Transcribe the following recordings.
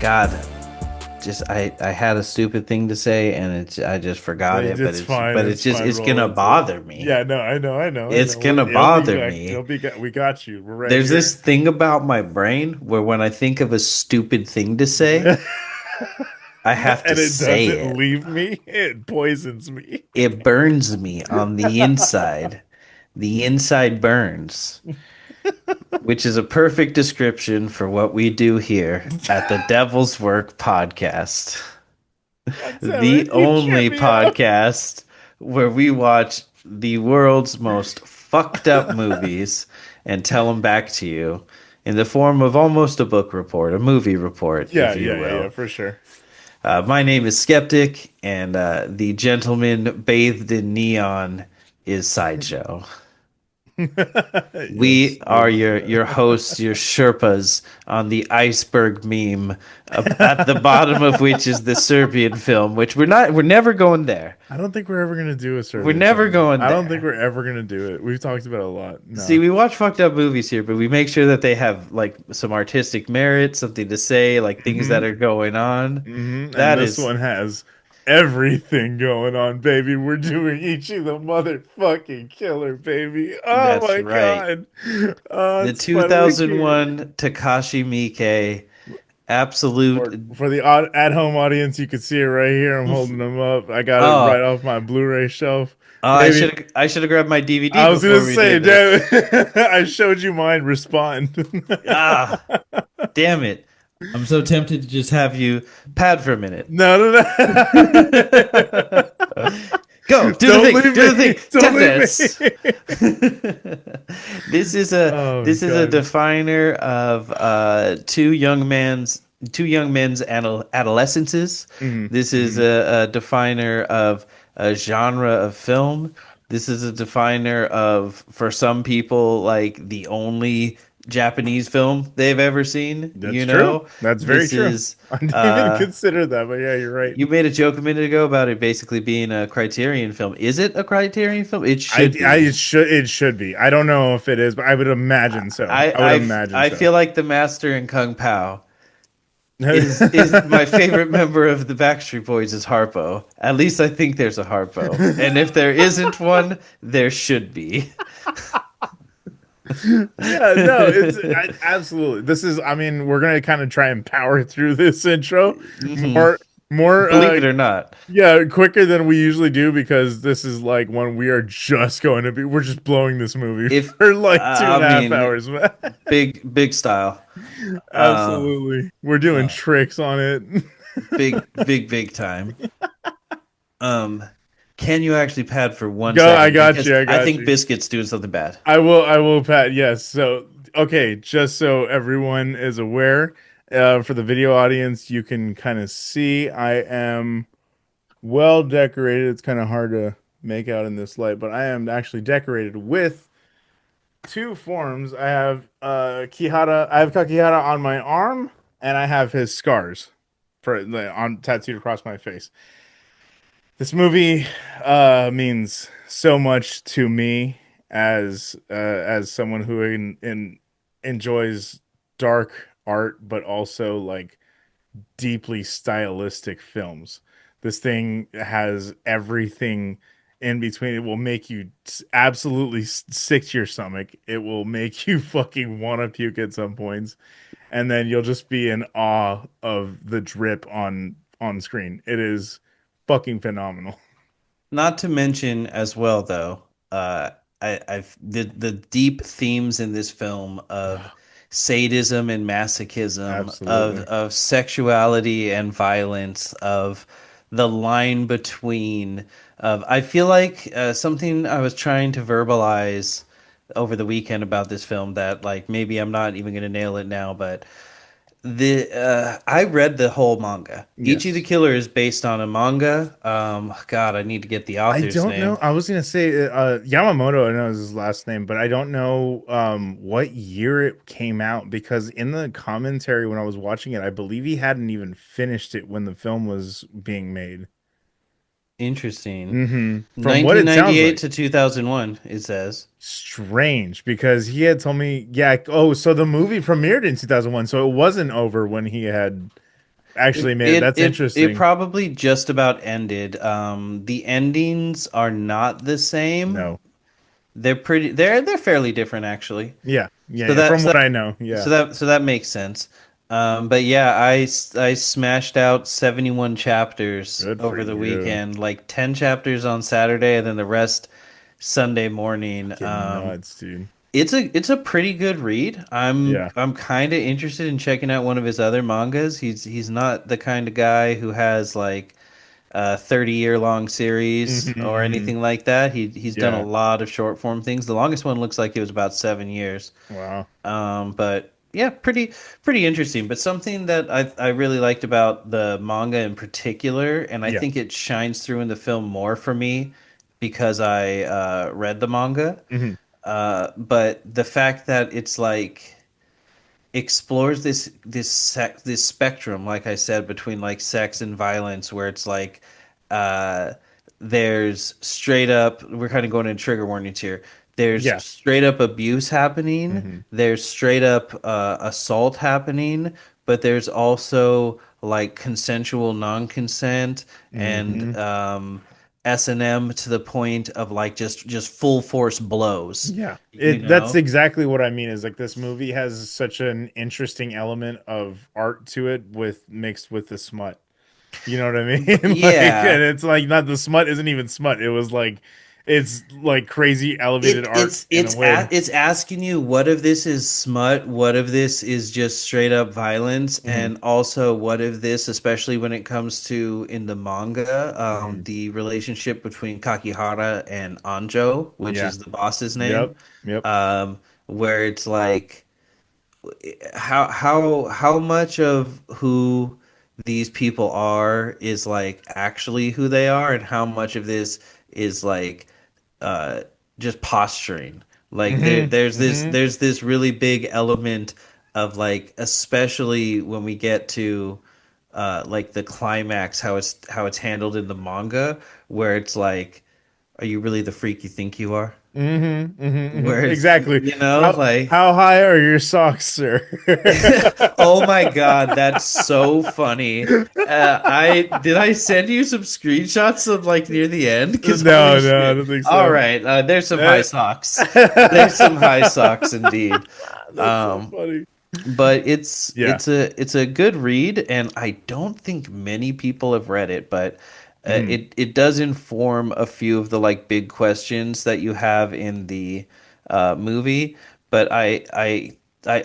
God, I had a stupid thing to say and I just forgot it, It's fine. it's It's just fine. it's Roll gonna into it. bother me. Yeah, no, I It's know. gonna It'll be bother back. me. We got you. We're right There's this here. thing about my brain where when I think of a stupid thing to say, I have to And it say doesn't it. leave me. It poisons me. It burns me on the inside. The inside burns, which is a perfect description for what we do here at the Devil's Work podcast. God damn The it! You trip only me up. podcast where we watch the world's most fucked up movies and tell them back to you in the form of almost a book report, a movie report, if you Yeah, will. for sure. My name is Skeptik, and the gentleman bathed in neon is Sideshow. Yes, We are yes. your hosts, your Sherpas on the iceberg meme, at the bottom of which is the Serbian film, which we're never going there. I don't think we're ever gonna do a We're Serbian never film. going I don't think there. we're ever gonna do it. We've talked about it a lot. See, No. we watch fucked up movies here, but we make sure that they have like some artistic merit, something to say, like things that Hmm. are going on. And That this is one has everything going on, baby. We're doing Ichi the motherfucking killer, baby. Oh that's my right. god. Oh, The it's finally here. 2001 Takashi Miike absolute. For the at home audience, you can see it right here. I'm holding them up. I got it right Oh, off my Blu-ray shelf, I baby. should have grabbed my DVD I was gonna before we say, did this. damn it. I showed you mine. Respond. Ah, damn it. I'm so tempted to just have you pad for a minute. No, no, no. Go, do the Don't thing, leave do the me. thing, Don't tap leave dance. me. This is Oh a God. definer of two young men's adolescences. Hmm. This is Hmm. a definer of a genre of film. This is a definer of, for some people, like the only Japanese film they've ever seen. That's You true. know, That's very this true. is I didn't even uh consider that, but yeah, you're right. you made a joke a minute ago about it basically being a Criterion film. Is it a Criterion film? It should be. It should be. I don't know if it is, but I would imagine so. I would imagine I so. feel like the master in Kung Pao is my favorite member of the Backstreet Boys is Harpo. At least I think there's a Harpo. And if there isn't one, there should be. Yeah, no, absolutely. This is, I mean, we're gonna kind of try and power through this intro Hmm. more, more, Believe it or not. yeah, quicker than we usually do because this is like when we are just going to be, we're just blowing this movie If for like two I and a half mean, hours, man. big style. Uh, Absolutely, we're doing uh tricks on it. big time. Um, can you actually pad for one Go, I second? got Because you, I I got think you. Biscuit's doing something bad. I will, Pat. Yes. So, okay, just so everyone is aware, for the video audience, you can kind of see I am well decorated. It's kind of hard to make out in this light, but I am actually decorated with two forms. I have Kihara. I have Kakihara on my arm, and I have his scars for on tattooed across my face. This movie means so much to me as someone who enjoys dark art, but also like deeply stylistic films. This thing has everything in between. It will make you absolutely sick to your stomach. It will make you fucking want to puke at some points, and then you'll just be in awe of the drip on screen. It is fucking phenomenal. Not to mention as well, though, I've the deep themes in this film of sadism and masochism, Absolutely. of sexuality and violence, of the line between. Of I feel like something I was trying to verbalize over the weekend about this film that like maybe I'm not even gonna nail it now, but the I read the whole manga. Ichi the Yes. Killer is based on a manga. God, I need to get the I author's don't know. name. I was gonna say Yamamoto. I know is his last name, but I don't know what year it came out because in the commentary when I was watching it, I believe he hadn't even finished it when the film was being made. Interesting. From what it sounds 1998 like, to 2001, it says. strange because he had told me, yeah. Oh, so the movie premiered in 2001, so it wasn't over when he had actually made it. That's It interesting. probably just about ended. The endings are not the same. No. They're fairly different actually. Yeah. Yeah. So Yeah. that From so what that I know. Yeah. so that makes sense. But yeah, I smashed out 71 chapters Good for over the you. weekend, like 10 chapters on Saturday and then the rest Sunday morning. Fucking nuts, dude. It's a pretty good read. Yeah. I'm kind of interested in checking out one of his other mangas. He's not the kind of guy who has like a 30-year long series or Hmm. anything like that. He's done a Yeah. lot of short form things. The longest one looks like it was about 7 years. Wow. But yeah, pretty interesting. But something that I really liked about the manga in particular, and I Yeah. think it shines through in the film more for me because I read the manga. Hmm. But the fact that it's like explores this spectrum, like I said, between like sex and violence, where it's like uh, there's straight up. We're kind of going in trigger warnings here. There's Yeah. straight up abuse happening. Hmm. There's straight up assault happening, but there's also like consensual non-consent and Hmm. S&M to the point of like just full force blows, Yeah. you That's know? exactly what I mean is like this movie has such an interesting element of art to it with mixed with the smut. You know what I But mean? Like, and yeah, it's like not the smut isn't even smut. It was like it's like crazy elevated art in a way. it's asking you what if this is smut, what if this is just straight up violence, Hmm. and also what if this, especially when it comes to in the manga, Hmm. the relationship between Kakihara and Anjo, which Yeah. is the boss's name, Yep. Yep. where it's like how much of who these people are is like actually who they are, and how much of this is like uh just posturing. Like Hmm. Hmm. there's this really big element of like, especially when we get to like the climax, how it's handled in the manga, where it's like, are you really the freak you think you are? Hmm. Hmm. Where it's, Exactly. you know, like How high are your socks, sir? oh my God, that's so funny. I send you some screenshots of like near the end? Because holy No, no, I shit. don't think All so. right, there's some high That- socks. There's some high socks indeed. That's so Um, funny. but Yeah. it's a good read, and I don't think many people have read it, but Hmm. it does inform a few of the like big questions that you have in the movie. But I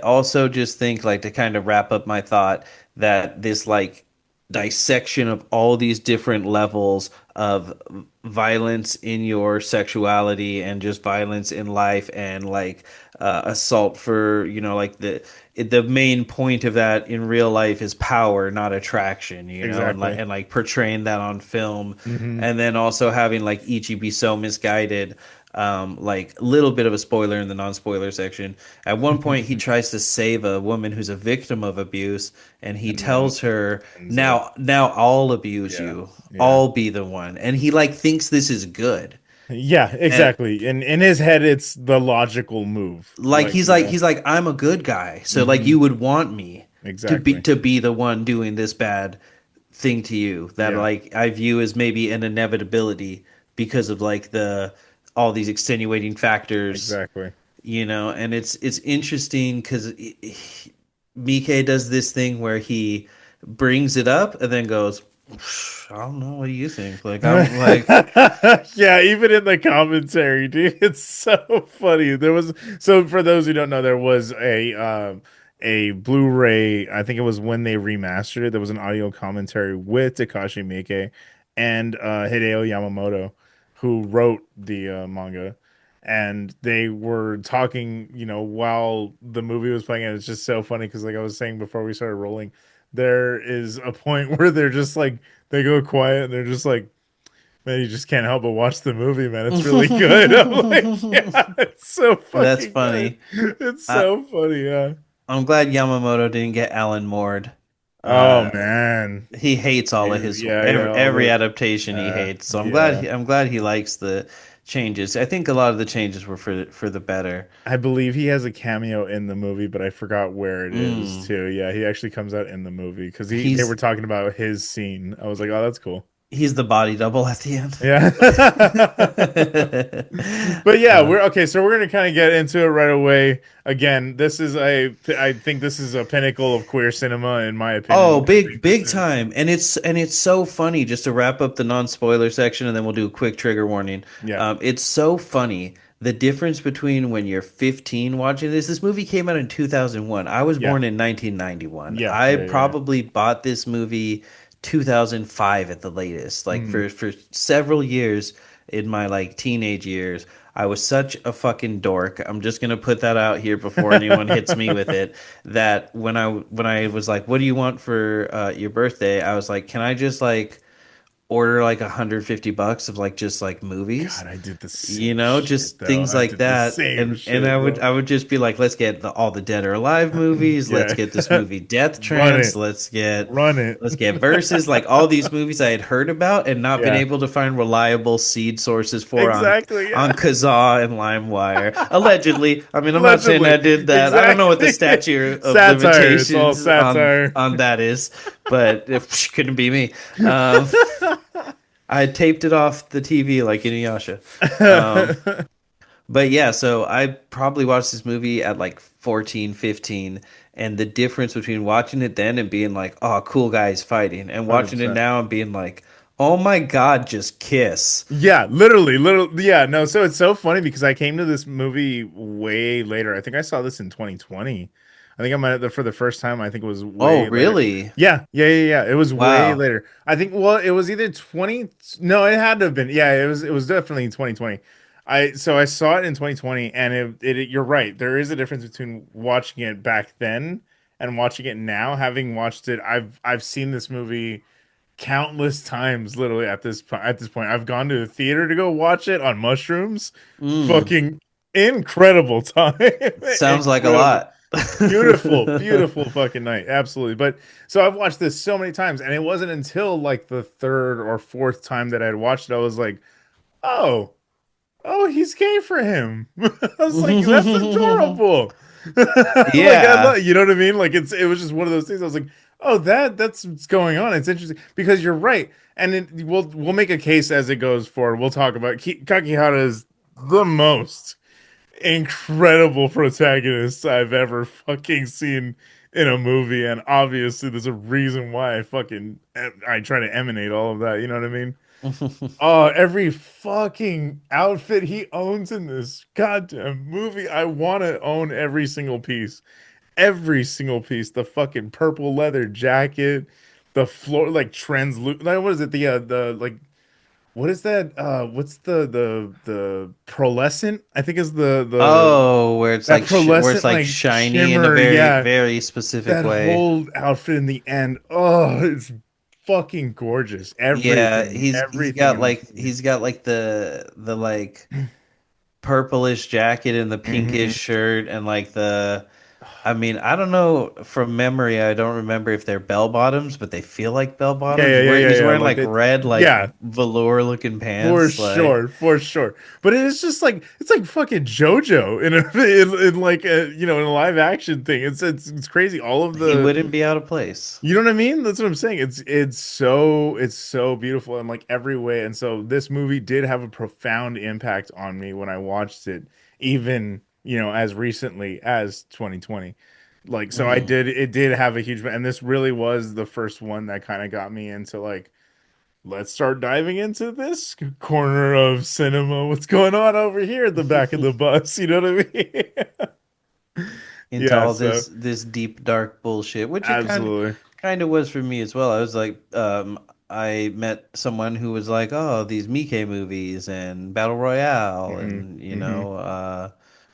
also just think, like, to kind of wrap up my thought, that this like dissection of all these different levels of violence in your sexuality and just violence in life, and like assault for, you know, like the main point of that in real life is power, not attraction, you know, Exactly. and like portraying that on film, Hmm. and then also having like Ichi be so misguided. Like a little bit of a spoiler in the non-spoiler section. At one point, he tries to save a woman who's a victim of abuse, and he And then tells her, ends up. now I'll abuse Yeah. you. Yeah. I'll be the one. And he like thinks this is good. Yeah, And exactly. In his head, it's the logical move. like Like, you know. he's like, I'm a good guy. So like Hmm. you would want me Exactly. to be the one doing this bad thing to you that Yeah, like I view as maybe an inevitability because of like the all these extenuating factors, exactly. you know. And it's interesting because Mike does this thing where he brings it up and then goes, I don't know, what do you think? Like I'm like Yeah, even in the commentary, dude, it's so funny. There was so for those who don't know, there was a Blu-ray. I think it was when they remastered it. There was an audio commentary with Takashi Miike and Hideo Yamamoto, who wrote the manga, and they were talking, while the movie was playing. And it's just so funny because, like I was saying before we started rolling, there is a point where they're just like they go quiet and they're just like, man, you just can't help but watch the movie, man. It's really good. I'm like, yeah, it's so that's fucking good. funny. It's I, so funny, yeah. I'm glad Yamamoto didn't get Alan Moored. Oh Uh, man. he hates all of his Yeah, yeah, all every the adaptation he hates. So yeah. I'm glad he likes the changes. I think a lot of the changes were for the better. I believe he has a cameo in the movie, but I forgot where it is Mm. too. Yeah, he actually comes out in the movie because they were He's talking about his scene. I was like, oh, that's cool. he's the body double at the end. Yeah. But yeah, Uh, we're okay, so we're gonna kind of get into it right away. Again, this is a I think this is a pinnacle of queer cinema in my opinion. Oh, I think this big is time. And it's so funny just to wrap up the non-spoiler section and then we'll do a quick trigger warning. yeah. It's so funny the difference between when you're 15 watching this. This movie came out in 2001. I was Yeah. born in 1991. Yeah, I yeah, yeah. probably bought this movie 2005 at the latest. Like Mhm. for several years in my like teenage years, I was such a fucking dork. I'm just gonna put that out here before anyone hits me with it. That when I was like, "What do you want for your birthday?" I was like, "Can I just like order like $150 of like just like movies?" God, I did the You same know, shit just though. things I like did the that. same And I shit, would bro. I would just be like, let's get all the Dead or Alive movies. Let's Yeah. get this movie Death Run Trance. it. Run it. Let's get Versus. Like all these movies I had heard about and not been Yeah. able to find reliable seed sources for Exactly, on yeah. Kazaa and LimeWire. Allegedly. I mean, I'm not saying I Allegedly. did that. I don't know what the Exactly. statute of Satire. It's all limitations satire. on that is, but it couldn't be me. I taped it off the TV like Inuyasha. Um, but yeah, so I probably watched this movie at like 14, 15, and the difference between watching it then and being like, "Oh, cool guys fighting," and watching it 100%. now and being like, "Oh my God, just kiss." Yeah, literally. Yeah, no, so it's so funny because I came to this movie way later. I think I saw this in 2020. I think I might have for the first time. I think it was Oh, way later. really? Yeah. It was way Wow. later. I think well, it was either 20 no, it had to have been. Yeah, it was definitely 2020. I saw it in 2020 and you're right. There is a difference between watching it back then and watching it now. Having watched it, I've seen this movie countless times literally at this point. I've gone to the theater to go watch it on mushrooms. Mm, Fucking incredible time. sounds like a Incredible. lot. Beautiful fucking night. Absolutely. But so I've watched this so many times and it wasn't until like the third or fourth time that I'd watched it I was like, "Oh, oh, he's gay for him." I was like, "That's adorable." Like I Yeah. love, you know what I mean? Like it was just one of those things. I was like, "Oh, that's what's going on." It's interesting because you're right, and we'll make a case as it goes forward. We'll talk about Kakihara is the most incredible protagonist I've ever fucking seen in a movie, and obviously there's a reason why I try to emanate all of that. You know what I mean? Oh, every fucking outfit he owns in this goddamn movie. I want to own every single piece. Every single piece. The fucking purple leather jacket, the floor like translucent. Like, what is it? The like what is that? What's the pearlescent? I think is the Oh, that where it's pearlescent like like shiny in a shimmer. Yeah, very specific that way. whole outfit in the end. Oh, it's fucking gorgeous. Yeah, Everything in this movie. he's got like the like purplish jacket and the pinkish Hmm. shirt and like the I mean, I don't know from memory, I don't remember if they're bell bottoms, but they feel like bell bottoms. Where he's Yeah. wearing Like like that. red like Yeah, velour looking pants like for sure. But it's just like it's like fucking JoJo in in like a in a live action thing. It's crazy. All of he the wouldn't be out of place. you know what I mean? That's what I'm saying. It's so beautiful in like every way. And so this movie did have a profound impact on me when I watched it, even as recently as 2020. Like so I Mm. did it did have a huge and this really was the first one that kind of got me into like let's start diving into this corner of cinema. What's going on over here at the back of the bus? You know what I mean? Into Yeah, all so this deep dark bullshit, which it absolutely. kind of was for me as well. I was like, I met someone who was like, "Oh, these Miike movies and Battle Royale Hmm. and Hmm.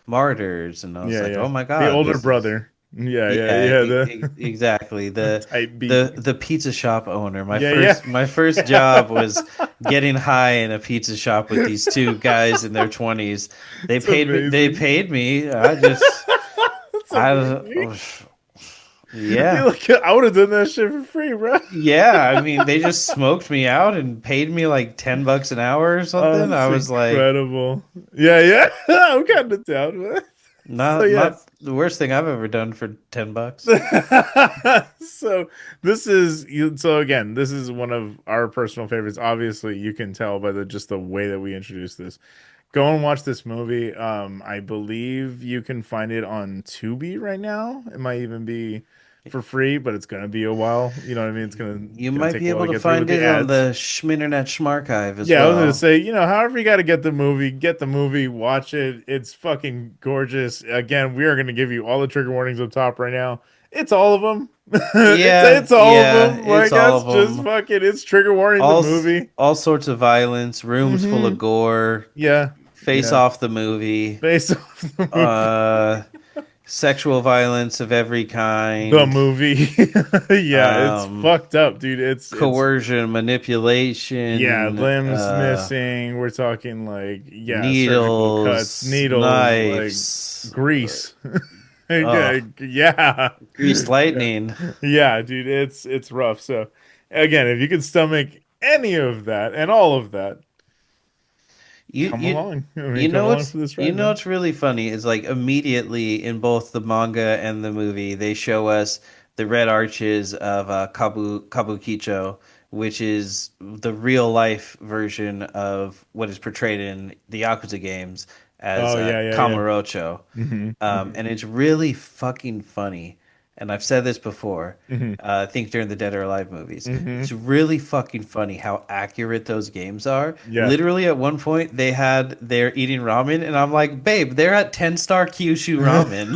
Martyrs," and I was like, Yeah. "Oh my The God, older this is." brother. Yeah, Yeah, the exactly. type beat. The pizza shop owner. Yeah. My first job was getting high in a pizza shop with these two guys in their 20s. It's They amazing. paid me. I just It's I amazing. Yeah. Like, I would have done that shit for free, bro. Yeah, I mean, they just smoked me out and paid me like $10 an hour or Oh, something. I that's was like, incredible. Yeah, yeah. I'm kind of down, man. So yeah. not the worst thing I've ever done for $10. So this is so again, this is one of our personal favorites. Obviously, you can tell by the just the way that we introduced this. Go and watch this movie. I believe you can find it on Tubi right now. It might even be for free, but it's gonna be a while. You know what I mean? It's You gonna might take be a while able to to get through with find the it on ads. the Schminternet Schmarchive as Yeah, I was gonna well. say, however you got to get the movie, watch it. It's fucking gorgeous. Again, we are gonna give you all the trigger warnings up top right now. It's all of them. Yeah, It's all of yeah, them. it's Like all that's of just them. fucking. It's trigger warning the movie. All sorts of violence, rooms full of Mm-hmm. gore, Yeah, face yeah. off the movie, Based off the movie. uh, sexual violence of every The kind, movie. Yeah, it's um, fucked up, dude. It's coercion, yeah, manipulation, limbs missing. We're talking like yeah, surgical cuts, needles, needles, like knives, grease. ugh, Yeah, yeah, greased yeah, lightning. yeah, dude. It's rough. So again, if you can stomach any of that and all of that, You come you along. I mean, come along for this you ride, know man. what's really funny is like immediately in both the manga and the movie they show us the red arches of Kabukicho, which is the real life version of what is portrayed in the Yakuza games as Oh yeah, yeah, yeah. Kamurocho. Hmm, hmm, And it's really fucking funny. And I've said this before. hmm, I think during the Dead or Alive movies, hmm. it's really fucking funny how accurate those games are. Yeah. Literally, at one point, they're eating ramen, and I'm like, "Babe, they're at 10-star Kyushu ramen."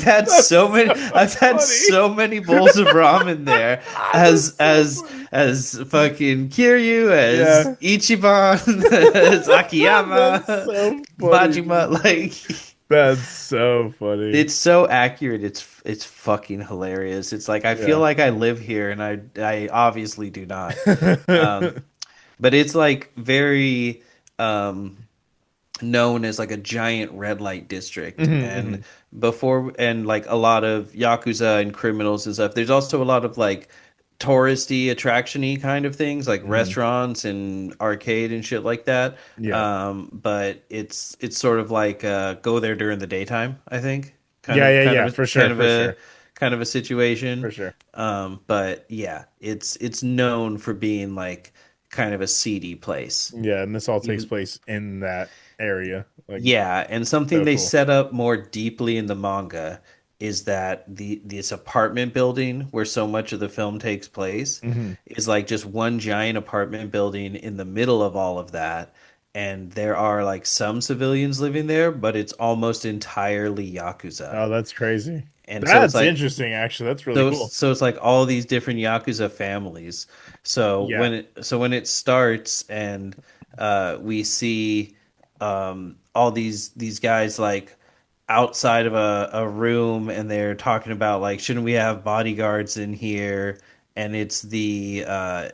That's so I've had funny. so many bowls of ramen there as That's so funny. fucking Kiryu, as Yeah. Ichiban, as That's Akiyama, so funny, Bajima. dude. Like, That's so funny. it's so accurate. It's fucking hilarious. It's like I feel Yeah. like I live here, and I obviously do not. Um, but it's like very um, known as like a giant red light district, Hmm, and hmm, like a lot of yakuza and criminals and stuff. There's also a lot of like touristy, attractiony kind of things, like hmm. restaurants and arcade and shit like that. Yeah. But it's sort of like go there during the daytime, I think. Yeah, yeah, yeah, for sure, for sure. Kind of a For situation. sure. But yeah, it's known for being like kind of a seedy place. Yeah, and this all takes Even place in that area. Like Yeah, and something so they cool. set up more deeply in the manga is that this apartment building where so much of the film takes place Hmm. is like just one giant apartment building in the middle of all of that. And there are like some civilians living there, but it's almost entirely Yakuza. Oh, that's crazy. And so it's That's like interesting, actually. That's really cool. it's like all these different Yakuza families. Yeah. So when it starts and we see all these guys like outside of a room and they're talking about like shouldn't we have bodyguards in here, and it's the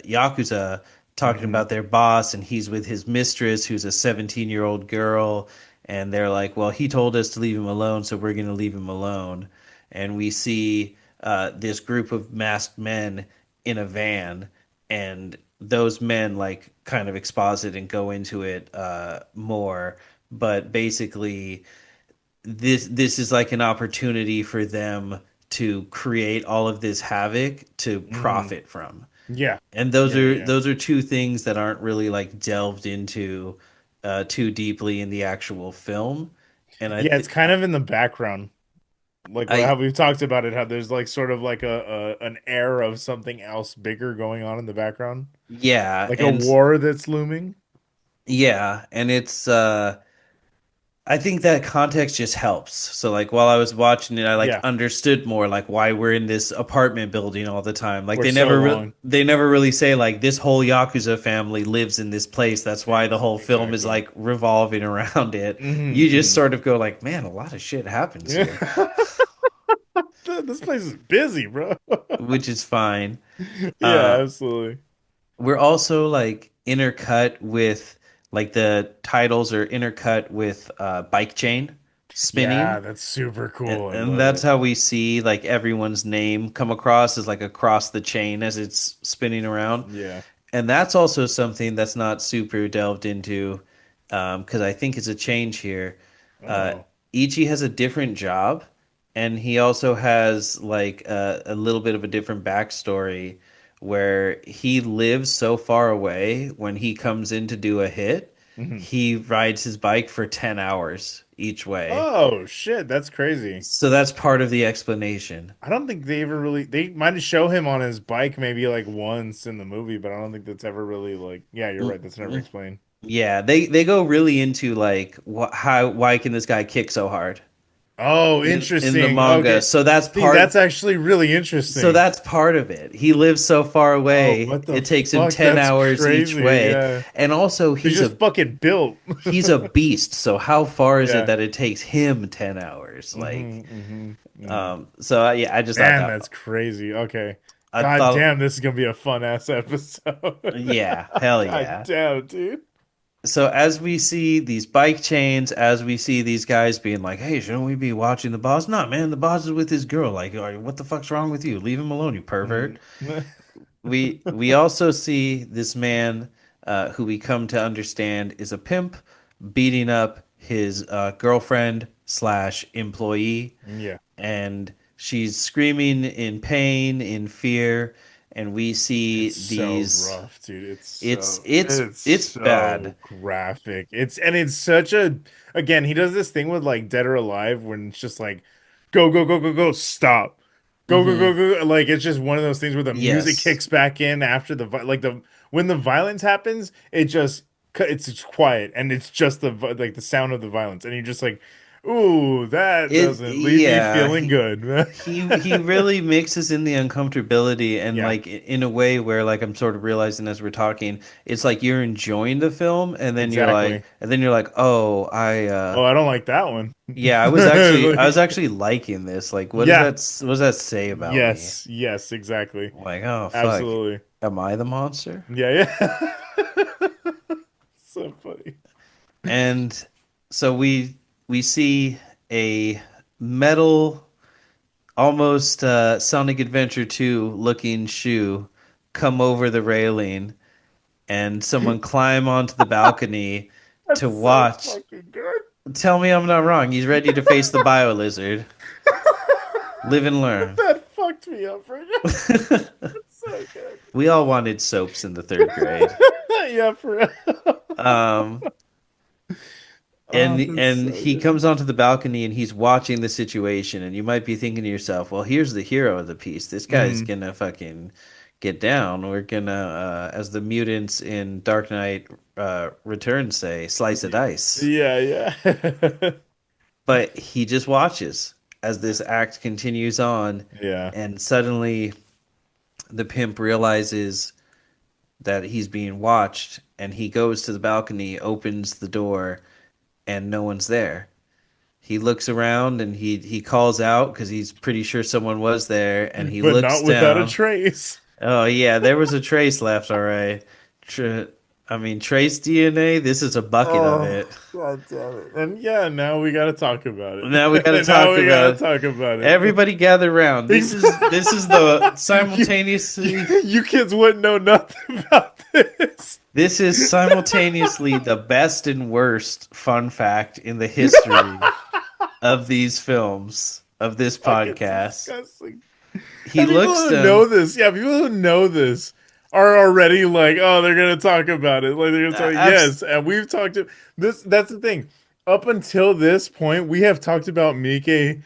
Yakuza talking Hmm. about their boss, and he's with his mistress who's a 17-year-old girl, and they're like, well, he told us to leave him alone, so we're going to leave him alone. And we see this group of masked men in a van, and those men like kind of exposit and go into it more, but basically this is like an opportunity for them to create all of this havoc to Hmm. profit from. Yeah. And Yeah, yeah, yeah. those are two things that aren't really like delved into too deeply in the actual film. And Yeah, it's kind of in the background. Like how I we've talked about it, how there's like sort of like a an air of something else bigger going on in the background. yeah, Like a war that's looming. and it's I think that context just helps. So like while I was watching it, I like Yeah, understood more like why we're in this apartment building all the time. Like for so long. they never really say like this whole Yakuza family lives in this place. That's why the whole film is Exactly. like revolving around it. You just Hmm. sort of go like, man, a lot of shit happens Yeah. here, This place is busy, bro. which is fine. Yeah, Uh, absolutely. we're also like intercut with like the titles are intercut with bike chain. Yeah, spinning. that's super And, cool. I and love that's it. how we see like everyone's name come across as like across the chain as it's spinning around. Yeah. And that's also something that's not super delved into because I think it's a change here. Uh, Oh. Ichi has a different job, and he also has like a little bit of a different backstory where he lives so far away. When he comes in to do a hit, Mhm. he rides his bike for 10 hours each way. Oh shit, that's crazy. So that's part of the explanation. I don't think they ever really they might show him on his bike maybe like once in the movie, but I don't think that's ever really like yeah, you're right, that's never Mm-mm. explained. Yeah, they go really into like how why can this guy kick so hard Oh, in the interesting. manga. Okay. See, that's actually really So interesting. that's part of it. He lives so far Oh, away. what the It takes him fuck? 10 That's hours each crazy. way. Yeah. And also He's just fucking built. he's a beast. So how far is it Yeah. that it takes him 10 hours? Like Hmm. yeah, I just thought Man, that that's crazy. Okay. I God thought damn, this is gonna be a fun ass episode. yeah, hell God yeah. damn, dude. So as we see these bike chains, as we see these guys being like, "Hey, shouldn't we be watching the boss?" No, man, the boss is with his girl. Like, what the fuck's wrong with you? Leave him alone, you Mhm. pervert. We also see this man who we come to understand is a pimp beating up his girlfriend slash employee, Yeah. and she's screaming in pain, in fear, and we see It's so these. rough, dude. It's it's It's it's so bad. graphic. It's such a again, he does this thing with like Dead or Alive when it's just like go go go go go stop. Go go go Hmm. go like it's just one of those things where the music Yes. kicks back in after like the when the violence happens, it's quiet and it's just like the sound of the violence and you're just like, "Ooh, that doesn't leave me Yeah, feeling good." he really mixes in the uncomfortability and Yeah, like in a way where like I'm sort of realizing as we're talking, it's like you're enjoying the film exactly. and then you're like, "Oh, Oh, I don't like that one. yeah, I was Like, actually liking this. Like yeah. what does that say about me?" Yes. Yes. Exactly. I'm like, "Oh, fuck. Absolutely. Am I the monster?" Yeah. Yeah. So funny. And so we see a metal almost Sonic Adventure 2 looking shoe come over the railing and someone climb onto the balcony to That's so watch. fucking good. Tell me I'm not wrong. He's ready to face the bio lizard. Live and learn. That fucked me up right now. That's so good. We all wanted soaps in the third grade. Yeah, for real. Um, Oh, that's and so he good. comes onto the balcony and he's watching the situation and you might be thinking to yourself, well, here's the hero of the piece. This guy's Mm, gonna fucking get down. We're gonna as the mutants in Dark Knight Returns say, slice a dice. yeah, yeah. But he just watches as this act continues on, Yeah. and suddenly the pimp realizes that he's being watched and he goes to the balcony, opens the door, and no one's there. He looks around and he calls out because he's pretty sure someone was there, and he But looks not without a down. trace. Oh yeah, there was a trace left. All right, Tr- I mean trace DNA. This is a bucket of Oh, it. God damn it. And yeah, now we got to talk about it. Now we got to Now talk we got to about it. talk about it. Everybody gather around. This is the you, simultaneously you kids wouldn't know nothing about this. this is simultaneously the best and worst fun fact in the history of these films of this Fucking podcast. disgusting. He And people looks who down. know this, yeah, people who know this are already like, oh, they're gonna talk about it. Like they're gonna talk. Abs- Yes, and we've talked to this. That's the thing. Up until this point, we have talked about Miike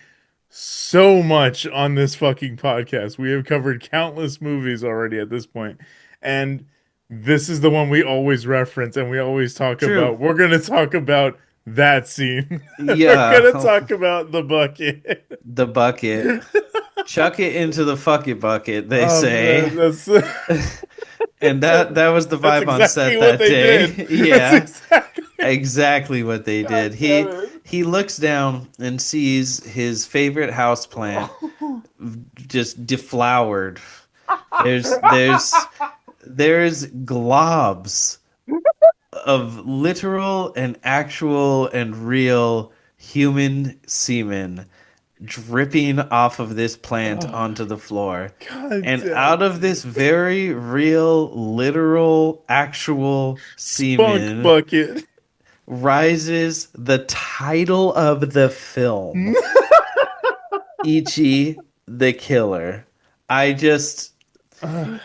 so much on this fucking podcast. We have covered countless movies already at this point, and this is the one we always reference and we always talk True. about. We're gonna talk about that scene. We're gonna Yeah. talk about the bucket. The bucket. Chuck it into the fuck it bucket, they Oh man, say. that's And that was the that's vibe on exactly set what that they day. did. That's Yeah. exactly. Exactly what they God did. damn it. He looks down and sees his favorite house plant just deflowered. There's there's there's globs of literal and actual and real human semen dripping off of this plant Oh, onto the floor. God And damn out it, of dude. this very real, literal, actual Spunk semen bucket. rises the title of the film, Ichi the Killer. I just and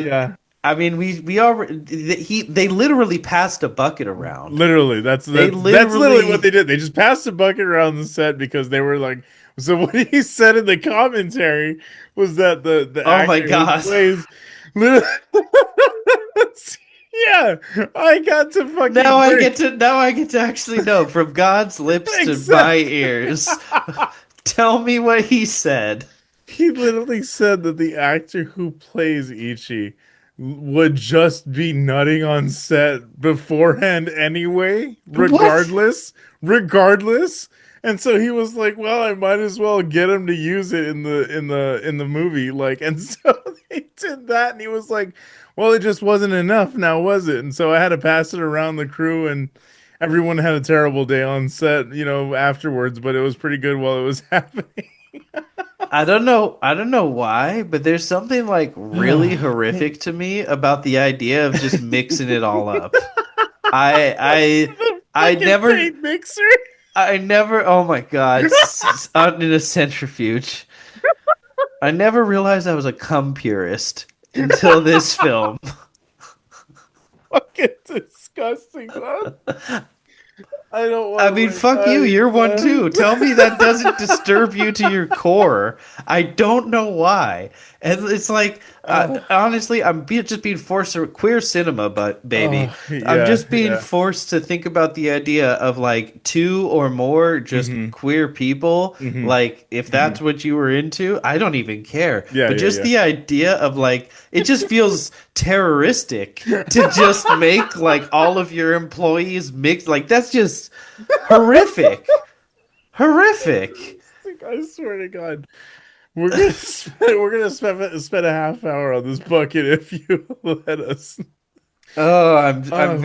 Yeah, I mean we already they literally passed a bucket around. literally. That's They that's literally what they literally did. They just passed the bucket around the set because they were like. So what he said in the commentary was that the oh my actor who god. plays, literally, yeah, I got to fucking bring Now I get to actually know from God's lips to my exactly. ears. Tell me what he said. He literally said that the actor who plays Ichi would just be nutting on set beforehand anyway, What? regardless. And so he was like, "Well, I might as well get him to use it in the movie." Like, and so they did that, and he was like, "Well, it just wasn't enough, now was it?" And so I had to pass it around the crew, and everyone had a terrible day on set, afterwards. But it was pretty good while it was happening. I don't know why, but there's something like really horrific to me about the idea of just mixing it all up. I The I fucking never paint mixer. I never oh my God, out in a centrifuge. I never realized I was a cum purist until this film. Fucking disgusting, man. I don't I want mean, to fuck you. You're one too. write. Tell me that doesn't disturb you to your core. I don't know why. And it's like, honestly, just being forced to queer cinema, but baby, I'm Yeah, just being yeah. forced to think about the idea of like two or more just Mm-hmm. queer people. Mm-hmm. Like, if Mm-hmm. that's what you were into, I don't even care. Yeah, But just yeah, the idea of like, it just feels terroristic to just make like all of your employees mix. Like, that's just horrific. Horrific. yeah. I swear to God, we're gonna spend a half hour on this bucket if you let us. Oh, We just I'm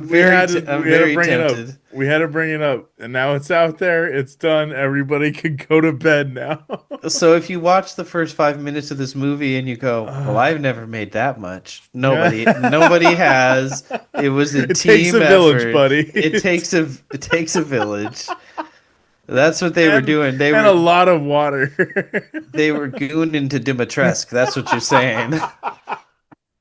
we had to very bring it up. tempted. We had to bring it up, and now it's out there. It's done. Everybody can go to bed now. So if you watch the first 5 minutes of this movie and you go, "Well, Uh, I've never made that much." yeah. Nobody has. It was a It takes team a village, effort. buddy. It takes a village. That's what they were and doing. and a lot of water. They were gooning to Dimitrescu. That's what you're saying.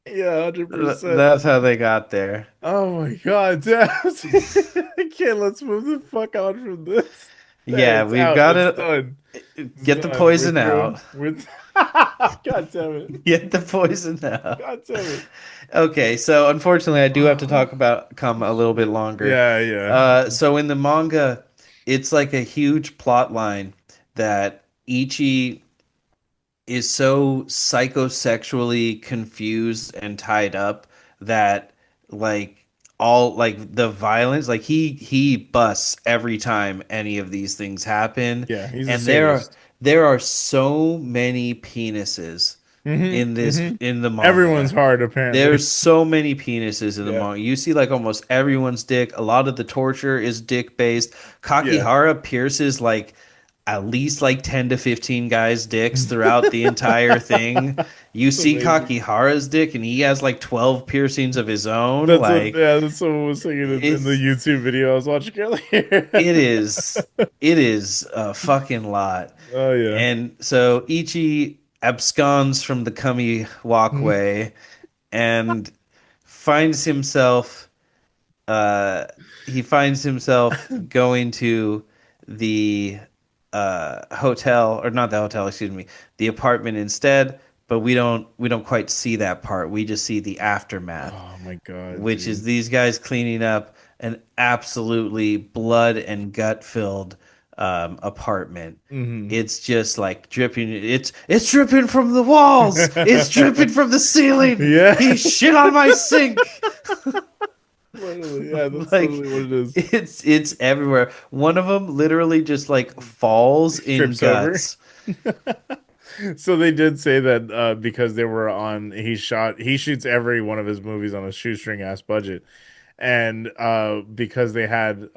Yeah, 100%. That's how they got there. Oh my God, damn. Okay, let's move the fuck on from this. Yeah, It's we've out. got It's to done. It's get the done. We're poison through. out. We're God damn it. Get the poison out. God damn it. Okay, so unfortunately, I do have to talk about come a little bit longer. Yeah, yeah. So in the manga, it's like a huge plot line that Ichi is so psychosexually confused and tied up that like all like the violence like he busts every time any of these things happen, Yeah, he's a and sadist. there are so many penises Mm-hmm. Mm-hmm. in the Everyone's manga. hard, apparently. There's so many penises in the Yeah. manga. You see like almost everyone's dick. A lot of the torture is dick based. Yeah. Kakihara pierces like at least like 10 to 15 guys' dicks throughout the entire thing. You It's see amazing. Kakihara's dick and he has like 12 piercings of his own. Like That's what I was saying in the it's YouTube video I was watching earlier. it is it is a fucking lot. Oh yeah. And so Ichi absconds from the Kami walkway and finds himself uh he finds himself going to the hotel, or not the hotel, excuse me, the apartment instead, but we don't quite see that part. We just see the aftermath, Oh my God, which is dude. these guys cleaning up an absolutely blood and gut filled apartment. Hmm. It's just like dripping. It's dripping from the walls. It's dripping from the ceiling. Yeah. He shit on my sink. Literally, yeah, that's Like literally what it is. it's everywhere. One of them literally just like falls in Trips over. guts. So they did say that because they were on, he shoots every one of his movies on a shoestring ass budget, and because they had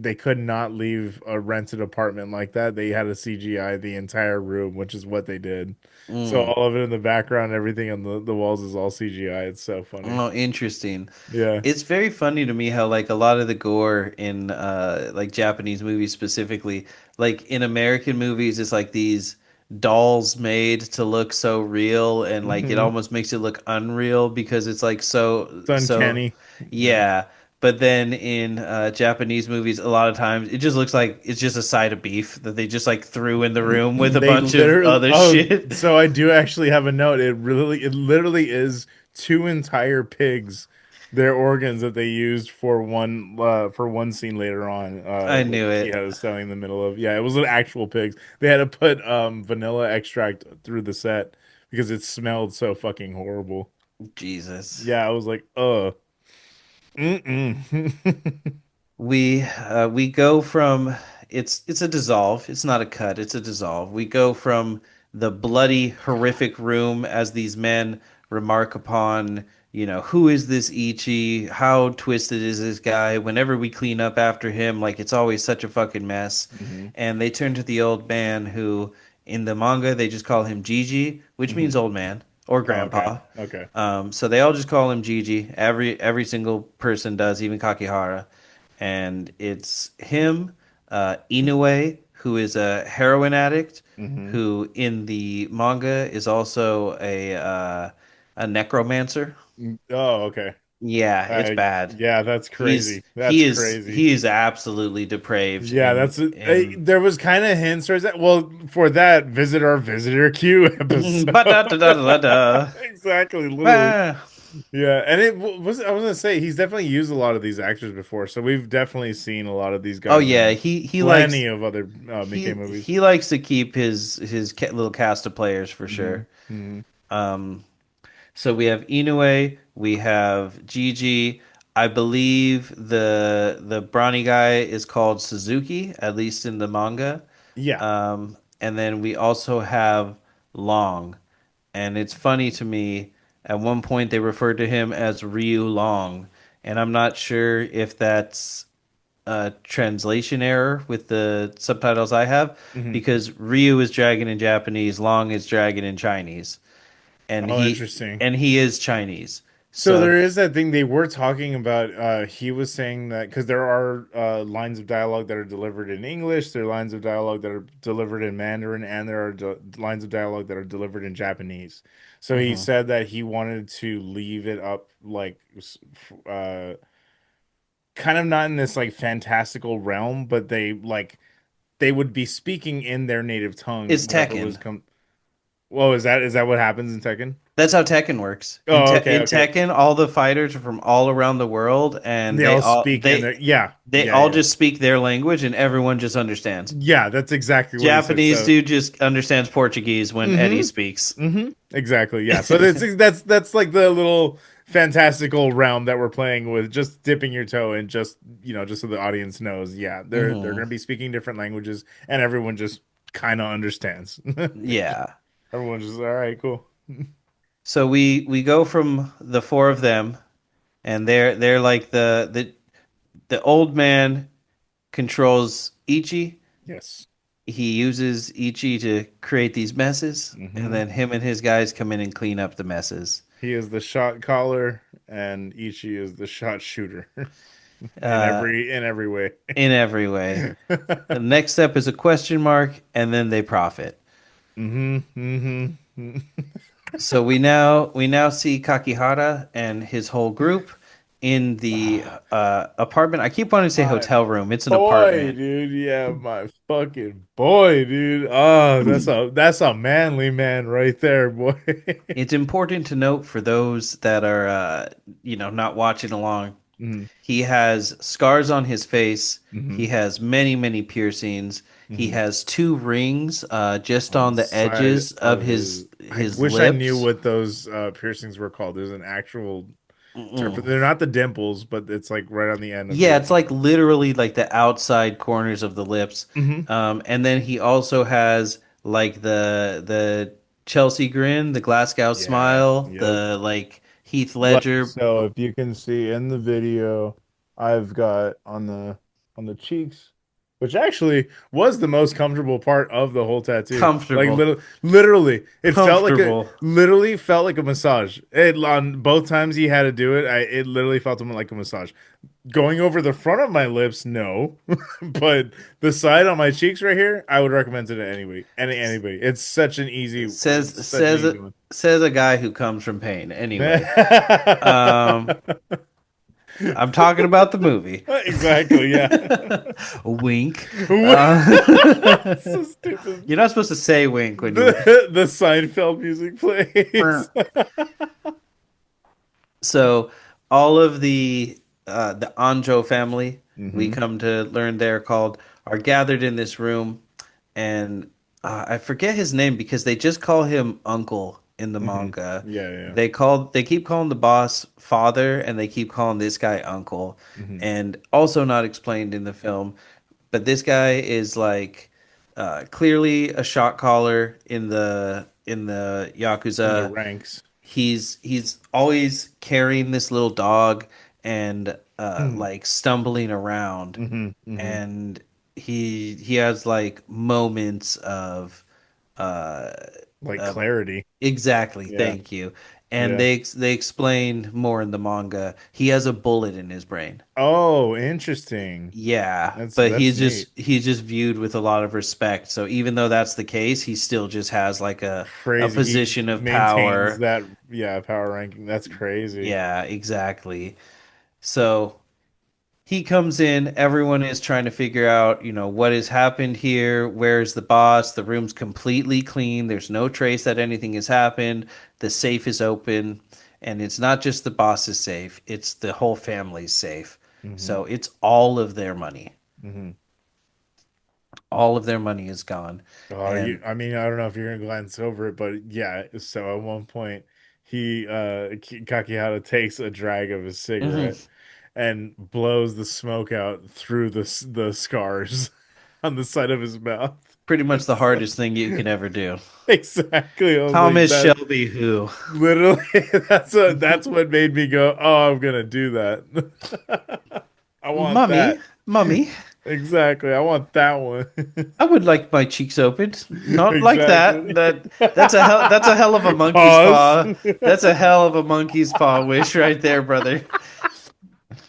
they could not leave a rented apartment like that. They had to CGI the entire room, which is what they did. So Mm. all of it in the background, everything on the walls is all CGI. It's so funny. Oh, interesting. Yeah. It's very funny to me how like a lot of the gore in like Japanese movies specifically, like in American movies, it's like these dolls made to look so real and like it Hmm. almost makes it look unreal because it's like It's so uncanny. Yeah. yeah. But then in Japanese movies, a lot of times it just looks like it's just a side of beef that they just like threw in the room with a They bunch of literally, other oh, shit. so I do actually have a note. It literally is two entire pigs, their organs that they used for one scene later on, I that knew you see it. how it's selling in the middle of. Yeah, it was an actual pigs. They had to put vanilla extract through the set because it smelled so fucking horrible. Jesus. Yeah, I was like, mm-mm. We go from it's a dissolve. It's not a cut. It's a dissolve. We go from the bloody, horrific room as these men remark upon, who is this Ichi? How twisted is this guy? Whenever we clean up after him, like it's always such a fucking mess. Hmm. And they turn to the old man who, in the manga, they just call him Gigi, which Hmm. means old man or Oh, okay, grandpa. okay. So they all just call him Gigi. Every single person does, even Kakihara, and it's him, Inoue, who is a heroin addict, Hmm. who in the manga is also a necromancer. Oh, okay. Yeah, it's bad. Yeah, that's He's crazy. he That's is crazy. he is absolutely depraved, Yeah, and that's it. and There was kind of hints towards that. Well, for that, visit our visitor queue episode. but da da da da da. Exactly, literally. Ah. Yeah, and I was gonna say he's definitely used a lot of these actors before, so we've definitely seen a lot of these Oh guys yeah, in he likes plenty of other Miike movies. he likes to keep his little cast of players for Hmm. sure. Hmm. Um, So we have Inoue, we have Gigi. I believe the brawny guy is called Suzuki, at least in the manga. Yeah. And then we also have Long. And it's funny to me, at one point they referred to him as Ryu Long. And I'm not sure if that's a translation error with the subtitles I have, Hmm. because Ryu is dragon in Japanese, Long is dragon in Chinese, and Oh, interesting. he is Chinese. So So there is that thing they were talking about. He was saying that because there are lines of dialogue that are delivered in English, there are lines of dialogue that are delivered in Mandarin, and there are lines of dialogue that are delivered in Japanese. So he mhm. said that he wanted to leave it up like kind of not in this like fantastical realm, but they would be speaking in their native tongue, It's whatever was Tekken. come. Whoa, is that what happens in Tekken? That's how Tekken works. Oh, okay, In okay. Tekken, all the fighters are from all around the world, and They all speak in their they yeah, all yeah. just speak their language, and everyone just understands. Yeah, that's exactly what he said. Japanese So, dude just understands Portuguese when Eddie mm-hmm, speaks. mm-hmm, exactly. Yeah. So that's like the little fantastical realm that we're playing with, just dipping your toe in, just just so the audience knows. Yeah, they're Hmm. gonna be speaking different languages, and everyone just kind of understands. Yeah. Everyone's just all right, cool. So we go from the four of them, and they're like the old man controls Ichi. Yes. He uses Ichi to create these messes, and Mm-hmm. then him and his guys come in and clean up the messes. He is the shot caller, and Ichi is the shot shooter Uh, in every way. in every way. The next step is a question mark, and then they profit. Mm-hmm. Mm-hmm. So we now see Kakihara and his whole group in the apartment. I keep wanting to say My hotel room. It's an boy, apartment. dude. Yeah, my fucking boy, dude. Oh, that's a manly man right there, boy. It's important to note for those that are not watching along. Hmm. He has scars on his face. Hmm. He has many piercings. He Hmm. has two rings just On the on the side edges of of his, I his wish I knew lips. what those piercings were called. There's an actual term for. Mm-mm. They're not the dimples, but it's like right on the end of Yeah, your. it's like literally like the outside corners of the lips. Hmm. And then he also has like the Chelsea grin, the Glasgow Yeah. smile, Yep. the like Heath Like Ledger. so, if you can see in the video, I've got on the on the cheeks, which actually was the most comfortable part of the whole tattoo. Like Comfortable. literally, Comfortable. literally felt like a massage. It on both times he had to do it, it literally felt like a massage. Going over the front of my lips, no, but the side on my cheeks right here, I would recommend it to anybody. Says It's such an says easy a one. says a guy who comes from pain. Anyway, um, I'm talking about the movie. Exactly, yeah. Wink. So stupid. You're not supposed to say wink when you. The Seinfeld music plays. So all of the Anjo family, we Hmm. come to learn they're called, are gathered in this room, and I forget his name because they just call him Uncle in the Hmm. manga. Yeah, yeah. They keep calling the boss father, and they keep calling this guy uncle, Hmm. and also not explained in the film. But this guy is like clearly a shot caller in the In the yakuza. ranks. He's always carrying this little dog and Hmm. like stumbling around, Hmm. Hmm. and he has like moments of uh Like of clarity. exactly, Yeah. thank you. And Yeah. they explain more in the manga. He has a bullet in his brain. Oh, interesting. Yeah, That's but that's neat. he's just viewed with a lot of respect. So even though that's the case, he still just has like a Crazy. He position of maintains power. that, yeah, power ranking. That's crazy. Yeah, exactly. So he comes in, everyone is trying to figure out, what has happened here, where's the boss? The room's completely clean. There's no trace that anything has happened. The safe is open, and it's not just the boss's safe, it's the whole family's safe. Hmm. So it's all of their money. Hmm. All of their money is gone. Oh, And I mean, I don't know if you're gonna glance over it, but yeah. So at one point, Kakihara takes a drag of his cigarette mhm, and blows the smoke out through the scars on the side of his mouth. pretty much the hardest thing you can ever do. Exactly. I was like, Thomas that Shelby, who? literally, that's what made me go, oh, I'm gonna do that. I want Mummy, that. mummy, Exactly. I want that one. I would like my cheeks opened. Not like that. Exactly. That's a hell of a monkey's Pause. paw. That's a hell of a monkey's paw wish right there, brother.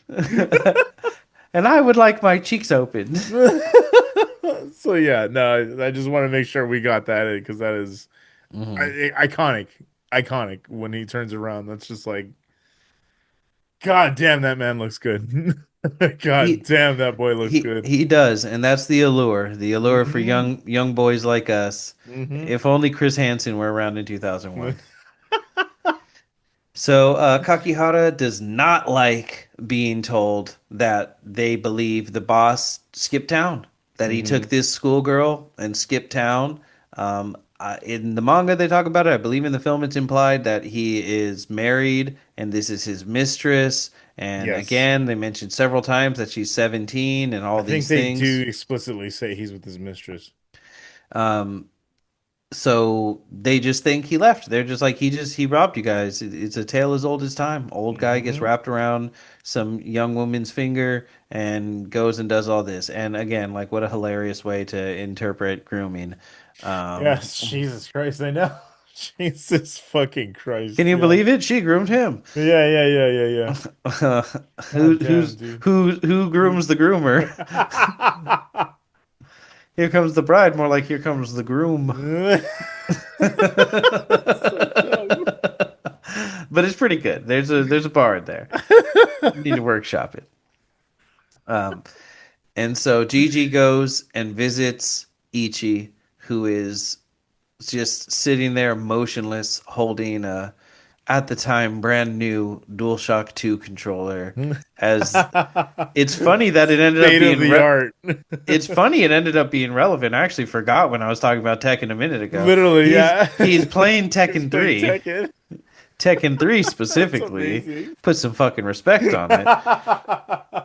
And I would like my cheeks opened. So yeah, no, I just want to make sure we got that in because that is Hmm. iconic, iconic when he turns around. That's just like, God damn, that man looks good. God He damn, that boy looks good. he does, and that's the allure. The allure for Hmm. young boys like us. Hmm. If only Chris Hansen were around in 2001. So Kakihara does not like being told that they believe the boss skipped town, that he Hmm. took this schoolgirl and skipped town. In the manga, they talk about it. I believe in the film, it's implied that he is married and this is his mistress. And Yes, again, they mentioned several times that she's 17 and I all think these they do things. explicitly say he's with his mistress. Um, So they just think he left. They're just like he robbed you guys. It's a tale as old as time. Old guy gets Hmm. wrapped around some young woman's finger and goes and does all this. And again, like what a hilarious way to interpret grooming. Um, Yes, Jesus Christ, I know. Jesus fucking can Christ, you yeah. believe it? She groomed him. Yeah, yeah, yeah, yeah, yeah. God damn, dude. Who grooms the groomer? Here comes the bride. More like here comes the groom. So dumb. But it's pretty good. There's a bar in there. You need to workshop it. Um, and so Gigi goes and visits Ichi, who is just sitting there motionless, holding a at the time brand new DualShock 2 controller. As it's funny that it ended up State of being the art. it's funny it ended up being relevant. I actually forgot when I was talking about Tekken a minute ago. Literally, yeah. He's playing He's Tekken playing 3. Tekken. Tekken 3 That's specifically. amazing. Put some fucking respect on it.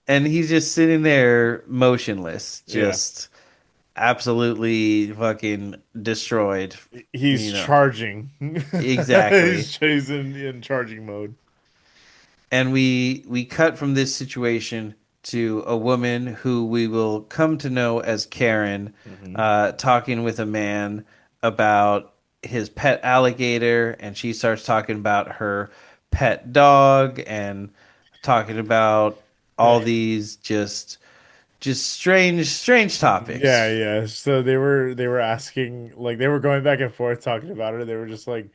And he's just sitting there motionless, Yeah. just absolutely fucking destroyed. He's You know, charging. exactly. He's in charging mode. And we cut from this situation to a woman who we will come to know as Karen, Hmm. talking with a man about his pet alligator, and she starts talking about her pet dog and talking about all these just strange Yeah, topics. yeah. So they were asking, like, they were going back and forth talking about her. They were just like,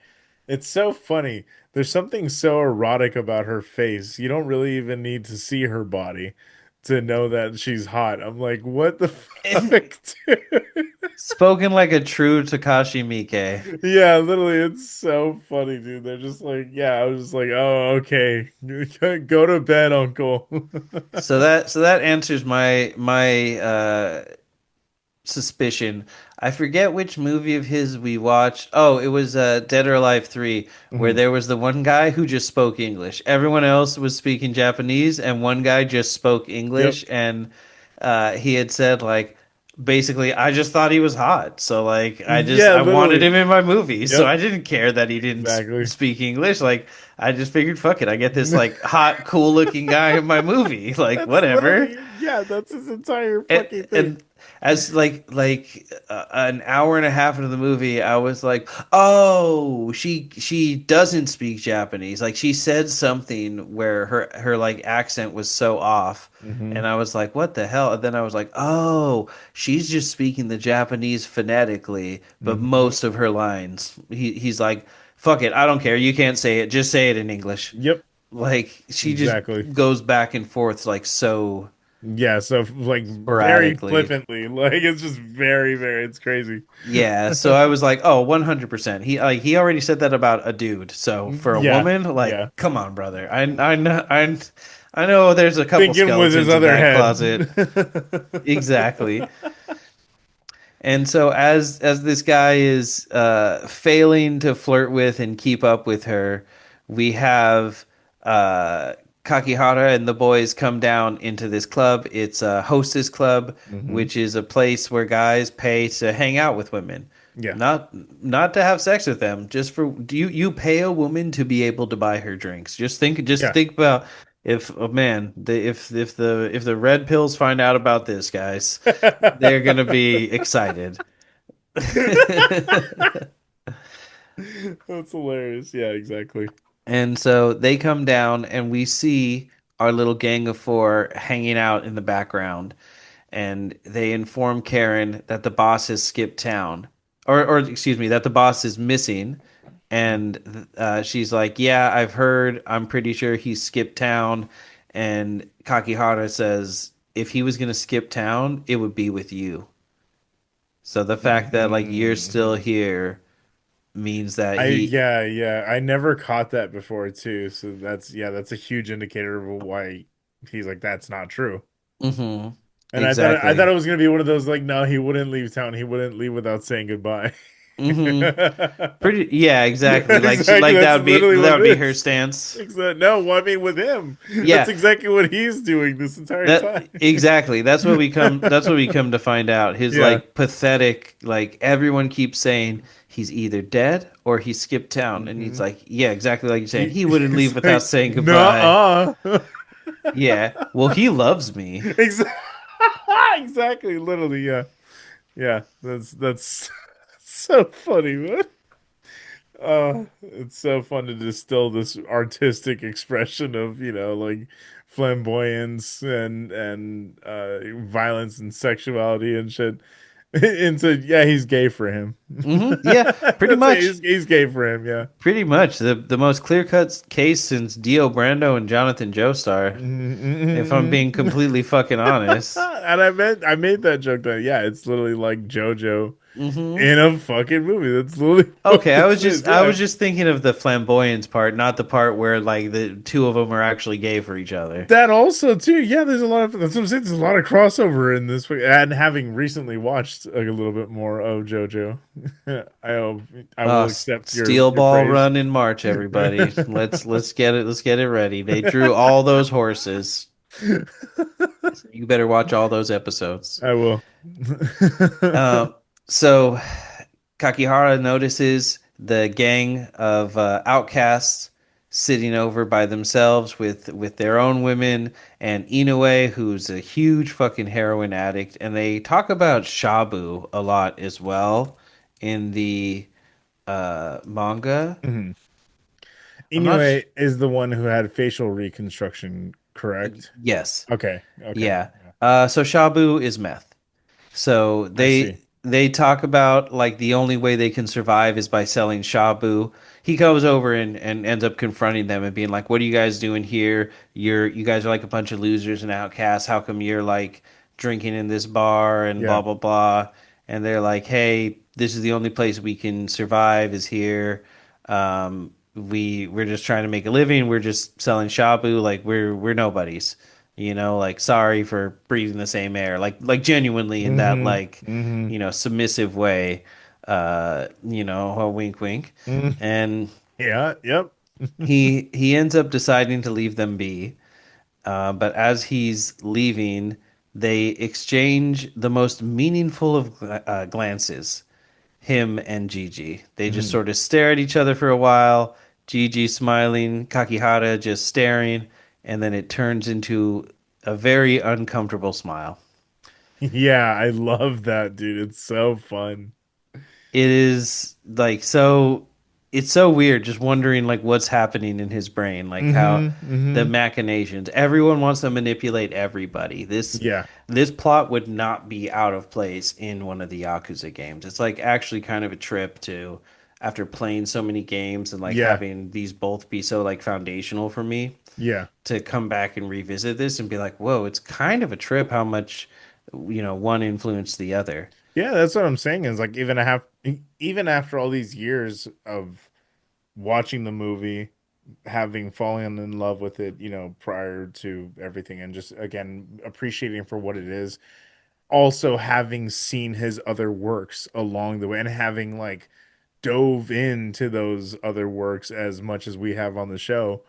it's so funny. There's something so erotic about her face. You don't really even need to see her body to know that she's hot. I'm like, what the fuck, dude? Spoken like a true Takashi Miike. Yeah, literally, it's so funny, dude. They're just like, yeah, I was just like, oh, okay. Go to bed, uncle. So that answers my suspicion. I forget which movie of his we watched. Oh, it was Dead or Alive 3, where Mhm. there was the one guy who just spoke English. Everyone else was speaking Japanese, and one guy just spoke Yep. English. And he had said, like, basically, I just thought he was hot. So, like, Yeah, I wanted literally. him in my movie. So Yep. I didn't care that he didn't Exactly. speak English. Like, I just figured, fuck it. I get this, like, hot, cool looking guy in my movie. Like, That's whatever. literally, yeah, that's his entire and, fucking thing. and as an hour and a half into the movie, I was like, oh, she doesn't speak Japanese. Like, she said something where her like accent was so off, Hmm. and I was like, what the hell? And then I was like, oh, she's just speaking the Japanese phonetically, but Hmm. most of her lines, he's like, fuck it, I don't care, you can't say it, just say it in English. Yep, Like, she just exactly. goes back and forth like so Yeah, so like very sporadically. flippantly, like it's just very, it's crazy. Yeah, so I was like, oh, 100%. He already said that about a dude. So for a Yeah, woman, yeah. like, come on, brother. I know there's a couple Thinking with his skeletons in other that head. closet. Exactly. And so as this guy is failing to flirt with and keep up with her, we have uh, Kakihara and the boys come down into this club. It's a hostess club, Hmm. which is a place where guys pay to hang out with women, Yeah. not not to have sex with them. Just for you pay a woman to be able to buy her drinks. Just Yeah. think about if oh man, if the red pills find out about this, guys, they're gonna be excited. That's hilarious. Yeah, exactly. And so they come down, and we see our little gang of four hanging out in the background. And they inform Karen that the boss has skipped town, or excuse me, that the boss is missing. And she's like, "Yeah, I've heard. I'm pretty sure he skipped town." And Kakihara says, "If he was gonna skip town, it would be with you." So the fact that like you're still Mhm. here means that I he. yeah, yeah. I never caught that before too. So that's, yeah, that's a huge indicator of why he's like, that's not true. Hmm. And I thought Exactly. it was gonna be one of those like, no, he wouldn't leave town. He wouldn't leave without saying goodbye. Hmm. Pretty, yeah, exactly. Exactly. Like That's that literally what would be it her is. stance. Exactly. No, well, I mean with him. That's Yeah, exactly what he's doing this entire that time. exactly. That's what we come to find out. His Yeah. like pathetic, like everyone keeps saying he's either dead or he skipped town, and he's Hmm. like, yeah, exactly like you're saying. He, He wouldn't leave he's without like, saying goodbye. no. Yeah, well, he loves me. Exactly. Exactly. Literally. Yeah. Yeah. That's so funny, man. It's so fun to distill this artistic expression of, like flamboyance and violence and sexuality and shit into, yeah, he's gay for him. Yeah, pretty That's it. much. He's gay for him, yeah. Pretty much the most clear cut case since Dio Brando and Jonathan Joestar. If I'm being Mhm. completely fucking honest. And I made that joke that, yeah, it's literally like JoJo Hmm. in a fucking movie. That's literally what Okay, this is. I Yeah. was just thinking of the flamboyance part, not the part where like the two of them are actually gay for each other. That also too, yeah. There's a lot of, that's what I'm saying. There's a lot of crossover in this, and having recently watched a little bit more of JoJo, I hope I will accept Steel your ball praise. run in March, everybody. Let's get it ready. They drew all those horses. So you better watch all those episodes. I will. Uh, so Kakihara notices the gang of outcasts. sitting over by themselves with their own women, and Inoue, who's a huge fucking heroin addict, and they talk about shabu a lot as well in the manga. Mhm. I'm not Inoue is the one who had facial reconstruction, correct? yes. Okay, okay. Yeah. Yeah. So shabu is meth. So I see. they talk about like the only way they can survive is by selling shabu. He goes over and ends up confronting them and being like, "What are you guys doing here? You guys are like a bunch of losers and outcasts. How come you're like drinking in this bar and Yeah. blah blah blah?" And they're like, "Hey, this is the only place we can survive is here. We're just trying to make a living. We're just selling shabu. Like we're nobodies." Like sorry for breathing the same air, like genuinely in that Mm-hmm. like Mm-hmm. submissive way, a wink wink. Mm. And Yeah, yep. he ends up deciding to leave them be, but as he's leaving they exchange the most meaningful of glances, him and Gigi. They just Mhm. sort of stare at each other for a while. Gigi smiling, Kakihara just staring, and then it turns into a very uncomfortable smile. Yeah, I love that, dude. It's so fun. It is like so it's so weird just wondering like what's happening in his brain, like how Mm-hmm. the Mm-hmm. machinations. Everyone wants to manipulate everybody. Yeah. This plot would not be out of place in one of the Yakuza games. It's like actually kind of a trip to after playing so many games and like Yeah. having these both be so like foundational for me Yeah. to come back and revisit this and be like, whoa, it's kind of a trip how much one influenced the other. Yeah, that's what I'm saying is like even after all these years of watching the movie, having fallen in love with it, prior to everything and just again appreciating for what it is, also having seen his other works along the way and having like dove into those other works as much as we have on the show,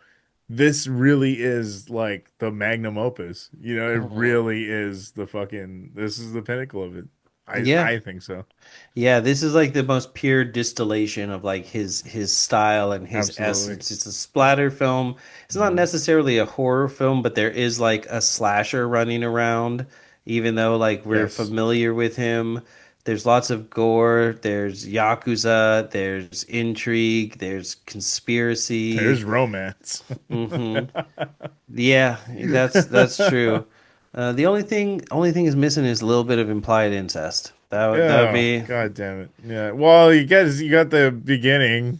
this really is like the magnum opus. It Mhm. really is this is the pinnacle of it. I Yeah. I think so. Yeah, this is like the most pure distillation of like his style and his Absolutely. essence. It's a splatter film. It's not Hmm. necessarily a horror film, but there is like a slasher running around, even though like we're Yes. familiar with him. There's lots of gore, there's yakuza, there's intrigue, there's conspiracy. There's romance. Hmm. Yeah, that's true. The only thing is missing is a little bit of implied incest. That would Oh, be. God damn it. Yeah. Well, you got the beginning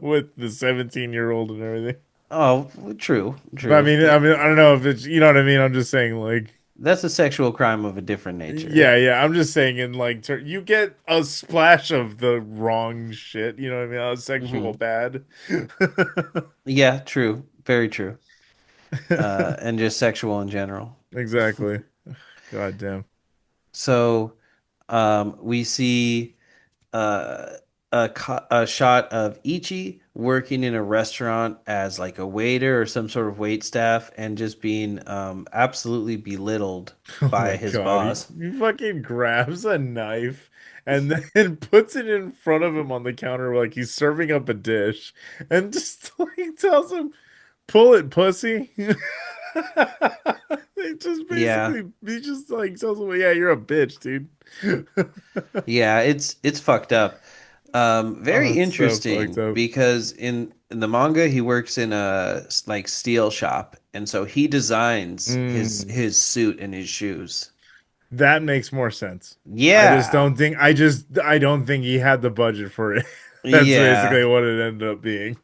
with the 17-year-old and everything. Oh, true, But I true. mean, I mean, I don't know if it's, you know what I mean? I'm just saying, like, That's a sexual crime of a different nature. yeah, yeah. I'm just saying, in like, you get a splash of the wrong shit. You know what I mean? Sexual Hmm. bad. Yeah, true. Very true. And just sexual in general. Exactly. God damn. So, we see uh, a shot of Ichi working in a restaurant as like a waiter or some sort of wait staff, and just being absolutely belittled Oh my by his God. He, boss. he fucking grabs a knife and then puts it in front of him on the counter like he's serving up a dish and just like tells him, pull it, pussy. They just Yeah, basically, he just like tells him, yeah, you're a bitch, dude. yeah, it's fucked up. Oh, Very it's so fucked interesting up. because in the manga he works in a like steel shop, and so he designs his Mm, his suit and his shoes. that makes more sense. Yeah, I don't think he had the budget for it. That's yeah, basically what it ended up being.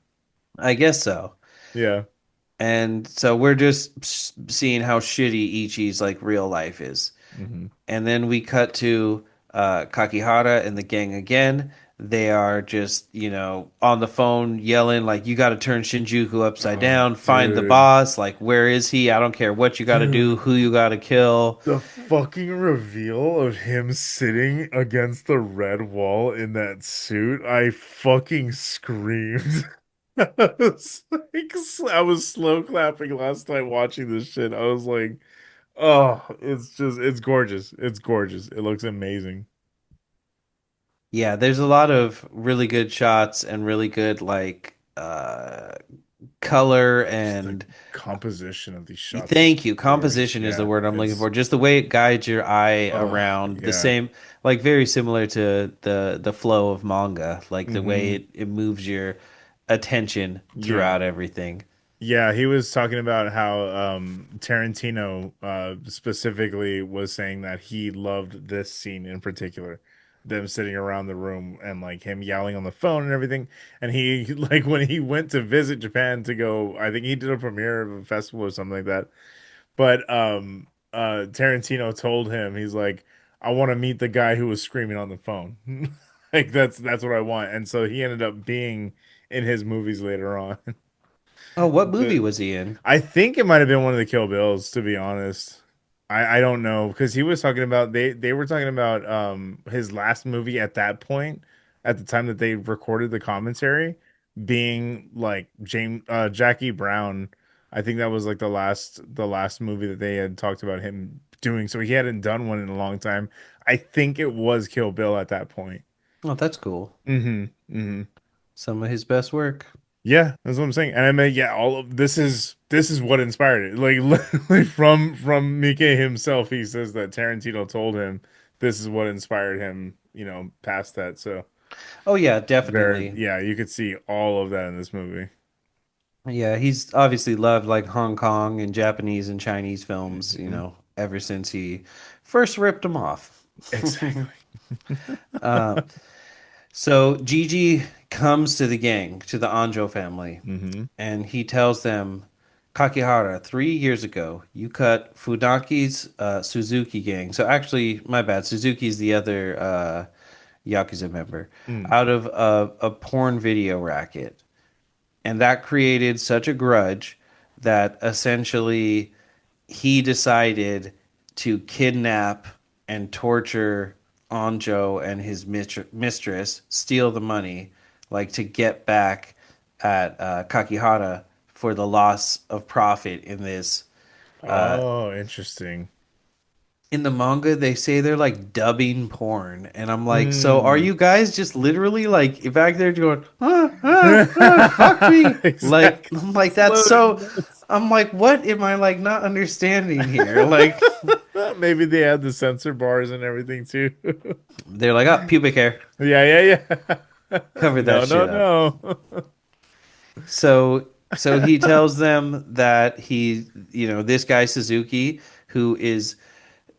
I guess so. Yeah. And so we're just seeing how shitty Ichi's like real life is. Hmm. And then we cut to Kakihara and the gang again. They are just, on the phone yelling, like, you got to turn Shinjuku upside Oh, down, find the dude. boss. Like, where is he? I don't care what you got to do, Dude, who you got to kill. the fucking reveal of him sitting against the red wall in that suit, I fucking screamed. I was slow clapping last time watching this shit. I was like, oh, it's gorgeous. It's gorgeous. It looks amazing. Yeah, there's a lot of really good shots and really good, like, color Just the and composition of these shots is thank you. great. Composition is the Yeah, word I'm looking it's for. Just the way it guides your eye oh around the yeah. same, like very similar to the flow of manga, like the way Hmm. it moves your attention Yeah. throughout everything. Yeah, he was talking about how Tarantino specifically was saying that he loved this scene in particular, them sitting around the room and like him yelling on the phone and everything. And he like when he went to visit Japan to go, I think he did a premiere of a festival or something like that. But Tarantino told him he's like, I want to meet the guy who was screaming on the phone. Like that's what I want. And so he ended up being in his movies later on. Oh, what movie The was he in? I think it might have been one of the Kill Bills, to be honest. I don't know because he was talking about they were talking about his last movie at that point at the time that they recorded the commentary being like James Jackie Brown. I think that was like the last movie that they had talked about him doing. So he hadn't done one in a long time. I think it was Kill Bill at that point. Oh, that's cool. Mm-hmm. Mm-hmm. Some of his best work. Yeah, that's what I'm saying. And I mean, yeah, all of this is what inspired it. Like literally from Mike himself, he says that Tarantino told him this is what inspired him, past that. So Oh yeah, there, definitely. yeah, you could see all of that in this movie. Yeah, he's obviously loved like Hong Kong and Japanese and Chinese films, Hmm. ever since he first ripped them off. Exactly. So Gigi comes to the gang, to the Anjo family, Hmm. and he tells them, Kakihara, 3 years ago, you cut Fudaki's Suzuki gang. So actually, my bad, Suzuki's the other Yakuza member, Mm. out of a porn video racket. And that created such a grudge that essentially he decided to kidnap and torture Anjo and his mistress, steal the money, like to get back at Kakihara for the loss of profit in this. Oh, interesting. In the manga, they say they're like dubbing porn, and I'm like, so are Mm. you guys just literally like back there going, fuck me? Like, Exactly. I'm like, that's Loaded so. notes. I'm like, what am I like not understanding here? Like, Maybe they had the censor bars and everything too. they're like, oh, pubic hair. Yeah, yeah, yeah. Cover that No, no, shit up. no. So he tells them that this guy Suzuki, who is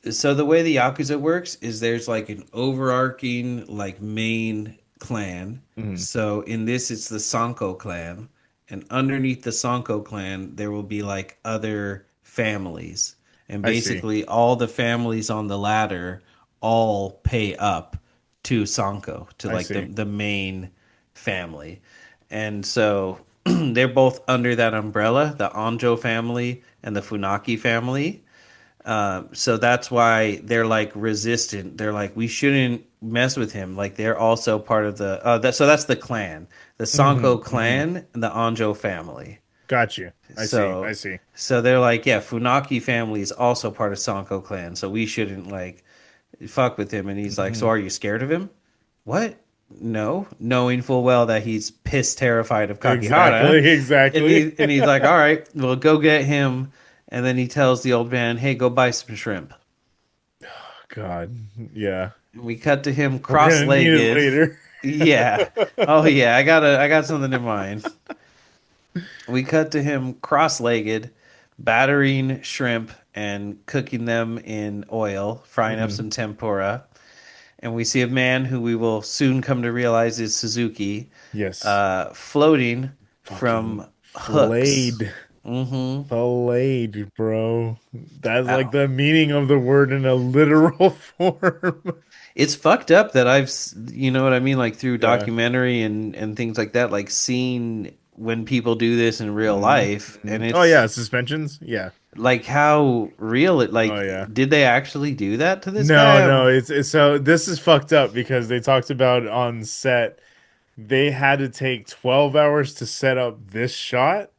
so the way the Yakuza works is there's like an overarching like main clan. Mhm. So in this it's the Sanko clan, and underneath the Sanko clan there will be like other families. And I see. basically all the families on the ladder all pay up to Sanko, to I like the see. the main family. And so they're both under that umbrella, the Anjo family and the Funaki family. So that's why they're like resistant. They're like, we shouldn't mess with him. Like they're also part of the so that's the clan, the Hmm. Sanko Hmm. clan, and the Anjo family. Got you. I see. I So see. so they're like, yeah, Funaki family is also part of Sanko clan, so we shouldn't like fuck with him. And he's like, so Hmm. are you scared of him? What? No, knowing full well that he's pissed terrified of Kakihara. Exactly. Exactly. And he's like, all right, well, go get him. And then he tells the old man, hey, go buy some shrimp. God. Yeah. And we cut to him We're gonna need it cross-legged. later. Yeah. Oh yeah, I got something in mind. We cut to him cross-legged, battering shrimp and cooking them in oil, frying up Hmm. some tempura. And we see a man who we will soon come to realize is Suzuki, Yes. floating Fucking from hooks. flayed. Mm-hmm. Flayed, bro. That's like Ow. the meaning of the word in a literal form. It's fucked up that you know what I mean, like through Yeah. documentary and things like that, like seeing when people do this in real Hmm. life, Hmm. and Oh yeah, it's suspensions. Yeah. like how real it. Oh Like, yeah. did they actually do that to this No, guy? no, it's so this is fucked up because they talked about on set they had to take 12 hours to set up this shot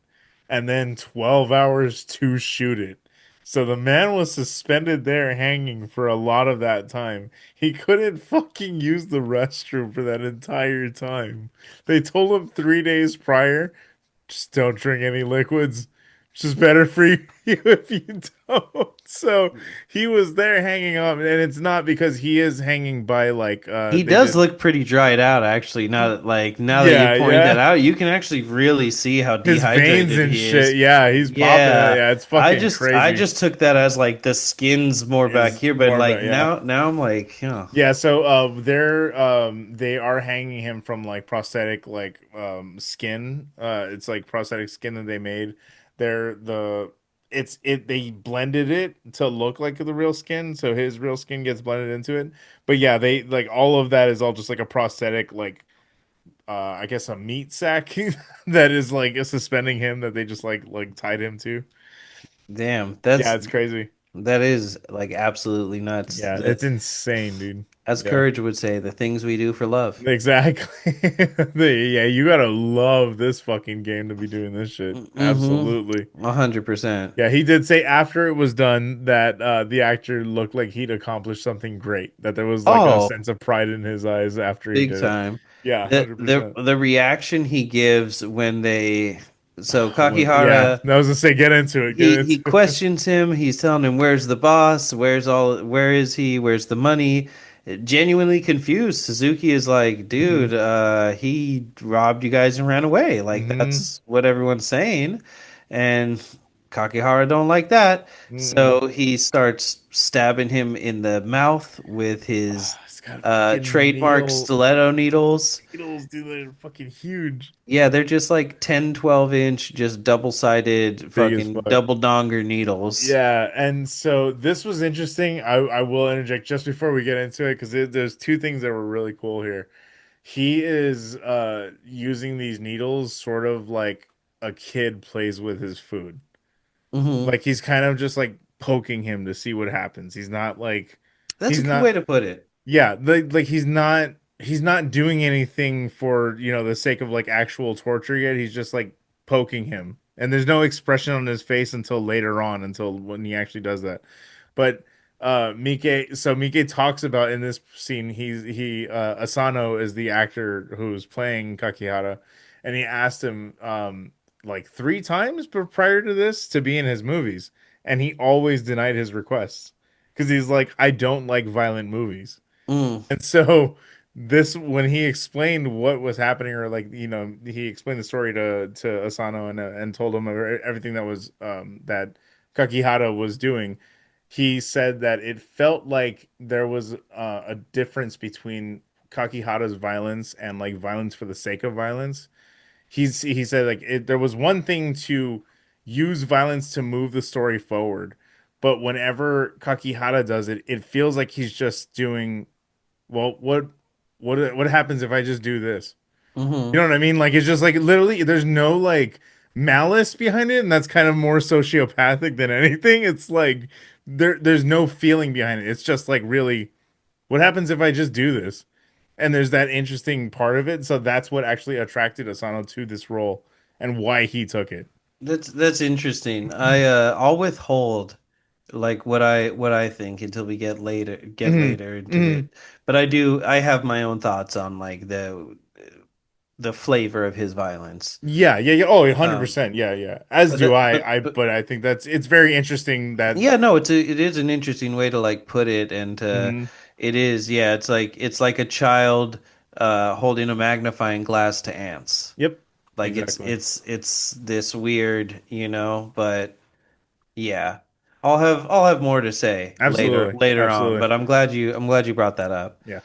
and then 12 hours to shoot it. So the man was suspended there hanging for a lot of that time. He couldn't fucking use the restroom for that entire time. They told him 3 days prior, just don't drink any liquids. It's just better for you if you don't. So he was there hanging up, and it's not because he is hanging by like He they does did. look pretty dried out, actually. Now that you Yeah, point that yeah. out, you can actually really see how His veins dehydrated and he is. shit. Yeah, he's popping. Yeah, Yeah, it's I fucking just I crazy. just took that as like the skin's more back Is here, but more like about yeah. now I'm like, Yeah, so they are hanging him from like prosthetic like skin. It's like prosthetic skin that they made. They're the it's it they blended it to look like the real skin, so his real skin gets blended into it. But yeah, they like all of that is all just like a prosthetic like I guess a meat sack that is like suspending him that they just like tied him to. damn, Yeah, it's crazy. that is like absolutely nuts. Yeah, it's insane, dude. As Yeah. Courage would say, the things we do for love. Exactly. Yeah, you gotta love this fucking game to be doing this shit. Mm-hmm. Absolutely. 100%. Yeah, he did say after it was done that the actor looked like he'd accomplished something great, that there was like a Oh, sense of pride in his eyes after he big did it. time. Yeah, The 100%. the reaction he gives when they so Yeah, Kakihara I was gonna say get into it, get he into it. questions him. He's telling him where's the boss, where is he, where's the money. Genuinely confused. Suzuki is like, Hmm. dude, he robbed you guys and ran away. Like Hmm. that's what everyone's saying, and Kakihara don't like that. Mm-mm. So he starts stabbing him in the mouth with his It's got fucking trademark stiletto needles. needles, dude. They're fucking huge. Yeah, they're just like 10, 12 inch, just double-sided Big as fucking fuck. double donger needles. Yeah, and so this was interesting. I will interject just before we get into it because there's two things that were really cool here. He is using these needles sort of like a kid plays with his food. Hmm. Like he's kind of just like poking him to see what happens. He's not like That's a he's good way not to put it. yeah, like he's not doing anything for, the sake of like actual torture yet. He's just like poking him. And there's no expression on his face until later on, until when he actually does that. But Miike talks about in this scene, he Asano is the actor who's playing Kakihara, and he asked him like three times prior to this to be in his movies, and he always denied his requests because he's like, I don't like violent movies. Mm, And so this when he explained what was happening, or like he explained the story to Asano and told him everything that was that Kakihara was doing. He said that it felt like there was a difference between Kakihara's violence and like violence for the sake of violence. He said like there was one thing to use violence to move the story forward, but whenever Kakihara does it, it feels like he's just doing well, what happens if I just do this? You hmm. know what I mean? Like it's just like literally there's no like malice behind it, and that's kind of more sociopathic than anything. It's like there's no feeling behind it. It's just like really what happens if I just do this? And there's that interesting part of it. So that's what actually attracted Asano to this role and why he took it. That's interesting. I'll withhold like what I think until we get Hmm. later into Hmm. it. But I have my own thoughts on like the flavor of his violence. Yeah, yeah, yeah. Oh, Um, 100%. Yeah, yeah. As but do that, I. But I think it's very interesting that. yeah, no, it is an interesting way to like put it, and Mhm. it is, yeah, it's like a child holding a magnifying glass to ants. Yep, Like exactly. it's this weird, but yeah. I'll have more to say Absolutely. later on, Absolutely. but I'm glad you brought that up. Yeah.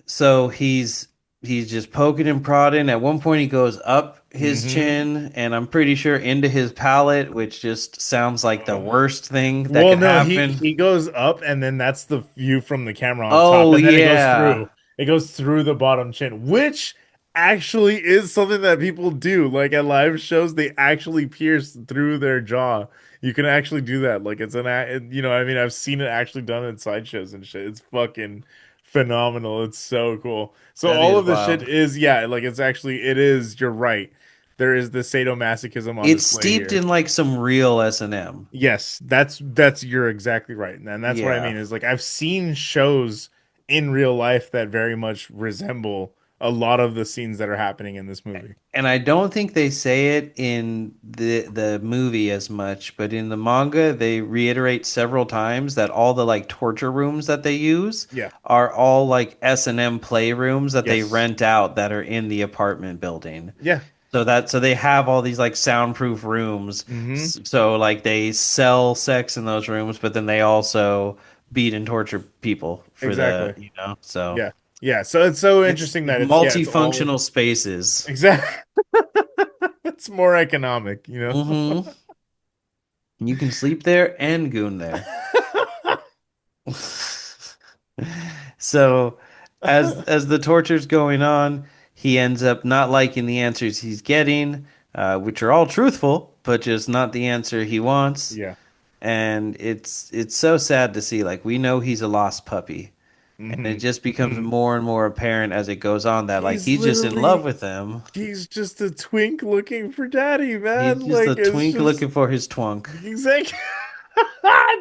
So he's just poking and prodding. At one point he goes up his Hmm. chin and I'm pretty sure into his palate, which just sounds like the worst thing that Well, could no, happen. he goes up and then that's the view from the camera on top, Oh and then it goes yeah. through. It goes through the bottom chin, which actually is something that people do. Like at live shows, they actually pierce through their jaw. You can actually do that. Like it's I mean, I've seen it actually done in sideshows and shit. It's fucking phenomenal. It's so cool. So That all is of this shit wild. is, yeah, like it is, you're right. There is the sadomasochism on It's display steeped here. in like some real S&M. Yes, that's you're exactly right. And that's what I Yeah. mean is like I've seen shows in real life that very much resemble a lot of the scenes that are happening in this movie. And I don't think they say it in the movie as much, but in the manga they reiterate several times that all the like torture rooms that they use Yeah. are all like S&M playrooms that they Yes. rent out that are in the apartment building. Yeah. So they have all these like soundproof rooms. Hmm. So like they sell sex in those rooms, but then they also beat and torture people for the, Exactly. you know. So Yeah. Yeah. So it's so it's interesting that it's all multifunctional spaces. exactly. It's more economic, you know. Hmm. You can sleep there and goon there. So as the torture's going on, he ends up not liking the answers he's getting, which are all truthful, but just not the answer he wants. Yeah. And it's so sad to see. Like we know he's a lost puppy, and it Hmm. just becomes Hmm. more and more apparent as it goes on that like He's he's just in love literally with them. he's just a twink looking for daddy, He's man. just a Like it's twink just looking for his twunk. exactly.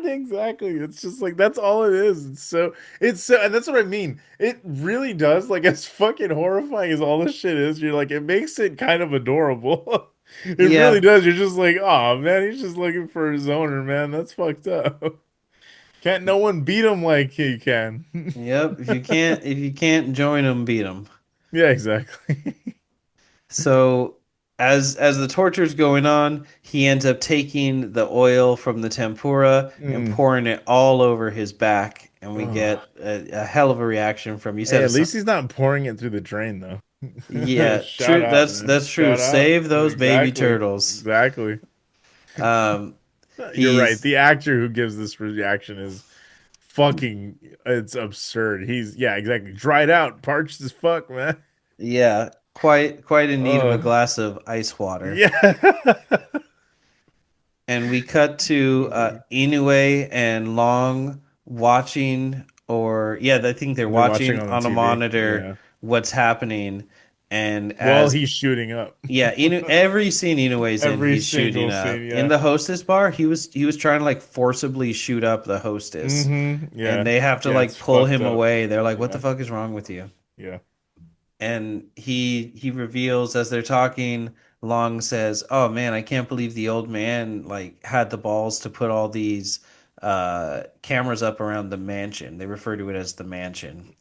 Exactly. It's just like that's all it is. It's so and that's what I mean. It really does like as fucking horrifying as all this shit is, you're like it makes it kind of adorable. It really Yeah. does. You're just like, oh man, he's just looking for his owner, man. That's fucked up. Can't no one beat him like he can. Yep. If you can't join them, beat them. Yeah, exactly. So as the torture's going on, he ends up taking the oil from the tempura and Mm. pouring it all over his back, and we Oh. get a hell of a reaction from you Hey, said at it's least he's not pouring it through the drain though. yeah, Shout true. out, That's man. that's true. Shout out. Save those baby Exactly. turtles. Exactly. Um, You're right. he's The actor who gives this reaction is fucking it's absurd. He's yeah, exactly. Dried out, parched as fuck, man. yeah, quite in need of a Oh. glass of ice water. Yeah. And we cut to They're Inoue and Long watching, or yeah, I think they're watching watching on the on a TV. monitor Yeah. what's happening. And While as he's shooting up. yeah, every scene Inoue's in, Every he's shooting single scene, up. In yeah. the hostess bar, he was trying to like forcibly shoot up the hostess, and Yeah. they have to Yeah, it's like pull fucked him up. away. They're like, "What the Yeah. fuck is wrong with you?" Yeah. And he reveals as they're talking, Long says, "Oh man, I can't believe the old man like had the balls to put all these cameras up around the mansion." They refer to it as the mansion.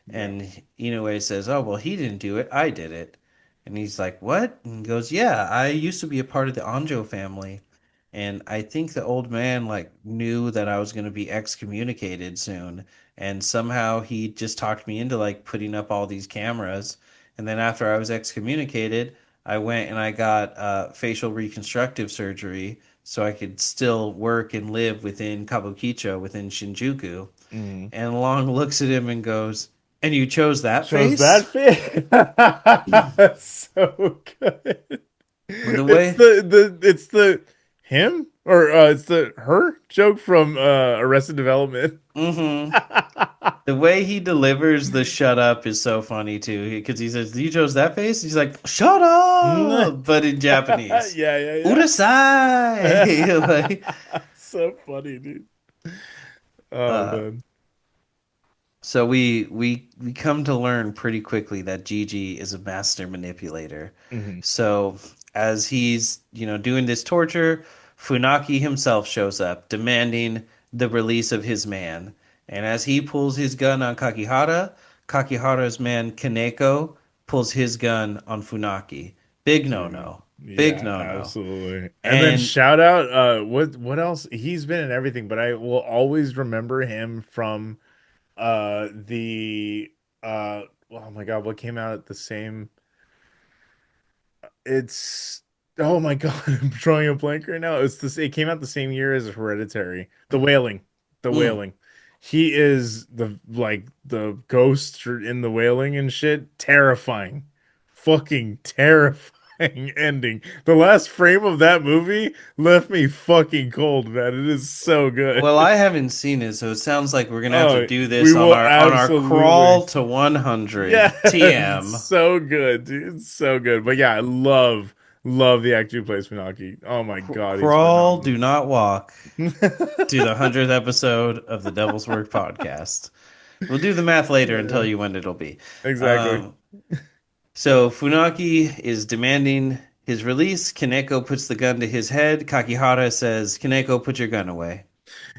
Yeah. And Inoue says, "Oh, well, he didn't do it. I did it." And he's like, "What?" And he goes, "Yeah, I used to be a part of the Anjo family. And I think the old man like knew that I was going to be excommunicated soon. And somehow he just talked me into like putting up all these cameras. And then after I was excommunicated, I went and I got facial reconstructive surgery so I could still work and live within Kabukicho, within Shinjuku." Mm. And Long looks at him and goes, "And you chose that Shows that face?" fit. That's so good. Well, the It's way, the him or it's the her joke from Arrested Development. mm-hmm. The way he delivers the "shut up" is so funny too. Because he says, "You chose that face." He's like, "Shut Yeah, up," but in Japanese, yeah, "Urasai." yeah. like, So funny, dude. Oh uh, man. so we come to learn pretty quickly that Gigi is a master manipulator. Hmm. So as he's, doing this torture, Funaki himself shows up, demanding the release of his man. And as he pulls his gun on Kakihara, Kakihara's man Kaneko pulls his gun on Funaki. Big no Dude. no. Big Yeah, no no. absolutely. And then And shout out what else? He's been in everything, but I will always remember him from the oh my God, what came out at the same it's oh my God, I'm drawing a blank right now. It came out the same year as Hereditary. The Wailing. The mm, Wailing. He is the ghost in the Wailing and shit. Terrifying. Fucking terrifying ending. The last frame of that movie left me fucking cold, man. It is so well, good. I haven't seen it, so it sounds like we're gonna have to Oh, do we this on will our crawl absolutely. to 100 Yeah, it's TM. so good, dude. It's so good. But yeah, I love the actor who plays Funaki. Oh my God, he's Crawl, phenomenal. do not walk to the 100th episode of the Devil's Work podcast. We'll do the math later and tell Yeah, you when it'll be. exactly. So Funaki is demanding his release. Kaneko puts the gun to his head. Kakihara says, Kaneko, put your gun away.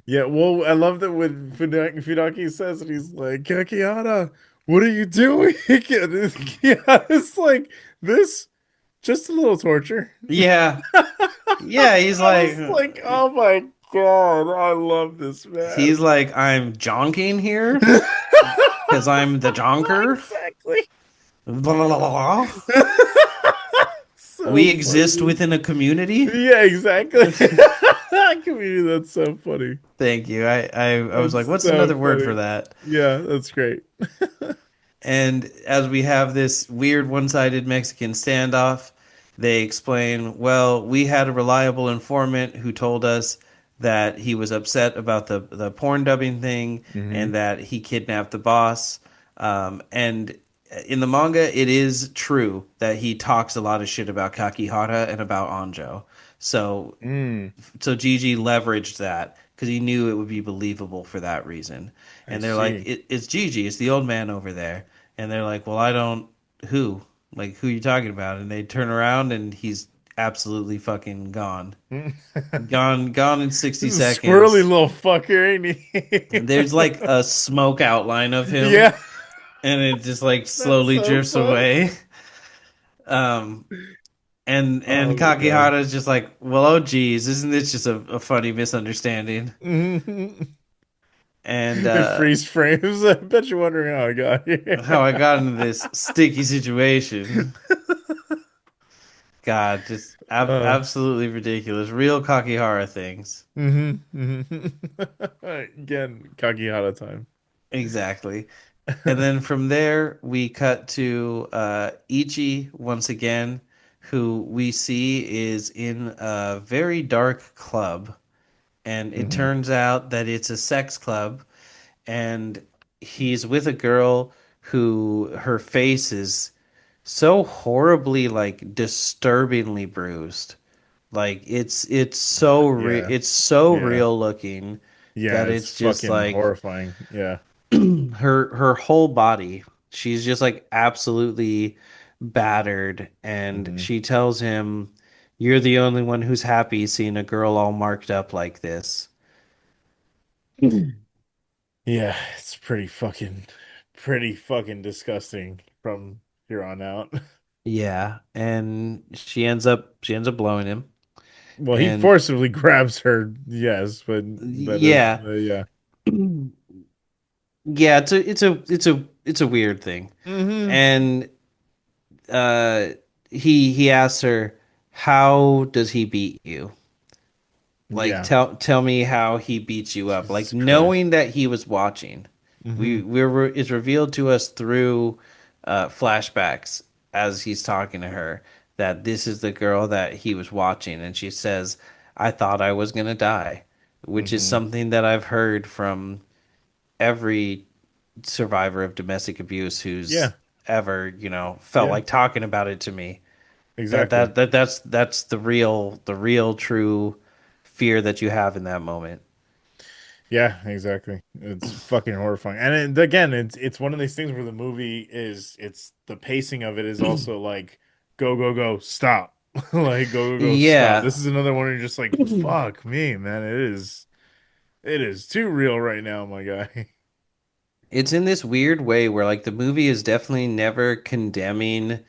Yeah, well, I love that when Funaki says it, he's like, Kakihara, what are you doing? It's like, this, just a little torture. Yeah. Yeah, he's I was like like, oh my God, I love this man. I'm jonking here because I'm the jonker. Exactly. Blah, blah, blah, blah. So We exist funny. within a community. Yeah, exactly. Community, that's so funny. Thank you. I was like, That's what's so another word for funny. that? Yeah, that's great. And as we have this weird one-sided Mexican standoff, they explain, well, we had a reliable informant who told us that he was upset about the porn dubbing thing Hmm. and that he kidnapped the boss. And in the manga, it is true that he talks a lot of shit about Kakihara and about Anjo. So Mm, so Gigi leveraged that because he knew it would be believable for that reason. I And they're like, see. it's Gigi, it's the old man over there. And they're like, well, I don't, who? Like, who are you talking about? And they turn around and he's absolutely fucking gone. Gone in 60 This is a squirrely seconds. little fucker, ain't he? And there's like a smoke outline of him Yeah, and it just like that's slowly so drifts funny. away. Um, and Oh my God. Kakihara is just like, well, oh geez, isn't this just a funny misunderstanding? Mhm. And It freeze frames. I bet you're wondering how I got how I here. got into this sticky situation. God, just Uh, absolutely ridiculous. Real Kakihara things. Again, Kakihara time. Exactly. And then from there, we cut to Ichi once again, who we see is in a very dark club. And it Hmm. turns out that it's a sex club. And he's with a girl who her face is so horribly like disturbingly bruised. Like Yeah, it's so yeah, real looking yeah. that It's it's just fucking like horrifying. Yeah. her whole body. She's just like absolutely battered and Hmm. she tells him you're the only one who's happy seeing a girl all marked up like this. Yeah, it's pretty fucking disgusting from here on out. Yeah, and she ends up blowing him. Well, he And forcibly grabs her, yes, but yeah. yeah. Yeah, it's a weird thing. Hmm. And uh he asks her, "How does he beat you?" Like Yeah. tell me how he beats you up. Like Jesus Christ. knowing that he was watching. Hmm. It's revealed to us through flashbacks as he's talking to her that this is the girl that he was watching and she says, "I thought I was going to die," which is Hmm. something that I've heard from every survivor of domestic abuse who's Yeah. ever, felt Yeah. like talking about it to me. Exactly. That's the real true fear that you have in that moment. Yeah, exactly. It's fucking horrifying. And again, it's one of these things where the movie is it's the pacing of it is also like go go go stop. Like go go go stop. Yeah. This is another one where you're just like fuck me, man. It is too real right now, my guy. It's in this weird way where like the movie is definitely never condemning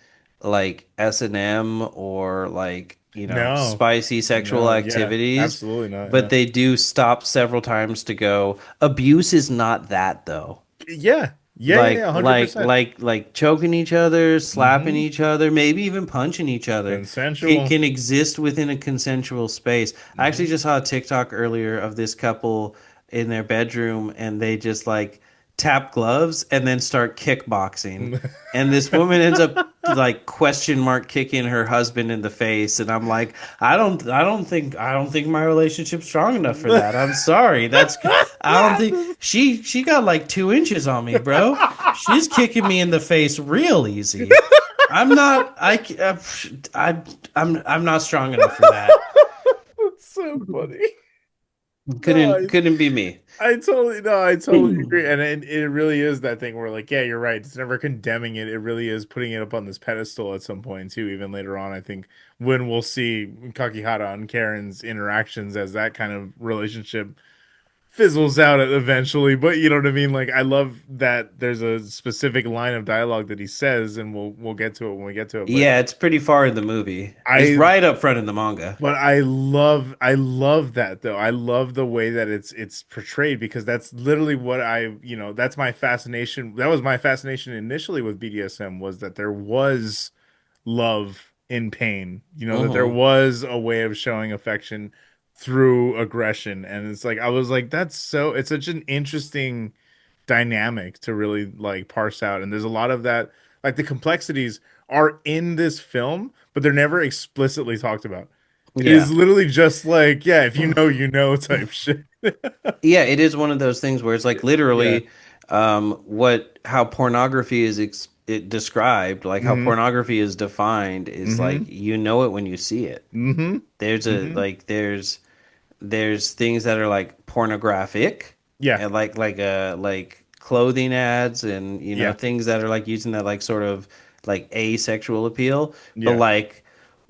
like S&M or like, No. spicy sexual No, yeah. activities, Absolutely not. but Yeah. they do stop several times to go, abuse is not that though. Yeah. Yeah, yeah, yeah, 100%. Like choking each other, slapping Mm-hmm. each other, maybe even punching each other Consensual. can exist within a consensual space. I Mm-hmm. actually just saw a TikTok earlier of this couple in their bedroom and they just like tap gloves and then start kickboxing. And this woman ends up like question mark kicking her husband in the face and I'm like I don't think my relationship's strong enough for that. I'm sorry. I don't think she got like 2 inches on me, bro. She's kicking me in the face real easy. I'm not I I'm not strong enough for that. That's so funny. No, Couldn't be me. I totally no, I totally agree, and it really is that thing where like, yeah, you're right. It's never condemning it. It really is putting it up on this pedestal at some point too. Even later on, I think when we'll see Kakihara and Karen's interactions as that kind of relationship fizzles out eventually. But you know what I mean? Like, I love that there's a specific line of dialogue that he says, and we'll get to it when we get to it. But Yeah, it's pretty far in the movie. It's I right up front in the manga. But I love that though. I love the way that it's portrayed because that's literally what that's my fascination. That was my fascination initially with BDSM was that there was love in pain. You know, that there Hmm. was a way of showing affection through aggression. And it's like I was like it's such an interesting dynamic to really like parse out. And there's a lot of that like the complexities are in this film, but they're never explicitly talked about. It is Yeah. literally just like, yeah, if you know, you know type shit. Yeah, it is one of those things where it's like Yeah. literally what how pornography is described, like how Mm-hmm. pornography is defined is Mm-hmm. like you know it when you see it. Mm-hmm. There's a Mm-hmm. like there's things that are like pornographic Yeah. and like clothing ads and Yeah. things that are like using that like sort of like asexual appeal, but Yeah. like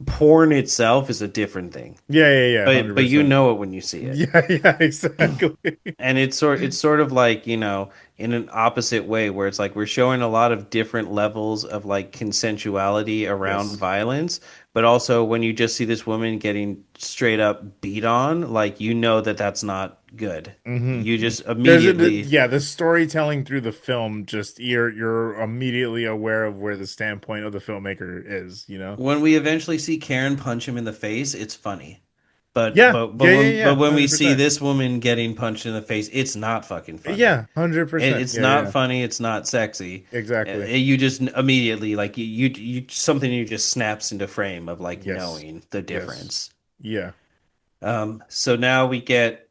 porn itself is a different thing. Yeah. Yeah. Yeah. But you 100%. know it when you see it. Yeah. Yeah. Exactly. And it's sort of like, in an opposite way where it's like we're showing a lot of different levels of like consensuality around Yes. violence, but also when you just see this woman getting straight up beat on, like that that's not good. You Mm-hmm. just immediately Yeah, the storytelling through the film just you're immediately aware of where the standpoint of the filmmaker is, you know? when we eventually see Karen punch him in the face, it's funny. Yeah. Yeah. Yeah. But Yeah. when we see 100%. this woman getting punched in the face, it's not fucking funny. Yeah. 100%. It's Yeah. not Yeah. funny. It's not sexy. Exactly. You just immediately like something you just snaps into frame of like Yes. knowing the Yes. difference. Yeah. So now we get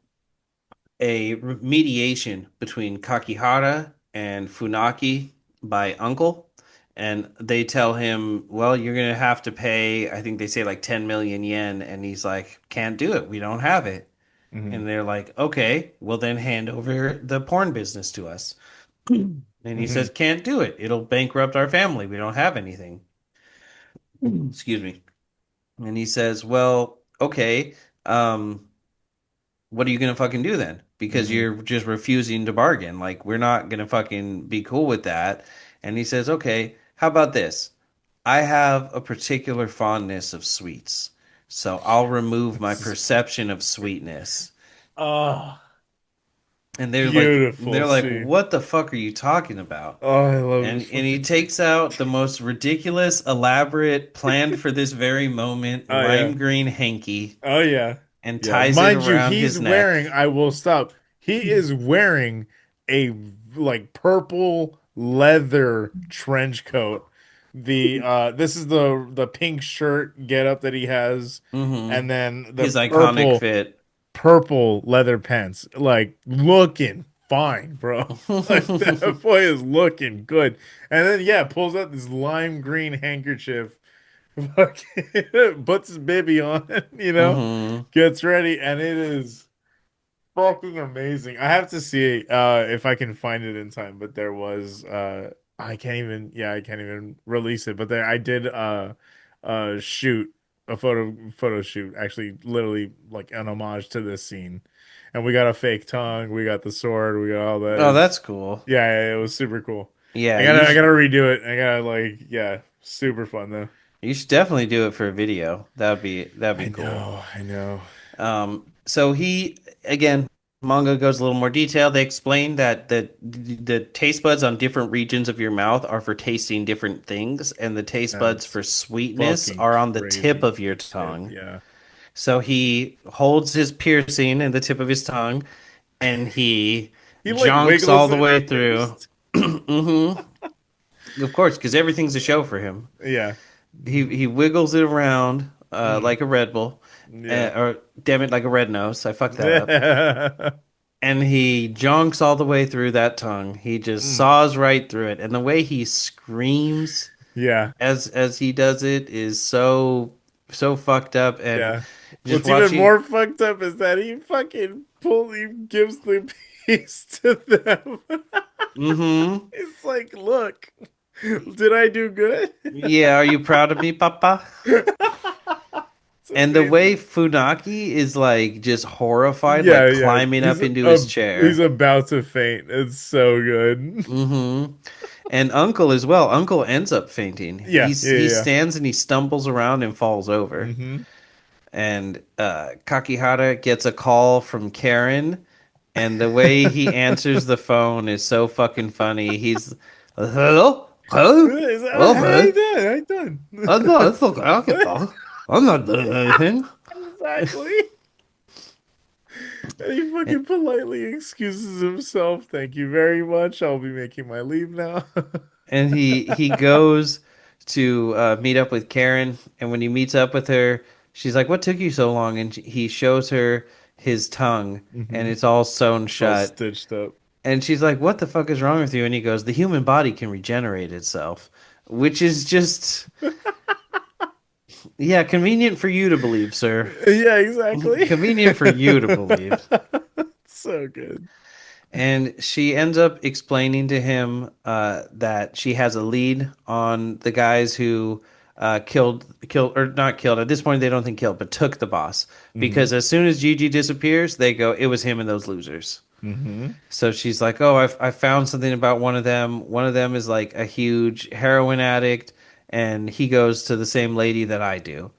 a mediation between Kakihara and Funaki by Uncle, and they tell him, "Well, you're gonna have to pay." I think they say like 10 million yen, and he's like, "Can't do it. We don't have it." Hmm. And they're like, "Okay, well then hand over the porn business to us." And he Hmm. says, "Can't do it. It'll bankrupt our family. We don't have anything." Excuse me. And he says, "Well, okay. Um, what are you gonna fucking do then? Because Hmm. you're just refusing to bargain. Like, we're not gonna fucking be cool with that." And he says, "Okay, how about this? I have a particular fondness of sweets, so I'll remove my This is perception of sweetness." oh, And beautiful. they're like, See. "What the fuck are you talking about?" Oh, I love And this he fucking. takes out the most ridiculous, elaborate, planned for this very moment Oh yeah. lime green hanky Oh yeah. and Yeah. ties it Mind you, around he's his wearing, neck. I will stop. He is wearing a like purple leather trench coat. The this is the pink shirt getup that he has, Hmm. and then the His iconic fit. purple leather pants. Like looking fine, bro. Like that boy is looking good. And then yeah, pulls out this lime green handkerchief fucking puts his baby on, Hmm. gets ready, and it is fucking amazing. I have to see it if I can find it in time, but there was I can't even release it, but there I did shoot a photo shoot actually literally like an homage to this scene. And we got a fake tongue, we got the sword, we got all that. Oh, It's that's cool. yeah, yeah, it was super cool. Yeah, I gotta redo it. I gotta like yeah, super fun though. you should definitely do it for a video. That'd be I cool. know, I know. So he again, manga goes a little more detail. They explain that the taste buds on different regions of your mouth are for tasting different things, and the taste buds That's for sweetness fucking are on the tip crazy of your shit. tongue. Yeah. So he holds his piercing in the tip of his tongue, and he He like jonks all wiggles the it way at through. first. Hmm. Of course, because everything's a show for him. Yeah. He wiggles it around Mm. like a Red Bull, Yeah. or damn it, like a red nose. I fucked that up. And he jonks all the way through that tongue. He just Mm. saws right through it, and the way he screams Yeah. as he does it is so fucked up. And Yeah. just What's even watching. more fucked up is that he gives the piece to them. Mm-hmm. It's like, look, did I do good? Yeah, are you proud of me, Papa? It's And the way amazing. Funaki is like just horrified, Yeah, like yeah. climbing up into his He's chair. about to faint. It's so good. Mm-hmm. And Uncle as well. Uncle ends up fainting. Yeah, yeah, He yeah. stands and he stumbles around and falls over. Mm-hmm. And Kakihara gets a call from Karen, and the way he answers the phone is so fucking funny. He's hello, hello, He's like, oh, how you okay. doing? How you doing? No, it's okay. I can talk. I'm not doing anything. Exactly. And he fucking politely excuses himself. Thank you very much. I'll be making my leave now. And he goes to meet up with Karen, and when he meets up with her, she's like, "What took you so long?" And he shows her his tongue, and Hmm. it's all sewn It's all shut. stitched up. And she's like, "What the fuck is wrong with you?" And he goes, "The human body can regenerate itself," which is just, yeah, convenient for you to believe, sir. Yeah, exactly. Convenient for you to believe. So good. And she ends up explaining to him that she has a lead on the guys who killed, or not killed. At this point, they don't think killed, but took the boss. Hmm. Because as soon as Gigi disappears, they go, "It was him and those losers." Hmm. So she's like, "Oh, I found something about one of them. One of them is like a huge heroin addict, and he goes to the same lady that I do."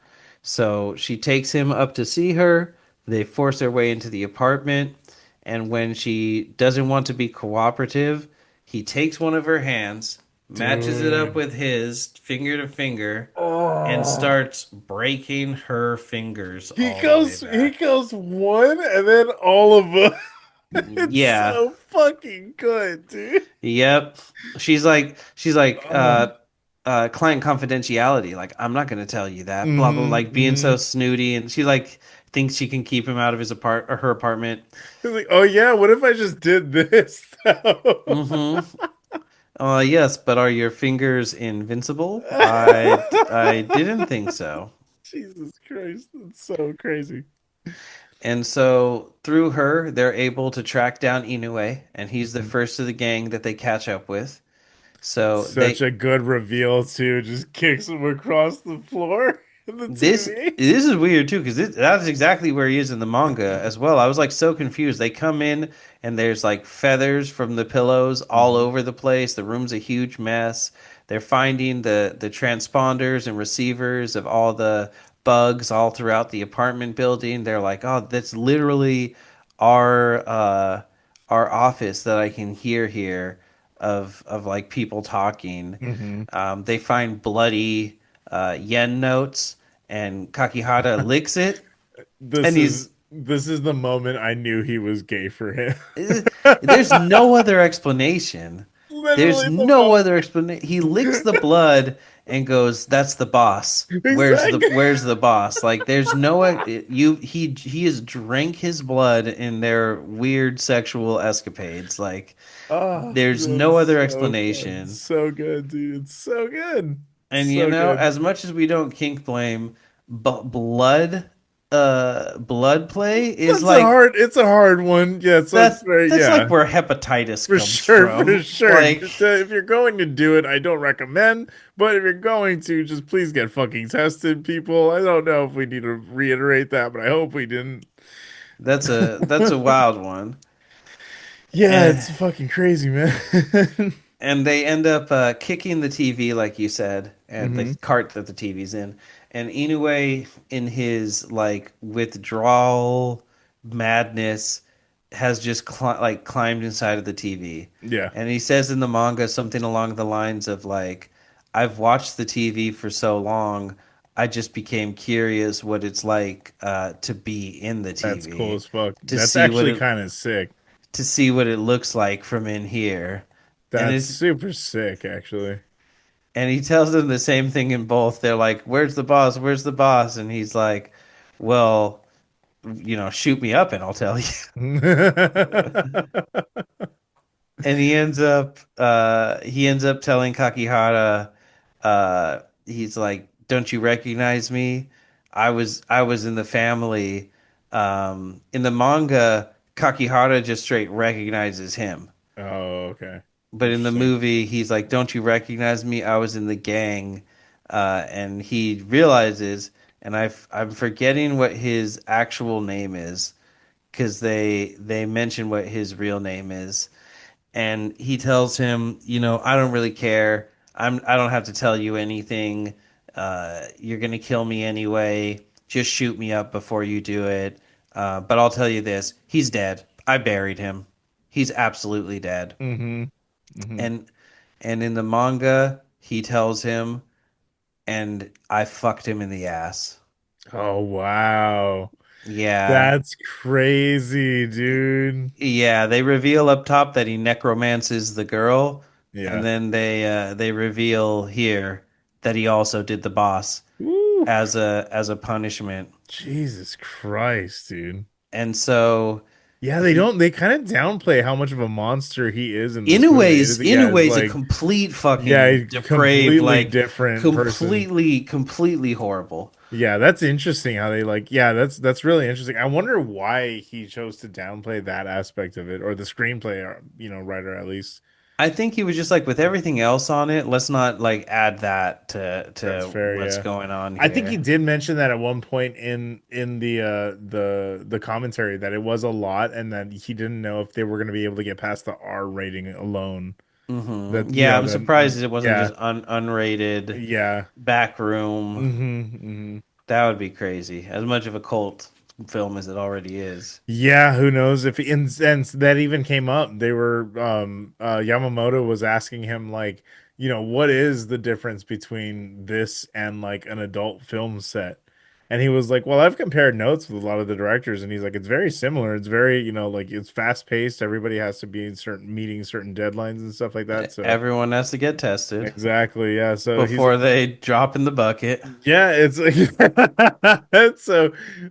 So she takes him up to see her. They force their way into the apartment, and when she doesn't want to be cooperative, he takes one of her hands, matches it up Dude. with his finger to finger, and Oh. starts breaking her fingers He all the way goes he back. goes one and then all of them. It's Yeah. so fucking good, dude. Yep. She's like Oh. client confidentiality. Like, I'm not gonna tell you that. Blah blah, Hmm. like being so Hmm. snooty, and she like thinks she can keep him out of his her apartment. He's like, oh yeah, what if I just did this though? Mm-hmm. Yes, but are your fingers invincible? I didn't think so. Jesus Christ, that's so crazy. And so through her, they're able to track down Inoue, and he's the Mhm. first of the gang that they catch up with. So Such a good reveal too. Just kicks him across the floor in the this TV. this is weird too because that's exactly where he is in the manga as well. I was like so confused. They come in and there's like feathers from the pillows all Hmm. over the place. The room's a huge mess. They're finding the transponders and receivers of all the bugs all throughout the apartment building. They're like, "Oh, that's literally our our office that I can hear here of like people talking." Hmm. They find bloody yen notes, and Kakihara licks it, and This is the moment I knew he was gay for him. eh, there's no other explanation. There's Literally the no other moment. explanation. He licks the blood and goes, "That's the boss. Exactly. Where's the boss?" Like there's no he has drank his blood in their weird sexual escapades. Like Oh, there's that no was other so fun. explanation. So good, dude. It's so good. And you So know, good. as much as we don't kink blame, but blood play is like It's a hard one. Yeah, so it's very, that's like yeah. where hepatitis For comes sure, for from. sure. Like Just, if you're going to do it, I don't recommend. But if you're going to, just please get fucking tested, people. I don't know if we need to reiterate that, but I hope we didn't. that's a wild one. Yeah, And it's fucking crazy, man. and they end up kicking the TV, like you said, and the Hmm. cart that the TV's in. And Inoue, in his like withdrawal madness, has just like climbed inside of the TV. Yeah, And he says in the manga something along the lines of like, "I've watched the TV for so long, I just became curious what it's like to be in the that's cool TV, as fuck. to That's see what actually it kind of sick. looks like from in here." And That's it's super sick, actually. and he tells them the same thing in both. They're like, "Where's the boss? Where's the boss?" And he's like, "Well, shoot me up and I'll tell you." And he ends up telling Kakihara, he's like, "Don't you recognize me? I was in the family. In the manga, Kakihara just straight recognizes him. Oh, okay. But in the Interesting. movie, he's like, "Don't you recognize me? I was in the gang," and he realizes, and I'm forgetting what his actual name is because they mention what his real name is, and he tells him, I don't really care. I don't have to tell you anything. You're gonna kill me anyway. Just shoot me up before you do it. But I'll tell you this: he's dead. I buried him. He's absolutely dead. Mm-hmm. Mm-hmm. And and in the manga, he tells him, and I fucked him in the ass. Oh, wow. Yeah. That's crazy, dude. Yeah, they reveal up top that he necromances the girl, and Yeah. then they reveal here that he also did the boss Woo. as a punishment. Jesus Christ, dude. And so Yeah, he they kind of downplay how much of a monster he is in this movie. In a Yeah, it's way is a like, complete yeah, fucking a depraved, completely like different person. completely horrible. Yeah, that's interesting how they like, yeah, that's really interesting. I wonder why he chose to downplay that aspect of it, or the screenplay, writer at least. I think he was just like with everything else on it, let's not like add that That's to fair, what's yeah. going on I think he here. did mention that at one point in the commentary that it was a lot and that he didn't know if they were going to be able to get past the R rating alone. That Yeah, I'm surprised it wasn't yeah, just unrated yeah. back room. Hmm. That would be crazy. As much of a cult film as it already is. Yeah, who knows if and that even came up. They were Yamamoto was asking him like, what is the difference between this and like an adult film set? And he was like, "Well, I've compared notes with a lot of the directors and he's like, it's very similar. It's very, like it's fast paced. Everybody has to be in certain meeting certain deadlines and stuff like that." So, Everyone has to get tested exactly. Yeah. So he's before they drop in the bucket. yeah, it's like so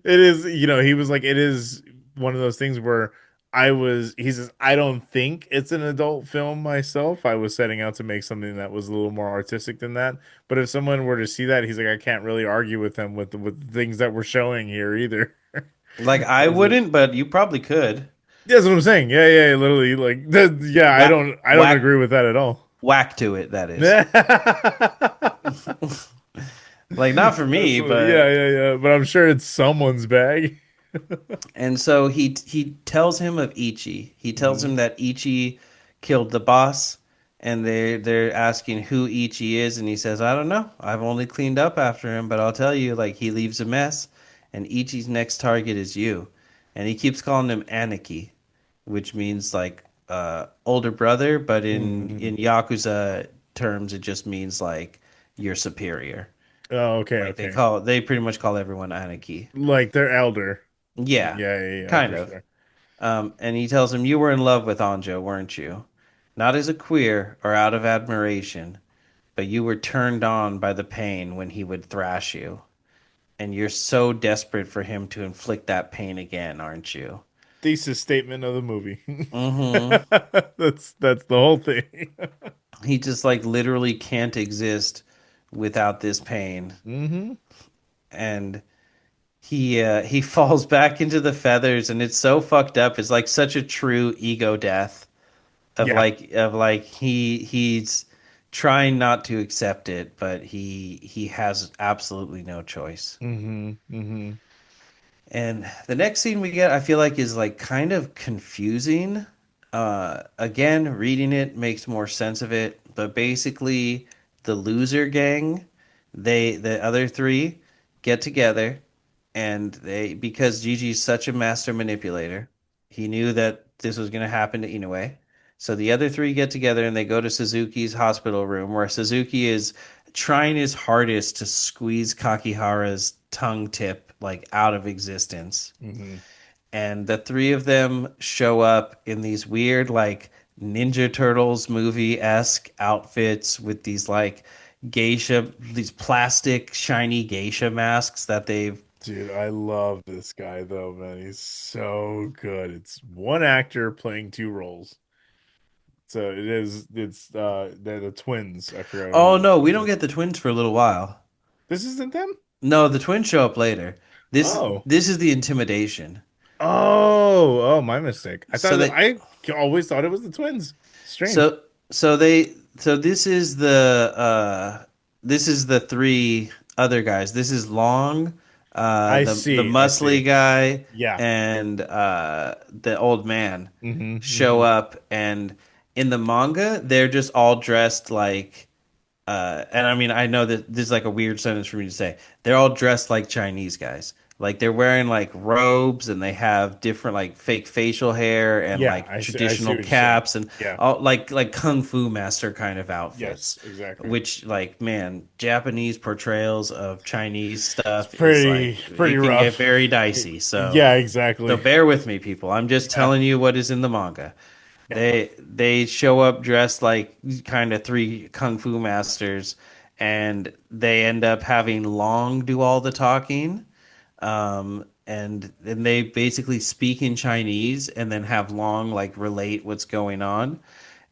it is, he was like it is one of those things where he says I don't think it's an adult film myself. I was setting out to make something that was a little more artistic than that. But if someone were to see that, he's like I can't really argue with them with the things that we're showing here either. Like I wouldn't, but you probably could. Yeah, that's what I'm saying. Yeah, yeah, literally like yeah, Whack, I don't whack, agree with that at all. whack to it. That is That's like not for me, yeah, but yeah, yeah. But I'm sure it's someone's bag. and so he tells him of Ichi. He tells Hmm. him that Ichi killed the boss, and they're asking who Ichi is, and he says, "I don't know. I've only cleaned up after him, but I'll tell you, like he leaves a mess, and Ichi's next target is you." And he keeps calling him Aniki, which means like older brother, but Hmm. in Yakuza terms, it just means like your superior. Oh, okay, Like okay. they pretty much call everyone Aniki. Like they're elder. Yeah, Yeah, yeah, yeah, kind for of. sure. And he tells him, "You were in love with Anjo, weren't you? Not as a queer or out of admiration, but you were turned on by the pain when he would thrash you. And you're so desperate for him to inflict that pain again, aren't you?" Thesis statement of the movie. Mm-hmm. That's the whole thing. He just like literally can't exist without this pain. Hmm. And he falls back into the feathers, and it's so fucked up. It's like such a true ego death Yeah. of like he's trying not to accept it, but he has absolutely no choice. Hmm. Hmm. And the next scene we get, I feel like, is like kind of confusing. Again, reading it makes more sense of it, but basically, the loser gang, the other three, get together, and they because Gigi's such a master manipulator, he knew that this was going to happen to Inoue. So the other three get together and they go to Suzuki's hospital room, where Suzuki is trying his hardest to squeeze Kakihara's tongue tip like out of existence. Hmm. And the three of them show up in these weird like Ninja Turtles movie-esque outfits with these like these plastic shiny geisha masks that they've Dude, I love this guy though, man. He's so good. It's one actor playing two roles. So they're the twins. I forgot Oh who. no, we don't get the twins for a little while. This isn't them? No, the twins show up later. This Oh. this is the intimidation. Oh, my mistake. So they I always thought it was the twins. Strange. so so they so this is the three other guys. This is Long, the I see. muscly guy, Yeah. and the old man show Hmm. up, and in the manga they're just all dressed like and I mean, I know that this is like a weird sentence for me to say. They're all dressed like Chinese guys. Like they're wearing like robes and they have different like fake facial hair and Yeah, like I see traditional what you're saying. caps and Yeah. all like kung fu master kind of outfits. Yes, exactly. Which like man, Japanese portrayals of Chinese It's stuff is like pretty it can get rough. very dicey. Yeah, So exactly. bear with me, people. I'm just Yeah. telling you what is in the manga. They show up dressed like kind of three kung fu masters, and they end up having Long do all the talking. And then they basically speak in Chinese, and then have Long like relate what's going on.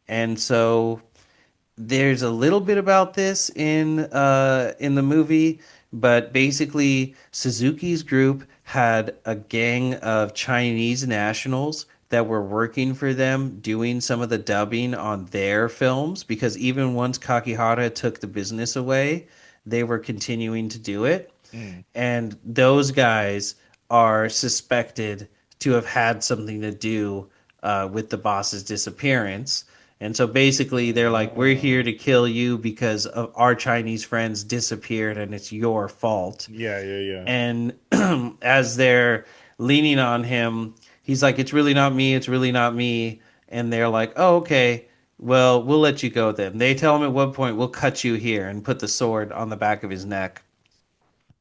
And so there's a little bit about this in the movie, but basically Suzuki's group had a gang of Chinese nationals that were working for them doing some of the dubbing on their films because even once Kakihara took the business away, they were continuing to do it. Mm. And those guys are suspected to have had something to do with the boss's disappearance. And so basically, they're like, we're here Oh. to kill you because of our Chinese friends disappeared and it's your fault. Yeah, yeah, yeah. And as they're leaning on him, he's like, it's really not me. It's really not me. And they're like, oh, okay. Well, we'll let you go then. They tell him at one point, we'll cut you here and put the sword on the back of his neck,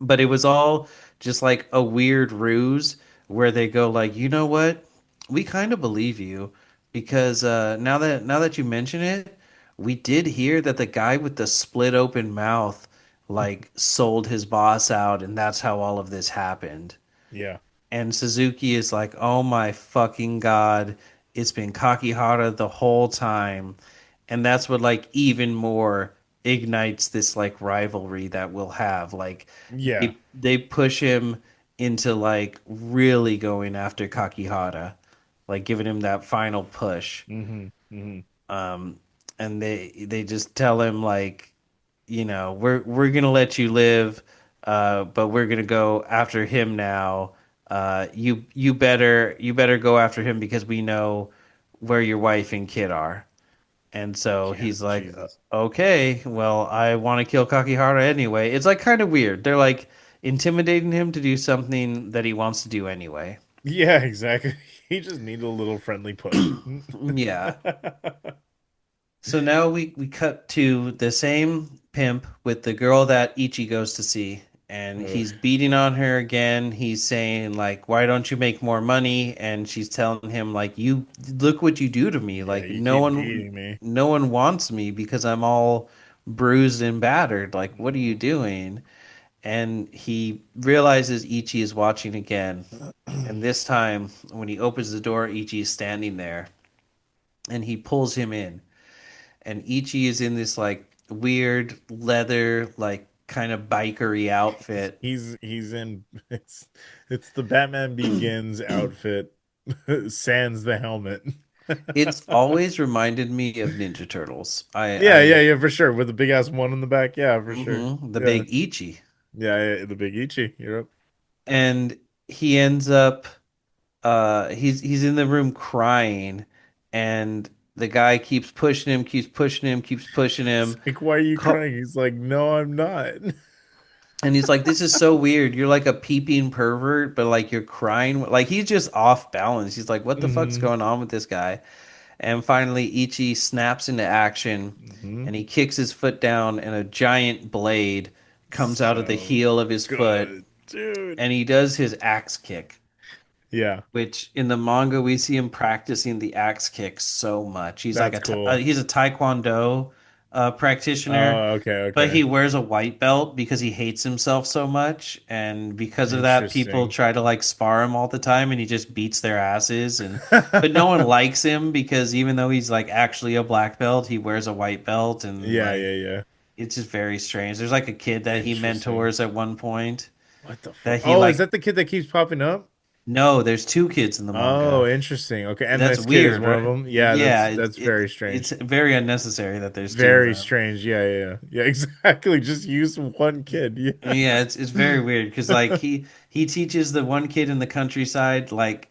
but it was all just like a weird ruse where they go like, you know what, we kind of believe you because now that you mention it, we did hear that the guy with the split open mouth like sold his boss out, and that's how all of this happened. Yeah. And Suzuki is like, oh my fucking God, it's been Kakihara the whole time. And that's what like even more ignites this like rivalry that we'll have. Like Yeah. they push him into like really going after Kakihara, like giving him that final push. Hmm. Hmm. And they just tell him like, we're gonna let you live, but we're gonna go after him now. You better go after him because we know where your wife and kid are. And so Yeah, he's like, Jesus. okay, well, I want to kill Kakihara anyway. It's like kind of weird. They're like intimidating him to do something that he wants to do anyway. Yeah, exactly. He just needed a little friendly push. Yeah. So now we cut to the same pimp with the girl that Ichi goes to see, and Ugh. he's beating on her again. He's saying like, "Why don't you make more money?" And she's telling him like, "You look what you do to me. Yeah, Like you no keep one beating me. no one wants me because I'm all bruised and battered. Like what are you Hmm. doing?" And he realizes Ichi is watching again. And this time when he opens the door, Ichi is standing there, and he pulls him in, and Ichi is in this like weird leather, like kind of bikery outfit. He's in it's the Batman Begins outfit, sans the helmet. It's always reminded me of Ninja Turtles. Yeah, yeah, yeah, for sure. With the big ass one in the back. Yeah, for sure. The Yeah. big Ichi, Yeah, yeah, the big Ichi. You're up. and he ends up he's in the room crying, and the guy keeps pushing him, keeps pushing him, keeps pushing It's him. like, why are you Co- crying? He's like, no, I'm not. And he's like, "This is so weird. You're like a peeping pervert, but like you're crying. Like he's just off balance. He's like, what the fuck's Hmm. going on with this guy?" And finally, Ichi snaps into action, Hmm. and he kicks his foot down, and a giant blade comes out of the So heel of his foot, good, dude. and he does his axe kick, Yeah, which in the manga we see him practicing the axe kick so much. He's like that's cool. he's a taekwondo practitioner, Oh, okay, but okay. he wears a white belt because he hates himself so much, and because of that, people Interesting. try to like spar him all the time, and he just beats their asses. And but no one likes him because even though he's like actually a black belt, he wears a white belt, and Yeah, like yeah, yeah. It's just very strange. There's like a kid that he Interesting. mentors at one point What the fuck? that he Oh, is like. that the kid that keeps popping up? No, there's two kids in the Oh, manga. interesting. Okay, and That's this kid is weird, one of right? them. Yeah, Yeah, that's very it's strange. very unnecessary that there's two of Very them. strange. Yeah, yeah, yeah. Yeah, exactly. Just use one kid. Yeah. Yeah, it's very weird because like he teaches the one kid in the countryside like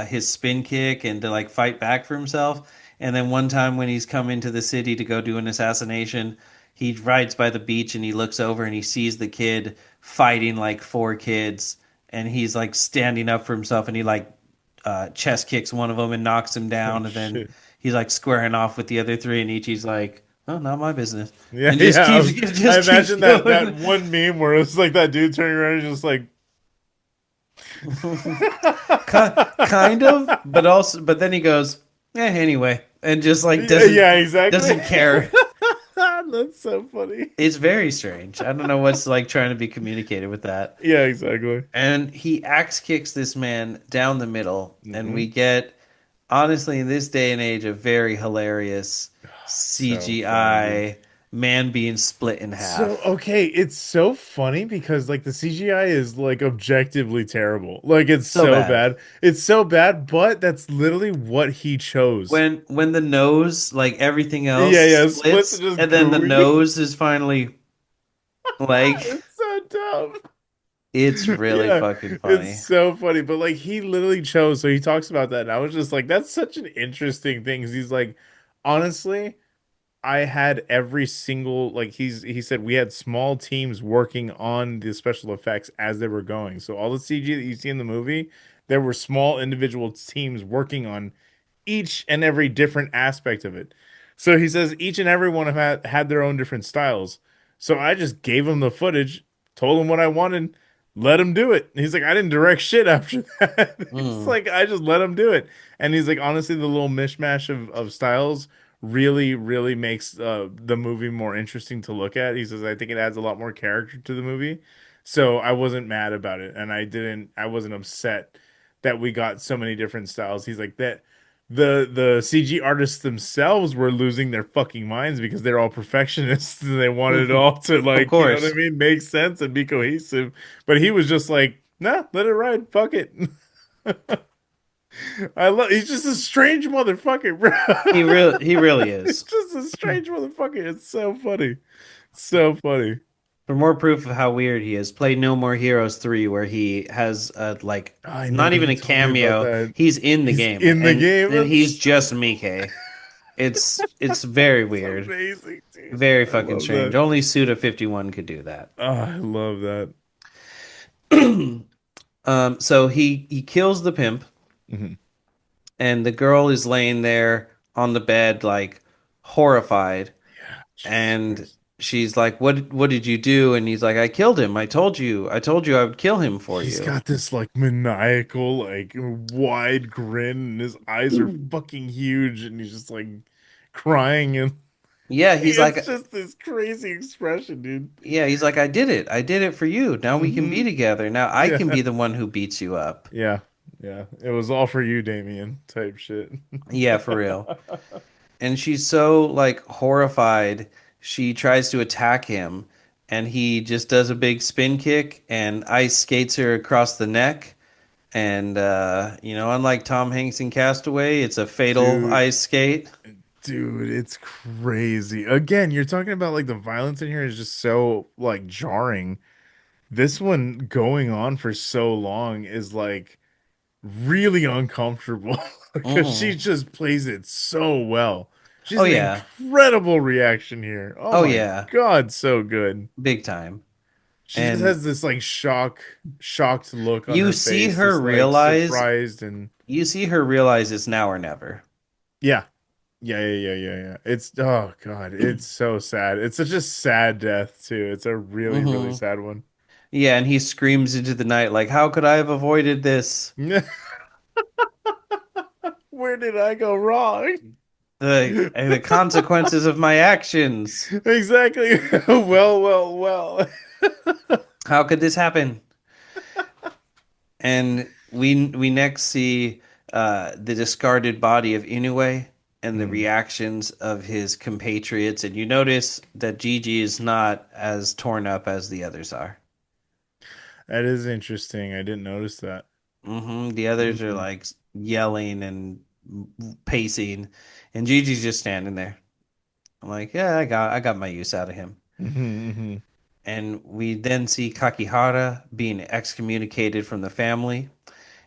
his spin kick and to like fight back for himself. And then one time when he's come into the city to go do an assassination, he rides by the beach and he looks over and he sees the kid fighting like four kids, and he's like standing up for himself and he like chest kicks one of them and knocks him Oh down, and then shit. he's like squaring off with the other three, and Ichi's like, "Oh, not my business," Yeah, and just yeah. keeps I just keeps imagine that going. one meme where it's like that dude turning around and just like Kind of, but also, but then he goes, anyway, and just like Yeah, yeah, exactly. doesn't care. That's so funny. It's very strange. I don't know what's like trying to be communicated with that. Yeah, exactly. And he axe kicks this man down the middle, and Hmm. we get, honestly, in this day and age, a very hilarious So funny, dude. CGI man being split in So half. okay, it's so funny because like the CGI is like objectively terrible. Like it's So so bad. bad. It's so bad, but that's literally what he chose. When the nose, like everything else, Yeah, yeah, splits are splits, just and then the gooey. nose is finally like, It's so dumb. it's really Yeah, fucking it's funny. so funny. But like he literally chose, so he talks about that, and I was just like, that's such an interesting thing. 'Cause he's like, honestly, I had every single like he said we had small teams working on the special effects as they were going. So all the CG that you see in the movie, there were small individual teams working on each and every different aspect of it. So he says each and every one of had their own different styles. So I just gave him the footage, told him what I wanted, let him do it. And he's like, I didn't direct shit after that. It's Mm. like I just let him do it. And he's like, honestly, the little mishmash of styles really, really makes the movie more interesting to look at. He says, I think it adds a lot more character to the movie. So I wasn't mad about it, and I wasn't upset that we got so many different styles. He's like that the CG artists themselves were losing their fucking minds because they're all perfectionists and they wanted it all to Of like, you know what I course. mean, make sense and be cohesive. But he was just like, nah, let it ride, fuck it. I love he's just a strange motherfucker, bro. He really He's is. just a strange motherfucker. It's so funny. So funny. For more proof of how weird he is, play No More Heroes 3, where he has like I know not even you a told me about cameo. that. He's in the He's game, in the and game. he's That's just Miike. It's very it's weird. amazing, dude. Very I fucking love strange. that. Only Suda 51 could do that. Oh, I love that. So he kills the pimp, Mhm. and the girl is laying there on the bed, like horrified. Yeah, Jesus And Christ. she's like, "What did you do?" And he's like, "I killed him. I told you I would kill him for He's you." got this like maniacal, like wide grin, and his eyes are fucking huge, and he's just like crying, and Yeah, it's just this crazy expression, dude. he's like, "I did it. I did it for you. Now we can be Hmm. together. Now I can Yeah, be the one who beats you up." yeah, yeah. It was all for you, Damien, type shit. Yeah, for real. And she's so like horrified. She tries to attack him, and he just does a big spin kick and ice skates her across the neck. And unlike Tom Hanks in Castaway, it's a fatal Dude, ice skate. dude, it's crazy. Again, you're talking about like the violence in here is just so like jarring. This one going on for so long is like really uncomfortable because she Hmm. just plays it so well. She's Oh an yeah. incredible reaction here. Oh Oh my yeah. God, so good. Big time. She just And has this like shocked look on you her see face, her this like realize surprised and you see her realize it's now or never. yeah. Yeah, yeah, yeah, yeah, yeah. It's oh God, it's so sad. It's such a sad death too. It's a really, really Hmm. sad one. Yeah, and he screams into the night like, "How could I have avoided this? Where did I go wrong? The consequences of my actions. Exactly. Well, well, well. How could this happen?" And we next see the discarded body of Inoue. and the Mm. reactions of his compatriots, and you notice that Gigi is not as torn up as the others are. That is interesting. I didn't notice that. The others are Mm-hmm. like yelling and pacing, and Gigi's just standing there. I'm like, yeah, I got my use out of him. Mm-hmm. And we then see Kakihara being excommunicated from the family.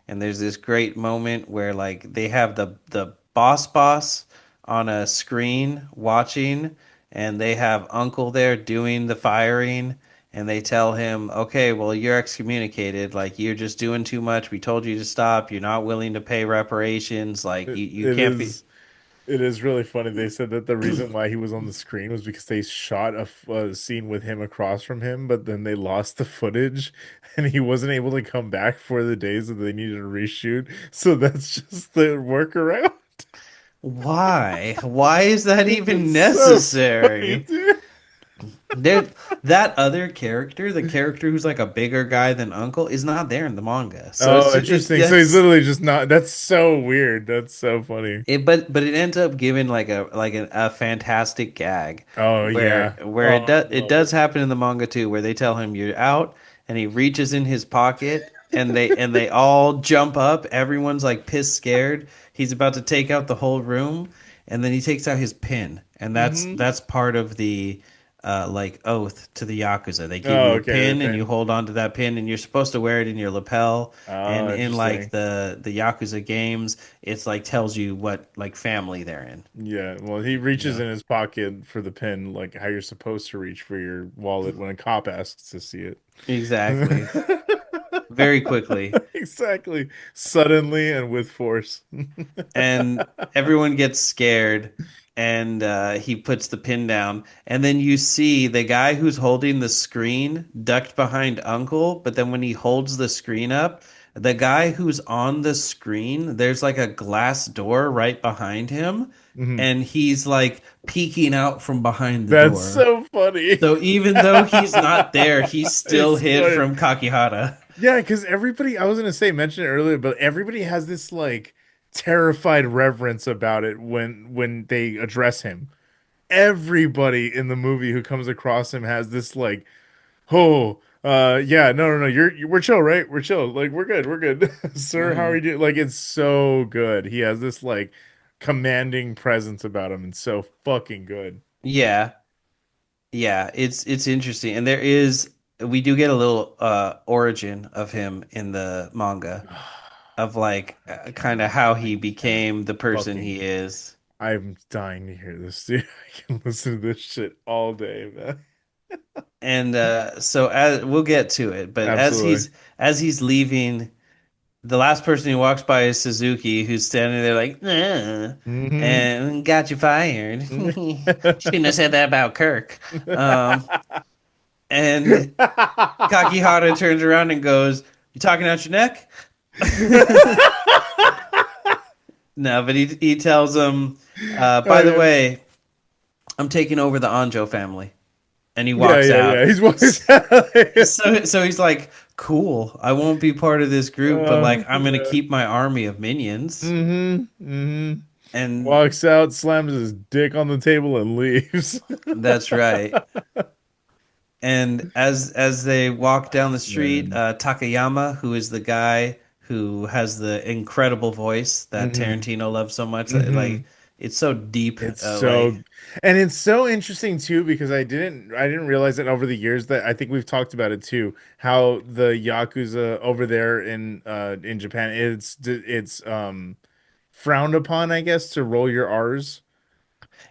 And there's this great moment where like they have the boss on a screen watching, and they have Uncle there doing the firing, and they tell him, "Okay, well you're excommunicated. Like you're just doing too much. We told you to stop. You're not willing to pay reparations. Like It, you it can't be." is it is really funny. They said that the reason why he was on the screen was because they shot a scene with him across from him, but then they lost the footage and he wasn't able to come back for the days that they needed to reshoot. So that's just the workaround. Why? Why is that even It's so funny, necessary? dude. There, that other character, the character who's like a bigger guy than Uncle, is not there in the manga. So Oh, it's interesting. So he's that's literally just not. That's so weird. That's so funny. it, but it ends up giving like a fantastic gag Oh where yeah. where Oh, I it love it. does happen in the manga too, where they tell him you're out, and he reaches in his pocket, and they all jump up. Everyone's like pissed scared. He's about to take out the whole room, and then he takes out his pin, and Hmm. that's part of the like oath to the Yakuza. They give Oh, you a okay. The pin, and you pin. hold on to that pin, and you're supposed to wear it in your lapel. And Oh, in like interesting. the Yakuza games, it's like tells you what like family they're in. Yeah. Well, he You reaches know in his pocket for the pin, like how you're supposed to reach for your wallet when a cop asks to see it. exactly. Very quickly, Exactly. Suddenly and with force. and everyone gets scared, and he puts the pin down, and then you see the guy who's holding the screen ducked behind Uncle, but then when he holds the screen up, the guy who's on the screen, there's like a glass door right behind him, Mhm. and he's like peeking out from behind the That's door. so funny. So even though he's not there, he's still It's hid funny. from Kakihara. Yeah, because everybody, I was gonna say, mention it earlier, but everybody has this like terrified reverence about it when they address him. Everybody in the movie who comes across him has this like, oh, yeah, no, we're chill, right? We're chill, like we're good, sir. How are you Mhm. doing? Like it's so good. He has this like commanding presence about him, and so fucking good. Yeah, yeah, it's interesting, and there is we do get a little origin of him in the manga of like I kind of cannot, how I he cannot became the person fucking. he is, I'm dying to hear this, dude. I can listen to this shit all day, man. and so as we'll get to it, but Absolutely. as he's leaving, the last person he walks by is Suzuki, who's standing there like, nah, Hmm. and got you fired. Shouldn't have said that about Kirk. Um, and Kakihara turns around and goes, "You talking out your neck?" No, but he tells him, Oh "By the yeah. way, I'm taking over the Anjo family," and he Yeah, walks yeah, yeah. out. He's always So he's like, "Cool, I won't be part of this group, but like I'm gonna yeah. keep my army of minions." Hmm. And Walks out, slams his dick on the table, and leaves. that's right. And as they walk down the street, Man. Takayama, who is the guy who has the incredible voice that Hmm. Tarantino loves so much, Hmm. like it's so deep, It's like so, and it's so interesting too because I didn't realize that over the years that I think we've talked about it too, how the Yakuza over there in Japan, it's frowned upon, I guess, to roll your R's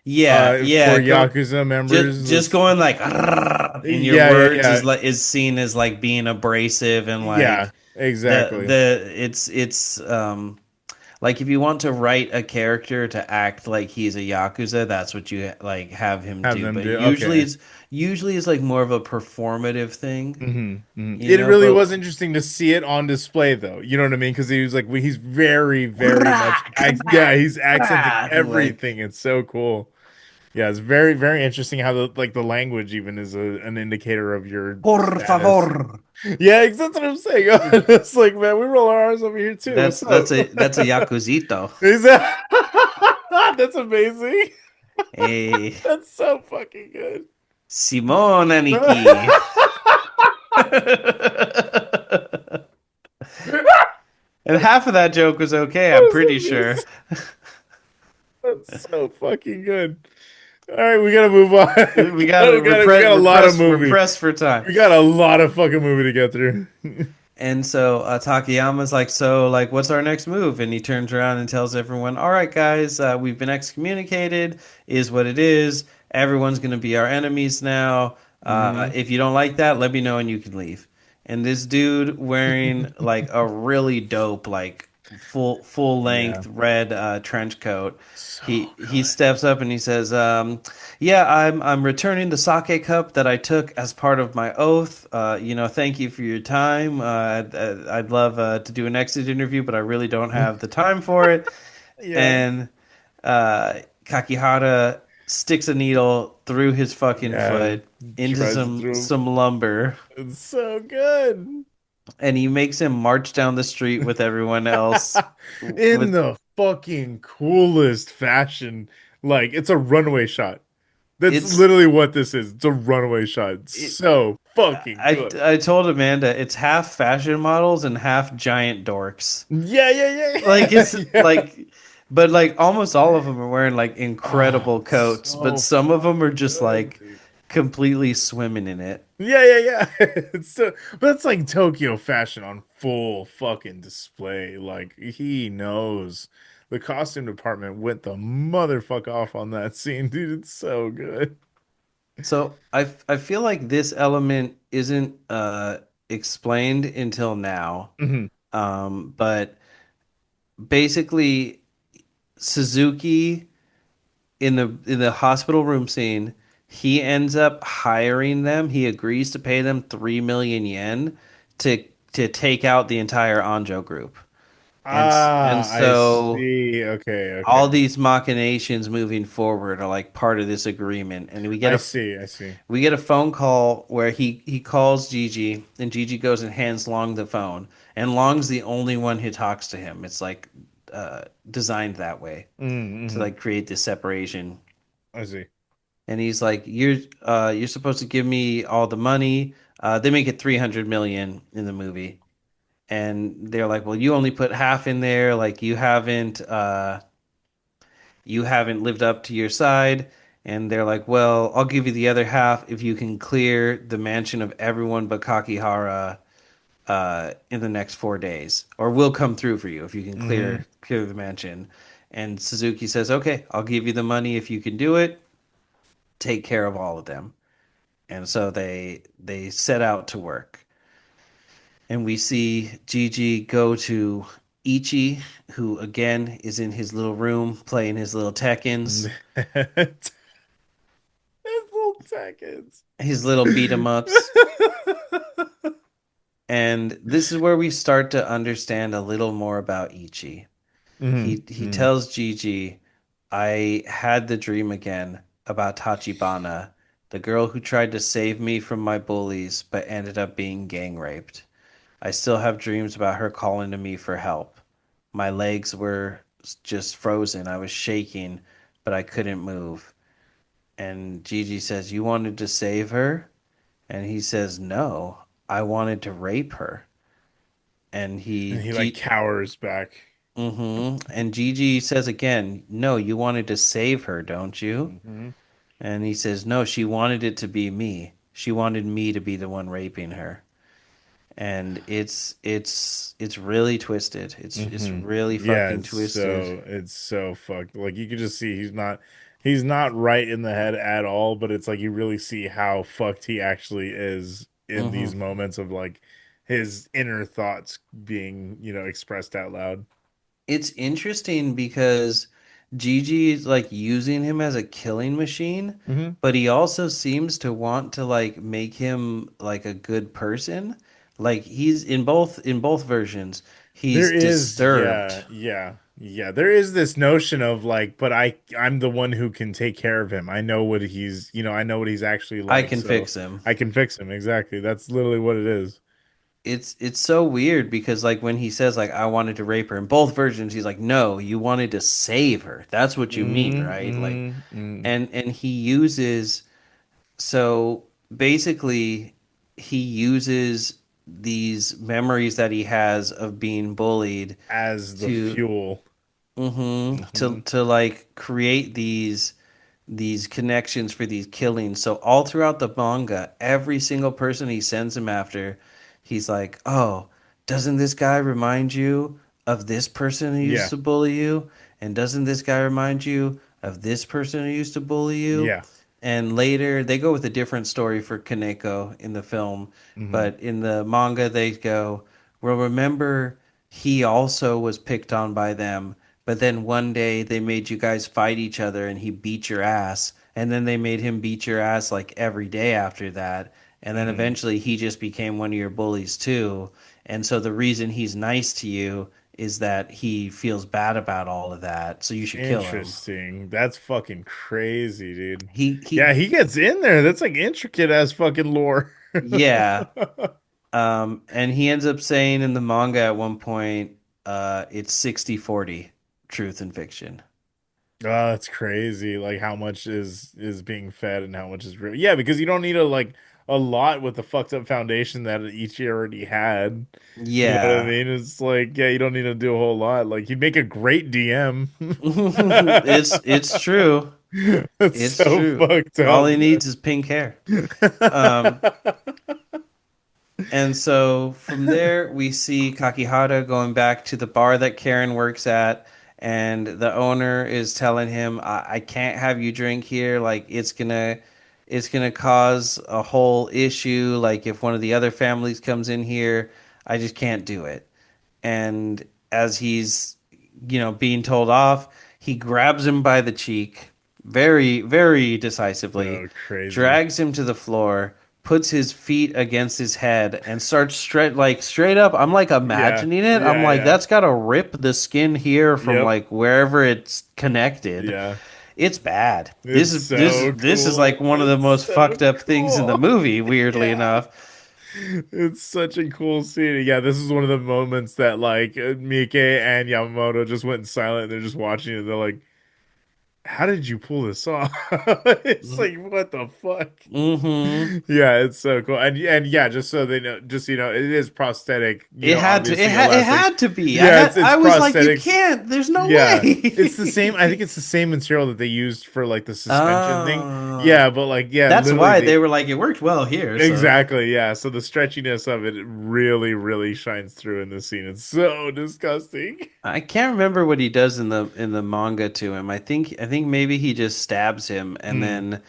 yeah, for yeah, go Yakuza just members. just going like "Arrgh" in your Yeah, yeah, words yeah. is seen as like being abrasive, and Yeah, like exactly. it's like if you want to write a character to act like he's a yakuza, that's what you like have him Have do. them But do okay. usually it's like more of a performative thing, you It know. really But was interesting to see it on display, though. You know what I mean? Because he was like, he's very, very much, yeah, he's accenting like everything. It's so cool. Yeah, it's very, very interesting how the language even is an indicator of your por status. favor. Yeah, that's what I'm saying. It's like, man, we roll our R's over here too. What's up? That's a yakuzito. Is that? That's amazing. Hey, That's so fucking good. Simone Aniki. And half of that joke was okay, I'm That's pretty sure. amazing. That's so fucking good. All right, we gotta move on. We got to We got a lot of we're movie. pressed for time. We got a lot of fucking movie to get through. And so Takayama's like, so like, what's our next move? And he turns around and tells everyone, all right, guys, we've been excommunicated, is what it is. Everyone's going to be our enemies now. Hmm. If you don't like that, let me know and you can leave. And this dude wearing like a really dope, like full Yeah, length red trench coat. so He steps up and he says, "Yeah, I'm returning the sake cup that I took as part of my oath. Thank you for your time. I'd love to do an exit interview, but I really don't good. have the time for it." Yeah, And Kakihara sticks a needle through his fucking yeah. foot into Tries to throw. some lumber, It's so good. and he makes him march down the street with everyone else. In With the fucking coolest fashion. Like, it's a runway shot. That's it's literally what this is. It's a runway shot. It's it, so fucking good. I told Amanda it's half fashion models and half giant dorks. Yeah, yeah, Like yeah. it's Yeah. but like almost all of them are wearing like Oh, incredible coats, but so some of them are fucking just good, like dude. completely swimming in it. Yeah, yeah, yeah. It's so, but it's like Tokyo fashion on full fucking display. Like he knows. The costume department went the motherfuck off on that scene, dude. It's so good. So I feel like this element isn't explained until now. Hmm. But basically Suzuki in the hospital room scene, he ends up hiring them. He agrees to pay them 3 million yen to take out the entire Anjo group. And I so see. Okay, all okay. these machinations moving forward are like part of this agreement. And I see. I see. we get a phone call where he calls Gigi and Gigi goes and hands Long the phone. And Long's the only one who talks to him. It's like designed that way to Mm-hmm. like create this separation. I see. And he's like, you're supposed to give me all the money. They make it 300 million in the movie. And they're like, well, you only put half in there, like you haven't lived up to your side. And they're like, well, I'll give you the other half if you can clear the mansion of everyone but Kakihara in the next 4 days, or we'll come through for you if you can Hmm. clear the mansion. And Suzuki says, okay, I'll give you the money if you can do it. Take care of all of them. And so they set out to work. And we see Gigi go to Ichi, who again is in his little room playing his little Tekkens, His little seconds. his little beat 'em ups. And this is where we start to understand a little more about Ichi. Hmm. He Hmm. tells Gigi, I had the dream again about Tachibana, the girl who tried to save me from my bullies but ended up being gang raped. I still have dreams about her calling to me for help. My legs were just frozen. I was shaking, but I couldn't move. And Gigi says, you wanted to save her? And he says, no, I wanted to rape her. And And he like cowers back. And Gigi says again, no, you wanted to save her, don't you? Hmm. And he says, no, she wanted it to be me. She wanted me to be the one raping her. And it's really twisted. It's Hmm. really Yeah, fucking twisted. it's so fucked. Like you could just see he's not right in the head at all, but it's like you really see how fucked he actually is in hmm these moments of like his inner thoughts being, expressed out loud. It's interesting because Gigi is like using him as a killing machine, Hmm. but he also seems to want to like make him like a good person. Like he's in both versions, he's There is, disturbed. yeah, yeah, yeah. There is this notion of like, but I'm the one who can take care of him. I know what I know what he's actually I like, can so fix him. I can fix him. Exactly. That's literally what it is. it's so weird because like when he says like I wanted to rape her in both versions, he's like, no, you wanted to save her. That's what you mean, Mm, right? Like, mm, mm. and he uses so basically he uses these memories that he has of being bullied As the to fuel. Hmm. to like create these connections for these killings. So all throughout the manga, every single person he sends him after, he's like, "Oh, doesn't this guy remind you of this person who used Yeah, to bully you? And doesn't this guy remind you of this person who used to bully you?" yeah. And later they go with a different story for Kaneko in the film, Hmm. but in the manga they go, "Well, remember he also was picked on by them, but then one day they made you guys fight each other and he beat your ass. And then they made him beat your ass like every day after that. And then Hmm. eventually he just became one of your bullies too. And so the reason he's nice to you is that he feels bad about all of that. So you should kill him." Interesting. That's fucking crazy, dude. He Yeah, he gets in there. That's like intricate ass fucking lore. yeah. And he ends up saying in the manga at one point, it's 60-40 truth and fiction. Oh, that's crazy. Like how much is being fed and how much is real. Yeah, because you don't need a lot with the fucked up foundation that Ichi already had. You know what I Yeah. mean? It's like, yeah, you don't need to do a whole lot. Like he'd make a great DM. It's true. That's It's so true. fucked All up, he man. needs is pink hair. Um, and so from there, we see Kakihara going back to the bar that Karen works at, and the owner is telling him, I can't have you drink here. Like it's gonna cause a whole issue. Like if one of the other families comes in here, I just can't do it." And as he's being told off, he grabs him by the cheek very very decisively, So crazy. drags him to the floor, puts his feet against his head and starts straight up. I'm like Yeah. imagining it. I'm Yeah, like, yeah. that's got to rip the skin here from Yep. like wherever it's connected. Yeah. It's bad. It's so This is like cool. one of the It's most so fucked up things in the cool. movie, weirdly Yeah. enough. It's such a cool scene. Yeah, this is one of the moments that like Miike and Yamamoto just went silent and they're just watching it. They're like, how did you pull this off? It's like, what the fuck? Mm-hmm. Yeah, it's so cool. And yeah, just so they know, just it is prosthetic, obviously It elastic. had to be. Yeah, it's I was like, you prosthetics. can't. There's no Yeah. It's the same. I way. think it's the same material that they used for like the suspension thing. Oh, Yeah, but like yeah, that's literally why they the were like, it worked well here. So exactly, yeah. So the stretchiness of it really, really shines through in this scene. It's so disgusting. I can't remember what he does in the manga to him. I think maybe he just stabs him, and Hmm. then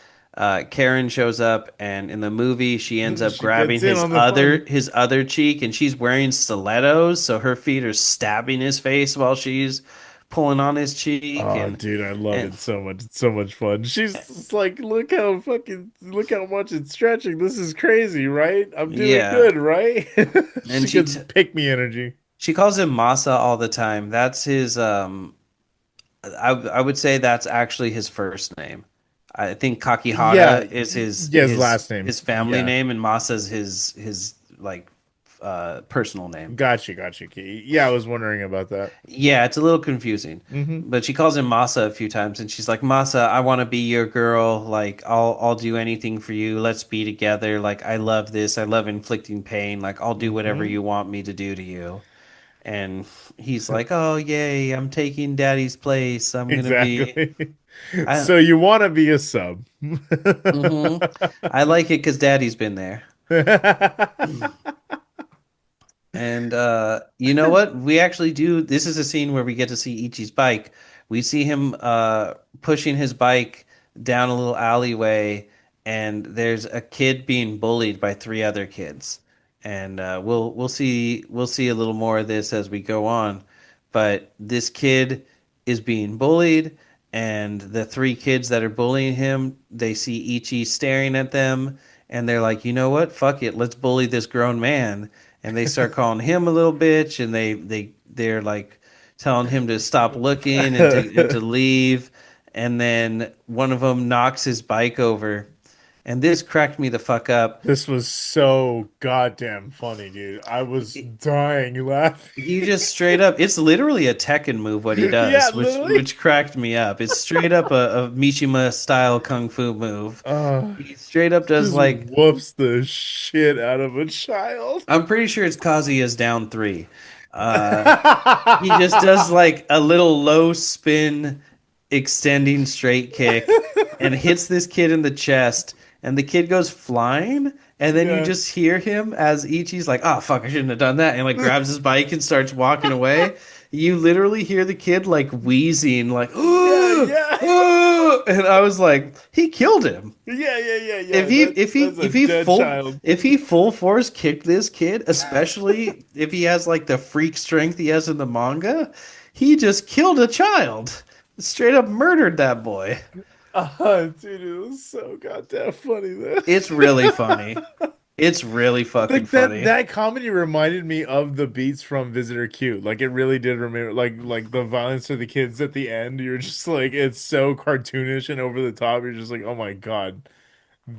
Karen shows up, and in the movie she ends up She gets grabbing in on the fun. his other cheek, and she's wearing stilettos, so her feet are stabbing his face while she's pulling on his cheek, Oh, dude, I love and it so much. It's so much fun. She's just like, look how much it's stretching. This is crazy, right? I'm doing yeah, good, right? and She gets pick me energy. she calls him Masa all the time. That's his I would say that's actually his first name. I think Yeah, Kakihara is yeah, his last name. his family Yeah. name, and Masa's his like personal name. Gotcha, Key. Yeah, I was wondering about that. Yeah, it's a little confusing. Hmm. But she calls him Masa a few times, and she's like, "Masa, I want to be your girl. Like, I'll do anything for you. Let's be together. Like, I love this. I love inflicting pain. Like, I'll do whatever Hmm. you want me to do to you." And he's like, "Oh, yay! I'm taking Daddy's place. I'm gonna be." Exactly. I So you want to be a sub. Mm-hmm. I like it because Daddy's been there. And you know what? We actually do. This is a scene where we get to see Ichi's bike. We see him pushing his bike down a little alleyway, and there's a kid being bullied by three other kids. And we'll see a little more of this as we go on. But this kid is being bullied, and the three kids that are bullying him, they see Ichi staring at them, and they're like, you know what? Fuck it, let's bully this grown man. And they start calling him a little bitch, and they're like telling him to stop looking and to leave. And then one of them knocks his bike over, And this cracked me the fuck up. This was so goddamn funny, dude. I was dying He laughing. just straight up, it's literally a Tekken move what he Yeah, does, which literally. cracked me up. It's straight up a Mishima style kung fu move. Uh, He straight up does just like, whoops the shit out of a child. I'm pretty sure it's Kazuya's down three. He just does like a little low spin extending straight kick and hits this kid in the chest, and the kid goes flying, and then you Yeah. just hear him as Ichi's like, "Oh fuck, I shouldn't have done that," and like grabs his bike and starts walking away. You literally hear the kid like wheezing, like, Yeah, "Oh, yeah. oh," and I was like, he killed him. Yeah, yeah, yeah, If yeah. he That's if he that's a if he dead full child. if he full force kicked this kid, especially if he has like the freak strength he has in the manga, he just killed a child. Straight up murdered that boy. Dude, it was so goddamn funny though. It's really funny. It's really fucking Like that funny. that comedy reminded me of the beats from Visitor Q. Like it really did remember like the violence to the kids at the end. You're just like it's so cartoonish and over the top. You're just like, "Oh my God,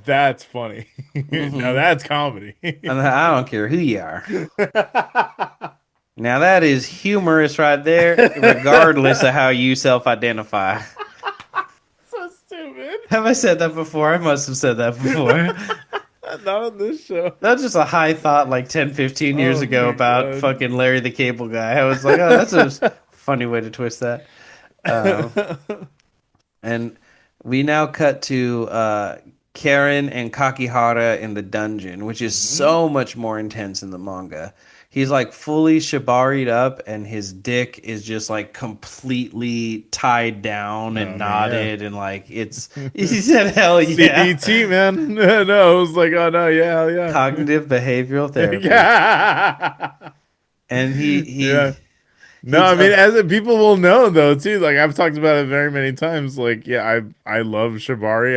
that's funny." Now Hmm. that's comedy. And I don't care who you are. Now that is humorous right there, regardless of how you self-identify. So stupid. Have I said that before? I must have said that before. Not on this show. That's just a high thought like 10, 15 years Oh ago my about God. fucking Larry the Cable Guy. I was like, oh, that's a funny way to twist that. Um, and we now cut to Karen and Kakihara in the dungeon, which is Hmm. so much more intense in the manga. He's like fully shibari'd up, and his dick is just like completely tied down and Oh man, yeah. knotted, and like it's. He said, "Hell yeah!" CBT, man. No, I was like, oh no, yeah, yeah. Cognitive behavioral therapy, Yeah. and he Yeah. he No, he I mean, tells. as people will know though, too. Like I've talked about it very many times. Like, yeah, I love Shibari.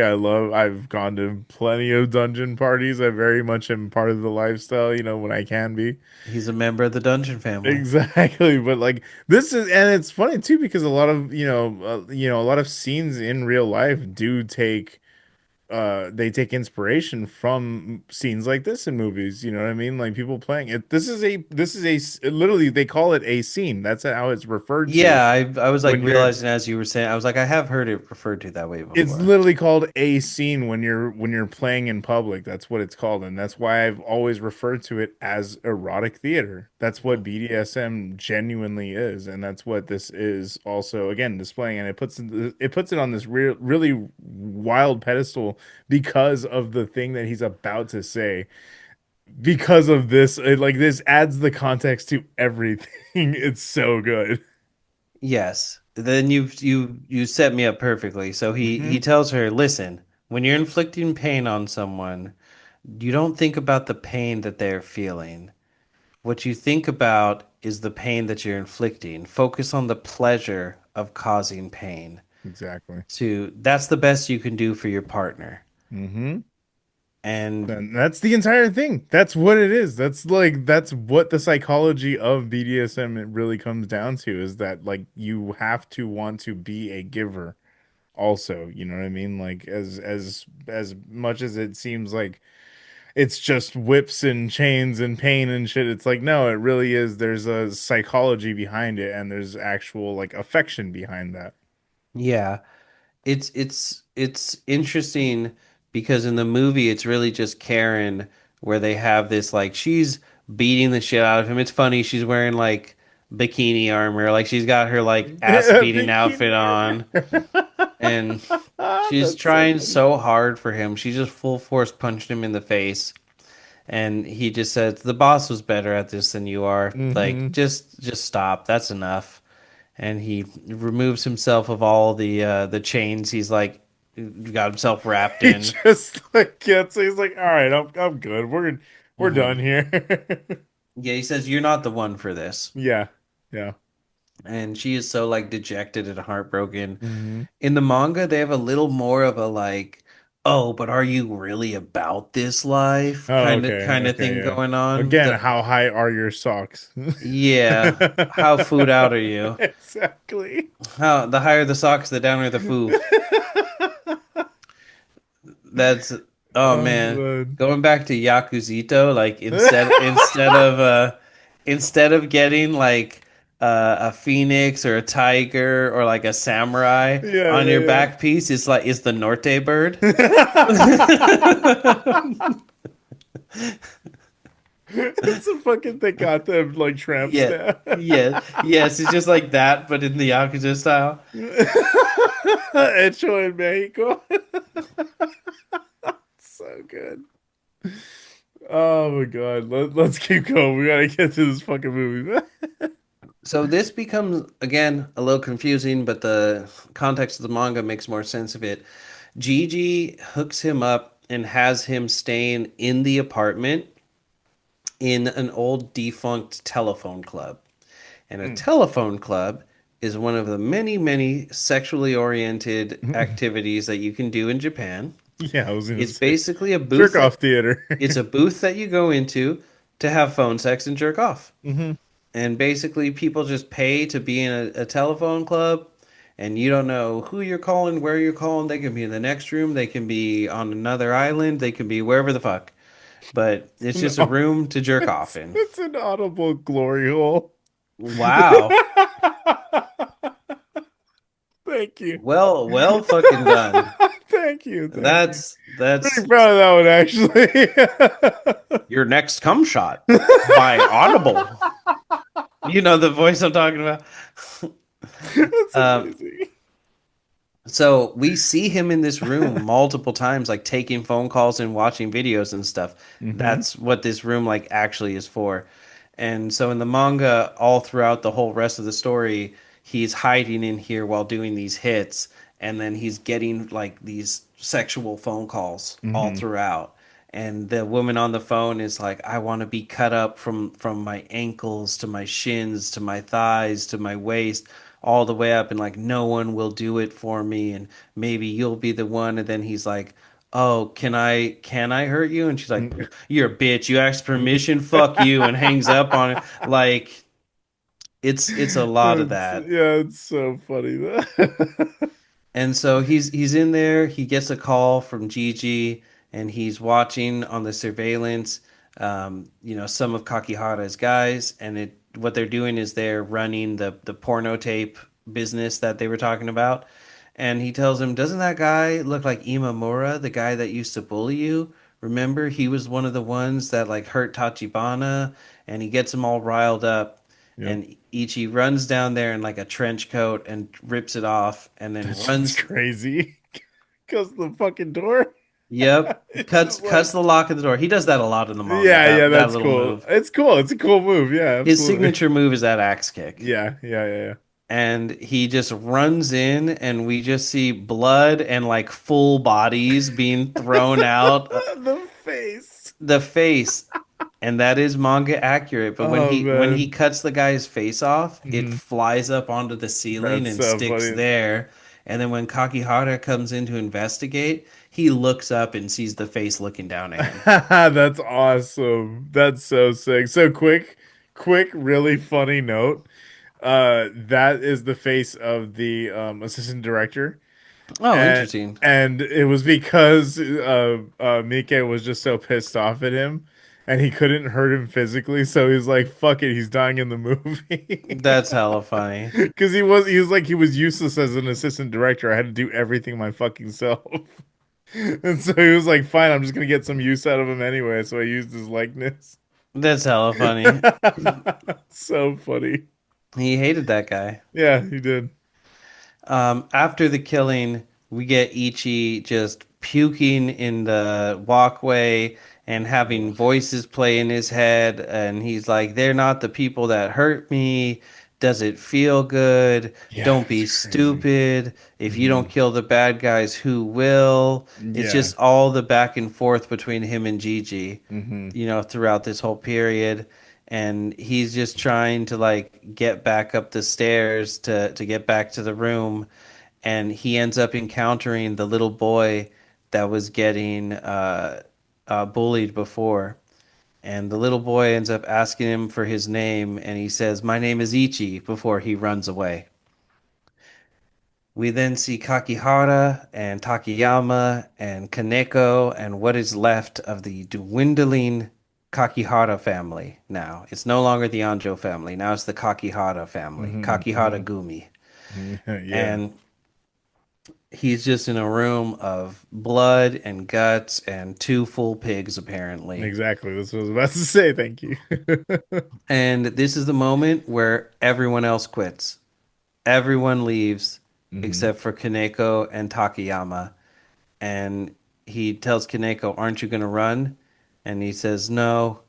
I've gone to plenty of dungeon parties. I very much am part of the lifestyle, when I can be. He's a member of the Dungeon family. Exactly, but like this is, and it's funny too because a lot of a lot of scenes in real life do take they take inspiration from scenes like this in movies, you know what I mean? Like people playing it. Literally they call it a scene. That's how it's referred to Yeah, I was like when you're realizing as you were saying, I was like, I have heard it referred to that way it's before. literally called a scene when you're playing in public. That's what it's called, and that's why I've always referred to it as erotic theater. That's what BDSM genuinely is, and that's what this is also again displaying. And it puts it on this really wild pedestal because of the thing that he's about to say. Because of this, like this adds the context to everything. It's so good. Yes. Then you set me up perfectly. So he Hmm. tells her, "Listen, when you're inflicting pain on someone, you don't think about the pain that they're feeling. What you think about is the pain that you're inflicting. Focus on the pleasure of causing pain. Exactly. That's the best you can do for your partner." Hmm. And And that's the entire thing. That's what it is. That's what the psychology of BDSM it really comes down to is that like you have to want to be a giver also, you know what I mean? Like as much as it seems like it's just whips and chains and pain and shit, it's like no, it really is there's a psychology behind it and there's actual like affection behind that. yeah, it's interesting because in the movie it's really just Karen where they have this like she's beating the shit out of him. It's funny, she's wearing like bikini armor, like she's got her like ass beating outfit Bikini on armor. and she's That's so trying funny. so hard for him. She just full force punched him in the face and he just said the boss was better at this than you are. Like Hmm. just stop. That's enough. And he removes himself of all the chains he's like got himself wrapped He in. just like gets he's like, all right, I'm good. We're done Hmm. here. Yeah, he says you're not the one for this. Yeah. Yeah. And she is so like dejected and heartbroken. Hmm. In the manga, they have a little more of a like, oh, but are you really about this life Oh, kind of okay, thing yeah. going on. Again, how high are your socks? Yeah, how food out are you? Exactly. How the higher the socks, the downer the foo. That's Oh Oh man, man. going back to Yakuzito, like instead of getting like a phoenix or a tiger or like a samurai Yeah, on your yeah, back piece, it's the Norte bird. yeah. It's a fucking they got them like tramp Yeah, stamp. yeah, yes. It's just like that, but in the Yakuza style. Hecho en Mexico. So good. Oh my God. Let's keep going. We gotta get to this fucking movie. So this becomes again a little confusing, but the context of the manga makes more sense of it. Gigi hooks him up and has him staying in the apartment in an old defunct telephone club. And a telephone club is one of the many, many sexually oriented activities that you can do in Japan. Yeah, I was gonna It's say basically a jerk booth off that theater. it's a booth that you go into to have phone sex and jerk off. Hmm. And basically, people just pay to be in a telephone club, and you don't know who you're calling, where you're calling. They can be in the next room, they can be on another island, they can be wherever the fuck. But it's just a No, room to jerk off in. it's an audible glory hole. Wow. Thank you. Well, fucking done. Thank you. Thank you. That's Pretty proud of that one, actually. your next cum shot by Audible. You know the voice I'm talking about. That's Um, amazing. So we see him in this room multiple times, like taking phone calls and watching videos and stuff. Hmm. That's what this room like actually is for. And so in the manga, all throughout the whole rest of the story, he's hiding in here while doing these hits, and then he's getting like these sexual phone calls all Hmm. throughout. And the woman on the phone is like, "I want to be cut up from my ankles to my shins to my thighs to my waist." All the way up and like no one will do it for me and maybe you'll be the one and then he's like, "Oh, can I hurt you?" And she's like, "You're a bitch, you asked permission, fuck you," and hangs up on it. Like it's a lot of that. It's so funny. And so he's in there. He gets a call from Gigi, and he's watching on the surveillance. Some of Kakihara's guys, and it what they're doing is they're running the porno tape business that they were talking about. And he tells him, "Doesn't that guy look like Imamura, the guy that used to bully you? Remember, he was one of the ones that like hurt Tachibana." And he gets him all riled up. Yep. And Ichi runs down there in like a trench coat and rips it off and then That shit's runs. crazy. Because the fucking door. Yep. It's Cuts just cuts like, the lock of the door. He does that a lot in the manga. yeah, yeah, That that's little cool. move. It's cool. It's a cool move. Yeah, His absolutely. signature move is that axe kick. Yeah, yeah, yeah, And he just runs in and we just see blood and like full bodies being thrown out The face. the face. And that is manga accurate, but when Oh he man. cuts the guy's face off, it Hmm. flies up onto the ceiling That's and so sticks funny. there. And then when Kakihara comes in to investigate, he looks up and sees the face looking down at him. That's awesome. That's so sick. So quick, really funny note. That is the face of the assistant director. Oh, And interesting. it was because Miike was just so pissed off at him and he couldn't hurt him physically, so he's like, fuck it, he's dying in the movie. That's hella funny. Because he was useless as an assistant director. I had to do everything my fucking self. And so he was like, fine, I'm just gonna get some use out of him anyway. So I used his likeness. That's hella funny. So funny. He hated that guy. Yeah, he did. After the killing, we get Ichi just puking in the walkway and having Ugh. voices play in his head. And he's like, "They're not the people that hurt me. Does it feel good? Yeah, Don't it's be crazy. stupid. If you Hmm. don't kill the bad guys, who will?" It's Yeah. just all the back and forth between him and Gigi, Hmm. throughout this whole period. And he's just trying to like get back up the stairs to get back to the room, and he ends up encountering the little boy that was getting bullied before. And the little boy ends up asking him for his name, and he says, "My name is Ichi," before he runs away. We then see Kakihara and Takayama and Kaneko and what is left of the dwindling Kakihara family now. It's no longer the Anjo family. Now it's the Kakihara family, Hmm. Kakihara Gumi. Hmm. Yeah, And he's just in a room of blood and guts and two full pigs, apparently. exactly. That's what I was about to say. Thank you. And this is the moment where everyone else quits. Everyone leaves Hmm. except for Kaneko and Takayama. And he tells Kaneko, "Aren't you going to run?" And he says, "No,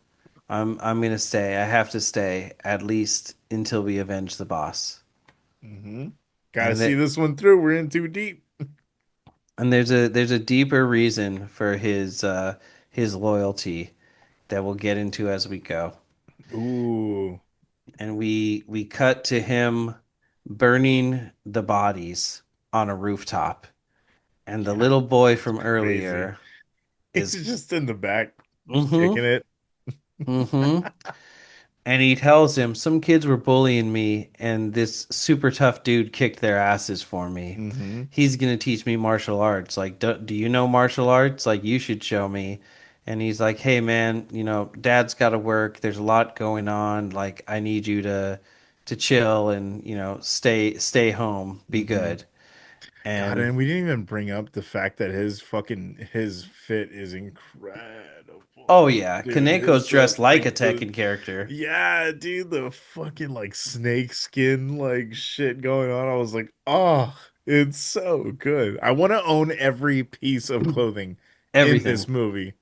I'm going to stay. I have to stay at least until we avenge the boss." Hmm. Gotta And see that this one through. We're in too deep. and there's a deeper reason for his loyalty that we'll get into as we go. Ooh, And we cut to him burning the bodies on a rooftop. And the yeah, little boy it's from crazy. earlier He's is just in the back, mm-hmm, kicking it. mm-hmm. And he tells him, "Some kids were bullying me, and this super tough dude kicked their asses for me. Hmm. He's gonna teach me martial arts. Like, do you know martial arts? Like, you should show me." And he's like, "Hey, man, Dad's got to work. There's a lot going on. Like, I need you to chill and stay home, be Hmm. good." God, And and we didn't even bring up the fact that his fit is oh incredible, yeah, dude. Kaneko's His dressed like a like the Tekken character. Yeah, dude, the fucking like snake skin like shit going on. I was like, oh, it's so good. I want to own every piece of clothing in this Everything, movie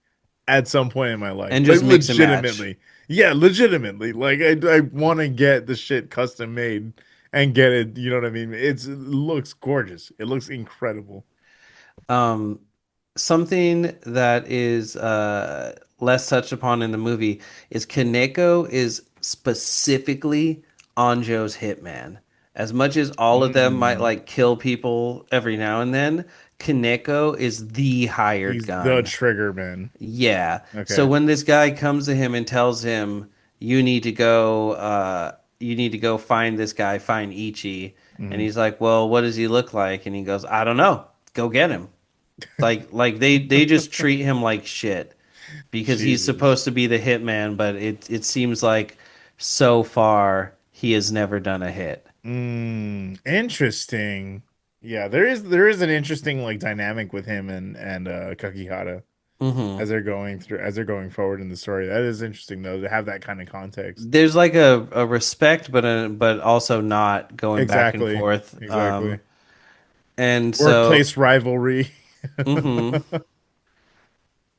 at some point in my life. and Like just mix and match. legitimately. Yeah, legitimately. Like I want to get the shit custom made and get it, you know what I mean? It looks gorgeous. It looks incredible. Um, Something that is less touched upon in the movie is Kaneko is specifically Anjo's hitman. As much as all of them might Mm. like kill people every now and then, Kaneko is the hired He's the gun. trigger man. Yeah. So Okay. when this guy comes to him and tells him, you need to go find this guy, find Ichi," and Hmm. he's like, "Well, what does he look like?" And he goes, "I don't know. Go get him." Like they just treat him like shit because he's Jesus. supposed to be the hitman, but it seems like so far he has never done a hit. Interesting. Yeah, there is an interesting like dynamic with him and Kakihara Hmm. as they're going forward in the story. That is interesting though to have that kind of context. There's like a respect, but also not going back and Exactly. forth. Exactly. And so, Workplace rivalry. hmm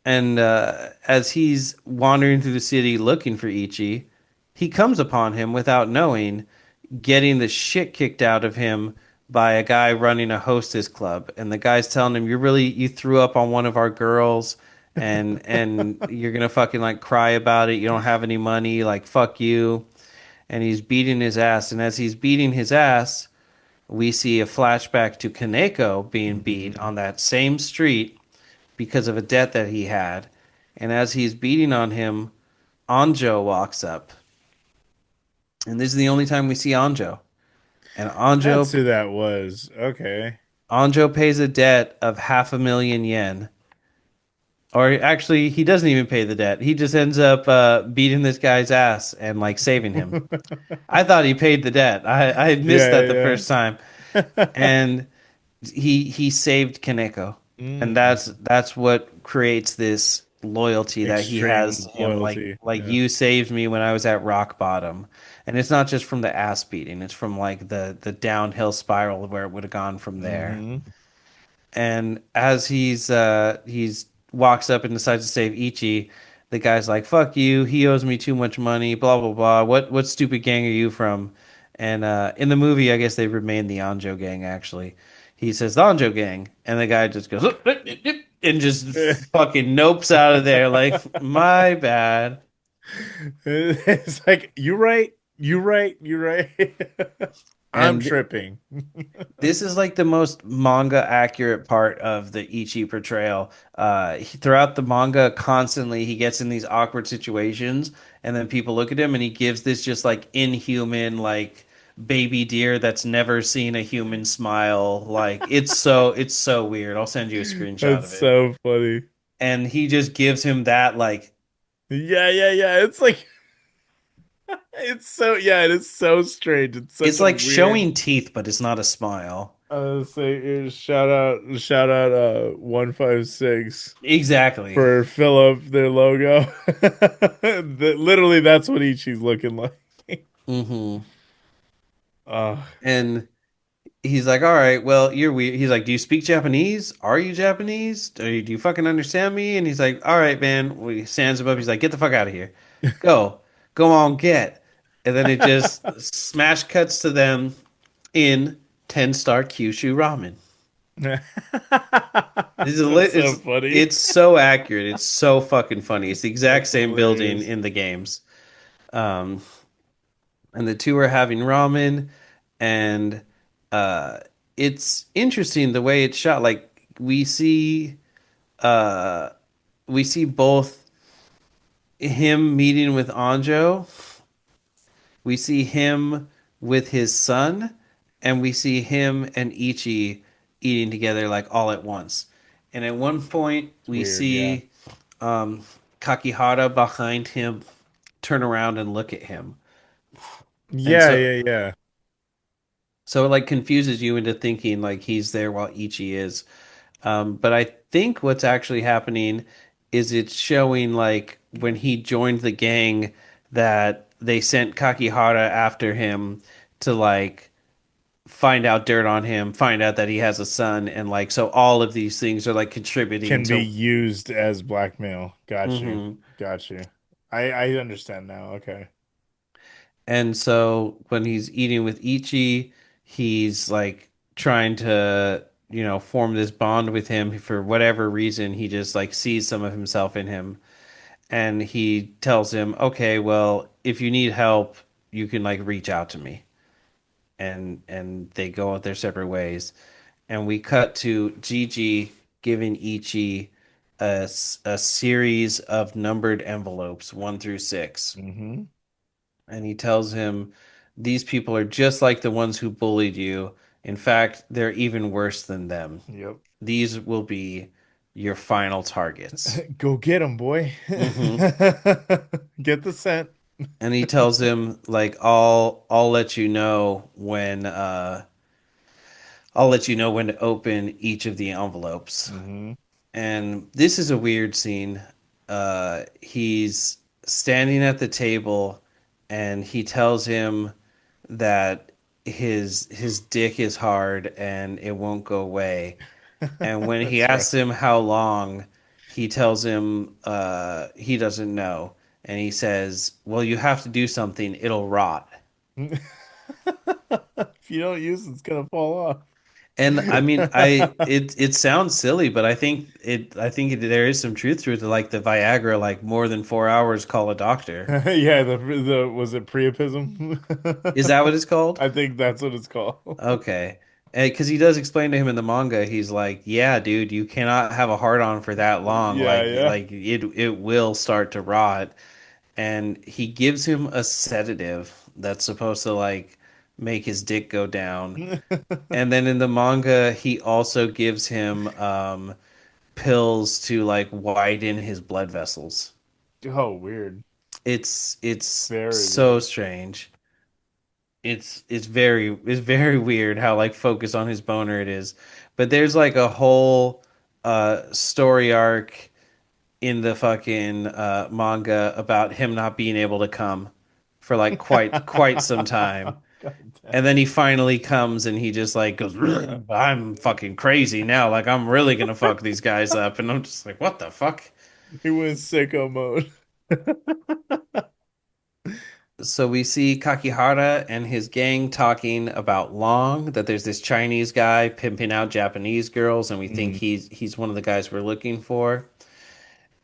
and as he's wandering through the city looking for Ichi, he comes upon him without knowing, getting the shit kicked out of him by a guy running a hostess club. And the guy's telling him, you threw up on one of our girls, and you're gonna fucking like cry about it. You don't have any money, like fuck you." And he's beating his ass. And as he's beating his ass, we see a flashback to Kaneko being beat Mhm. on that same street because of a debt that he had. And as he's beating on him, Anjo walks up. And this is the only time we see Anjo. And That's who that was. Okay. Anjo pays a debt of 500,000 yen. Or actually, he doesn't even pay the debt. He just ends up beating this guy's ass and like saving him. I thought he paid the debt. I had missed that the Yeah, first time. yeah. And he saved Kaneko, and Mm. that's what creates this loyalty that he has Extreme to him. loyalty. Like Yeah. you saved me when I was at rock bottom, and it's not just from the ass beating; it's from like the downhill spiral of where it would have gone from there. Hmm. And as he's walks up and decides to save Ichi, the guy's like, "Fuck you! He owes me too much money." Blah blah blah. What stupid gang are you from? And in the movie, I guess they remain the Anjo gang. Actually, he says the Anjo gang, and the guy just goes and just fucking nopes out of there. Like, my bad. It's like you right, you right, you right. I'm And tripping. this is like the most manga accurate part of the Ichi portrayal. Throughout the manga, constantly he gets in these awkward situations, and then people look at him, and he gives this just like inhuman, like baby deer that's never seen a human smile. Like it's so weird. I'll send you a screenshot That's of it. so funny. And he just gives him that like Yeah, yeah, yeah. It's like it's so yeah, it is so strange. It's such it's a like weird showing teeth, but it's not a smile. say shout out 156 Exactly. for Philip, their logo. Literally that's what Ichi's looking like. Hmm. Uh And he's like, all right, well, you're weird. He's like, do you speak Japanese? Are you Japanese? Do you fucking understand me? And he's like, all right, man. He stands him up. He's like, get the fuck out of here. Go. Go on, get. And then it just smash cuts to them in 10-star Kyushu ramen. That's so funny. It's so accurate. It's so fucking funny. It's the exact That's same building hilarious. in the games. Um, and the two are having ramen, and uh, it's interesting the way it's shot. Like uh, we see both him meeting with Anjo, we see him with his son, and we see him and Ichi eating together like all at once. And at one point, It's we weird, yeah. see um, Kakihara behind him turn around and look at him. And Yeah, so yeah, yeah. so it like confuses you into thinking like he's there while Ichi is. But I think what's actually happening is it's showing like when he joined the gang that they sent Kakihara after him to like find out dirt on him, find out that he has a son, and like so all of these things are like contributing Can be to. used as blackmail. Got you. Mhm. Got you. I understand now. Okay. And so when he's eating with Ichi, he's like trying to, form this bond with him for whatever reason. He just like sees some of himself in him. And he tells him, okay, well, if you need help, you can like reach out to me. And they go out their separate ways. And we cut to Gigi giving Ichi a series of numbered envelopes, 1 through 6, Mm-hmm. and he tells him these people are just like the ones who bullied you. In fact, they're even worse than them. Yep. These will be your final targets. Go get him, boy. Hmm. Get the scent. And he tells him like I'll let you know when I'll let you know when to open each of the envelopes. Mm-hmm. And this is a weird scene. He's standing at the table and he tells him that his dick is hard and it won't go away. And when he That's right. asks him how long, he tells him he doesn't know. And he says, "Well, you have to do something. It'll rot." If you don't use it, it's gonna fall off. And I mean, it sounds silly, but there is some truth to it. Like the Viagra, like more than 4 hours, call a doctor. Yeah, the was it priapism? Is that what it's called? I think that's what it's called. Okay. Because he does explain to him in the manga, he's like, "Yeah, dude, you cannot have a hard on for that long. Yeah, yeah. Like it will start to rot." And he gives him a sedative that's supposed to like make his dick go down. And then in the manga, he also gives him pills to like widen his blood vessels. Oh, weird. It's Very so weird. strange. It's very weird how like focused on his boner it is. But there's like a whole story arc in the fucking manga about him not being able to come for like quite some time. God damn. And then he finally comes and he just like goes, I'm fucking crazy now. Like I'm really gonna fuck these guys up. And I'm just like, what the fuck? He went sicko mode. So we see Kakihara and his gang talking about Long, that there's this Chinese guy pimping out Japanese girls, and we think Mhm. he's one of the guys we're looking for.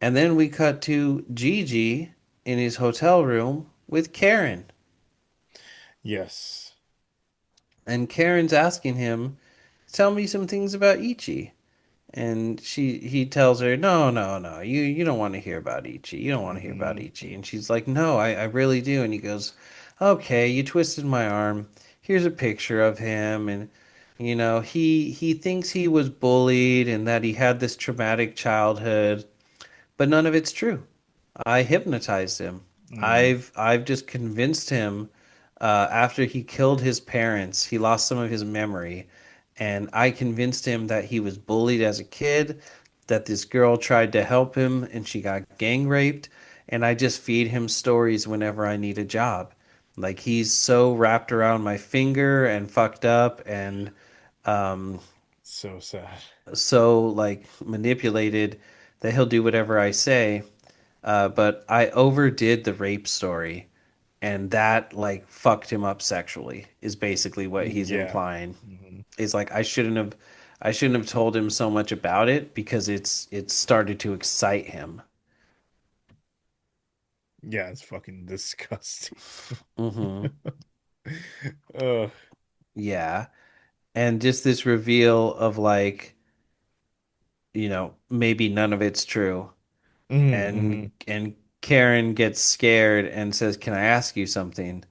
And then we cut to Gigi in his hotel room with Karen. Yes. And Karen's asking him, tell me some things about Ichi. And he tells her, no, no, no, you don't want to hear about Ichi. You don't want to hear about Hmm. Ichi. And she's like, no, I really do. And he goes, okay, you twisted my arm. here's a picture of him, and he thinks he was bullied and that he had this traumatic childhood, but none of it's true. I hypnotized him. Mm. I've just convinced him, after he killed his parents, he lost some of his memory, and I convinced him that he was bullied as a kid, that this girl tried to help him and she got gang raped, and I just feed him stories whenever I need a job. Like he's so wrapped around my finger and fucked up and um, So sad. so like manipulated that he'll do whatever I say. But I overdid the rape story, and that like fucked him up sexually. Is basically what he's Yeah. implying. Hmm. Is like I shouldn't have told him so much about it because it started to excite him. Yeah, it's fucking disgusting. Hmm. Ugh. Yeah, and just this reveal of like maybe none of it's true, Hmm. and Karen gets scared and says, "Can I ask you something?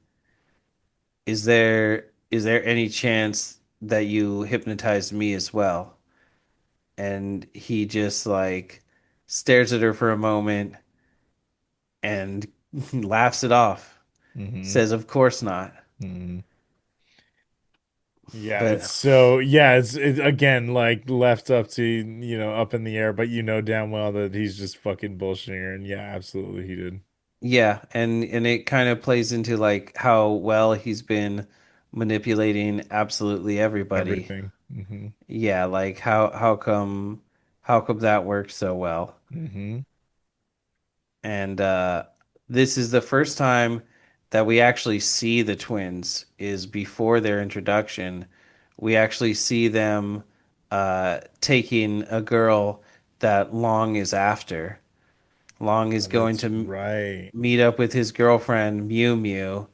Is there any chance that you hypnotized me as well?" And he just like stares at her for a moment and laughs it off. Hmm. Says, "Of course not." Hmm. Yeah, But it's again like left up to up in the air, but you know damn well that he's just fucking bullshitting her, and yeah, absolutely he did yeah, and it kind of plays into like how well he's been manipulating absolutely everybody. everything. Hmm. Yeah, like how come that worked so well? Hmm. And this is the first time that we actually see the twins is before their introduction. We actually see them taking a girl that Long is after. Long is Oh, going that's to right. meet up with his girlfriend Mew Mew,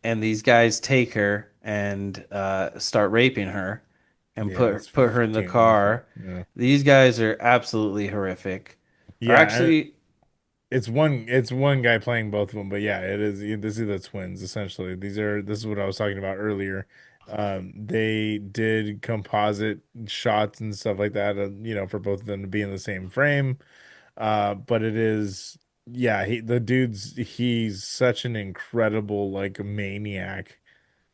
and these guys take her and start raping her and Yeah, put it's put her in the fucking awful. car. Yeah. These guys are absolutely horrific. Or Yeah, and actually, it's one guy playing both of them, but yeah, this is the twins essentially. This is what I was talking about earlier. They did composite shots and stuff like that, for both of them to be in the same frame. But it is, yeah, he's such an incredible like maniac.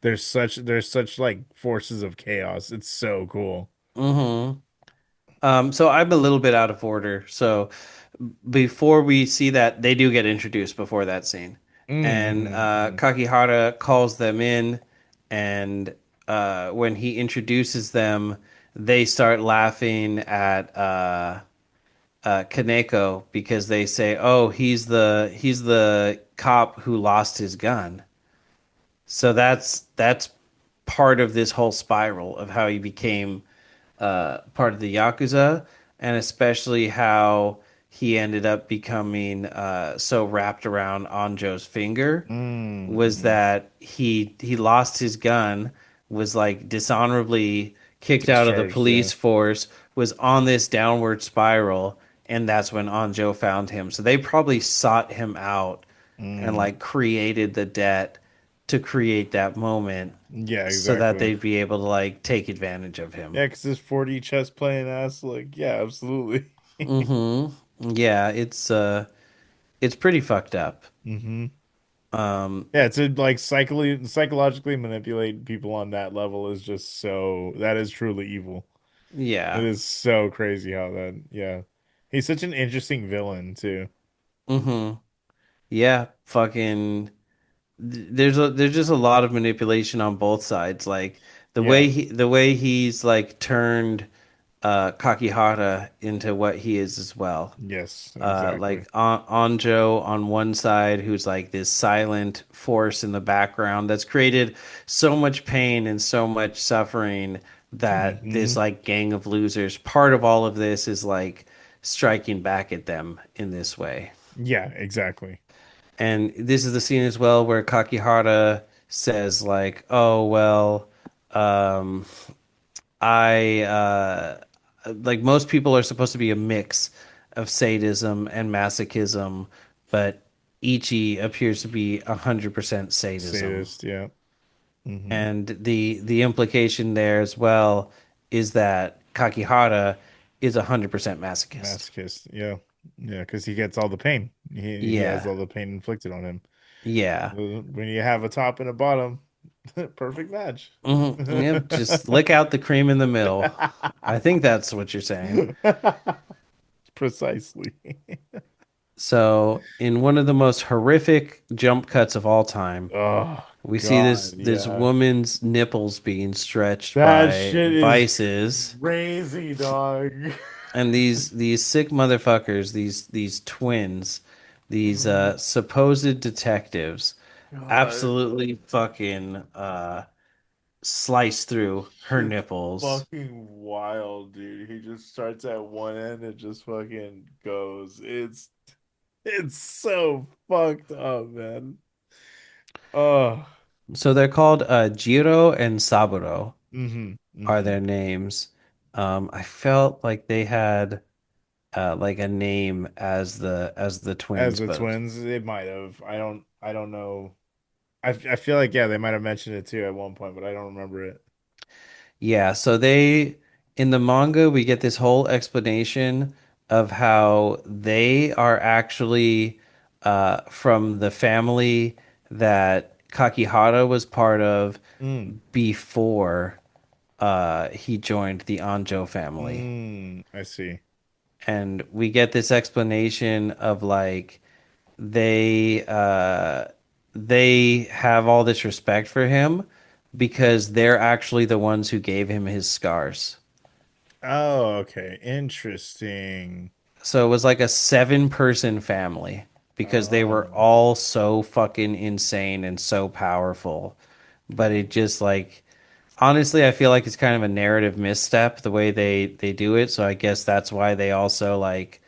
There's such like forces of chaos. It's so cool. mm-hmm. So I'm a little bit out of order. So before we see that, they do get introduced before that scene, and Mm-hmm. Kakihara calls them in, and when he introduces them, they start laughing at Kaneko because they say, "Oh, he's the cop who lost his gun." So that's part of this whole spiral of how he became part of the Yakuza, and especially how he ended up becoming so wrapped around Anjo's finger was Mm-hmm. that he lost his gun, was like dishonorably kicked out of the Discharged, yeah. police force, was on this downward spiral, and that's when Anjo found him. So they probably sought him out and Mm. like created the debt to create that moment Yeah, so that exactly. they'd be able to like take advantage of him. Yeah, because this 4D chess playing ass, like, yeah, absolutely. Mm-hmm. Yeah, it's pretty fucked up. Hmm. Um, Yeah, to like psychologically manipulate people on that level is just that is truly evil. It yeah. is so crazy how that, yeah. He's such an interesting villain too. Mm-hmm. Yeah, fucking there's just a lot of manipulation on both sides. Like Yeah, the way he's like turned Kakihara into what he is as well. yes, exactly. Like Anjo on one side, who's like this silent force in the background that's created so much pain and so much suffering that this Hmm. like gang of losers, part of all of this is like striking back at them in this way. Yeah, exactly. And this is the scene as well where Kakihara says like, "Oh well, um, I like most people are supposed to be a mix of sadism and masochism, but Ichi appears to be 100% sadism." Sadist, yeah. Hmm. And the implication there as well is that Kakihara is 100% masochist. Masochist. Yeah. Yeah, because he gets all the pain. He has Yeah. all the pain inflicted on him. Yeah. When you have a top and a bottom, perfect match. Yep, just lick out the cream in the middle. I think that's what you're saying. Precisely. So, in one of the most horrific jump cuts of all time, Oh we see God, this yeah. woman's nipples being stretched That by shit is vices, crazy, dog. and these sick motherfuckers, these twins, these supposed detectives, God, absolutely fucking slice through her shit's nipples. fucking wild, dude. He just starts at one end and just fucking goes. It's so fucked up, man. Oh. So they're called Jiro and Saburo Hmm. are Hmm. their names. I felt like they had like a name as the As twins, the but twins, they might have. I don't know. I feel like yeah, they might have mentioned it too at one point, but I don't remember it. yeah. So they in the manga we get this whole explanation of how they are actually from the family that Kakihara was part of Mm. before he joined the Anjo family. Mm. I see. And we get this explanation of like they uh they have all this respect for him because they're actually the ones who gave him his scars. Oh, okay. Interesting. So it was like a 7-person family because they were Oh. all so fucking insane and so powerful. But it just like honestly, I feel like it's kind of a narrative misstep the way they do it. So I guess that's why they also like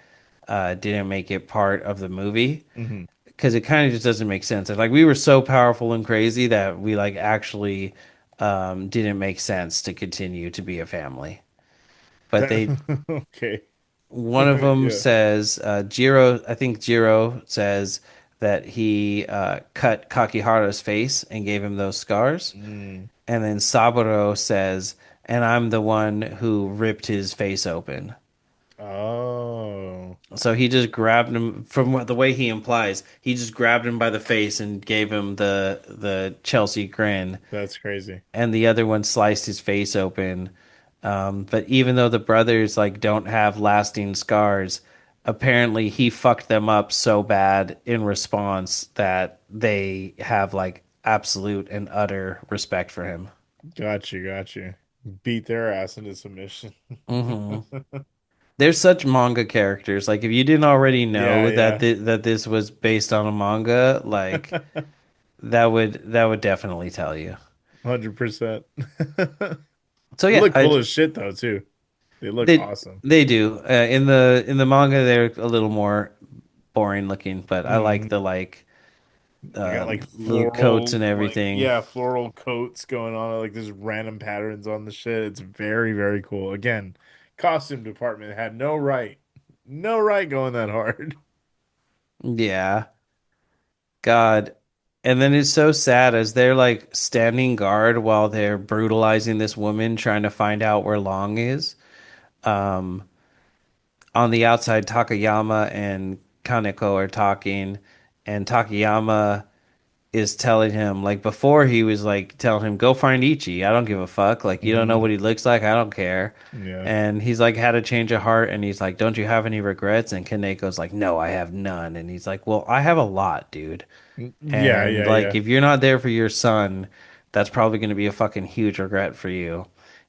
didn't make it part of the movie Hmm. because it kind of just doesn't make sense. Like we were so powerful and crazy that we like actually didn't make sense to continue to be a family. But That they okay. one of them Yeah. says Jiro. I think Jiro says that he cut Kakihara's face and gave him those scars, Mm. and then Saburo says, "And I'm the one who ripped his face open." Oh, So he just grabbed him from what the way he implies. He just grabbed him by the face and gave him the Chelsea grin, that's crazy. and the other one sliced his face open. But even though the brothers like don't have lasting scars, apparently he fucked them up so bad in response that they have like absolute and utter respect for him. Got you, got you. Beat their ass into submission. Hmm. They're such manga characters. Like if you didn't already Yeah, know that yeah. that this was based on a manga, like that would definitely tell you. 100%. So They yeah, look cool as shit though, too. They look they awesome. they do in the manga they're a little more boring looking, but I like the Hmm. like They got like little coats floral, and like everything. yeah, floral coats going on. Like there's random patterns on the shit. It's very, very cool. Again, costume department had no right going that hard. Yeah, God. And then it's so sad as they're like standing guard while they're brutalizing this woman trying to find out where Long is. Um, on the outside, Takayama and Kaneko are talking, and Takayama is telling him like before he was like telling him go find Ichi. I don't give a fuck. Like you don't know Hmm. what he looks like. I don't care. Yeah. And he's like had a change of heart and he's like, "Don't you have any regrets?" And Kaneko's like, "No, I have none." And he's like, "Well, I have a lot, dude." Yeah, And yeah, like yeah. if you're not there for your son, that's probably going to be a fucking huge regret for you.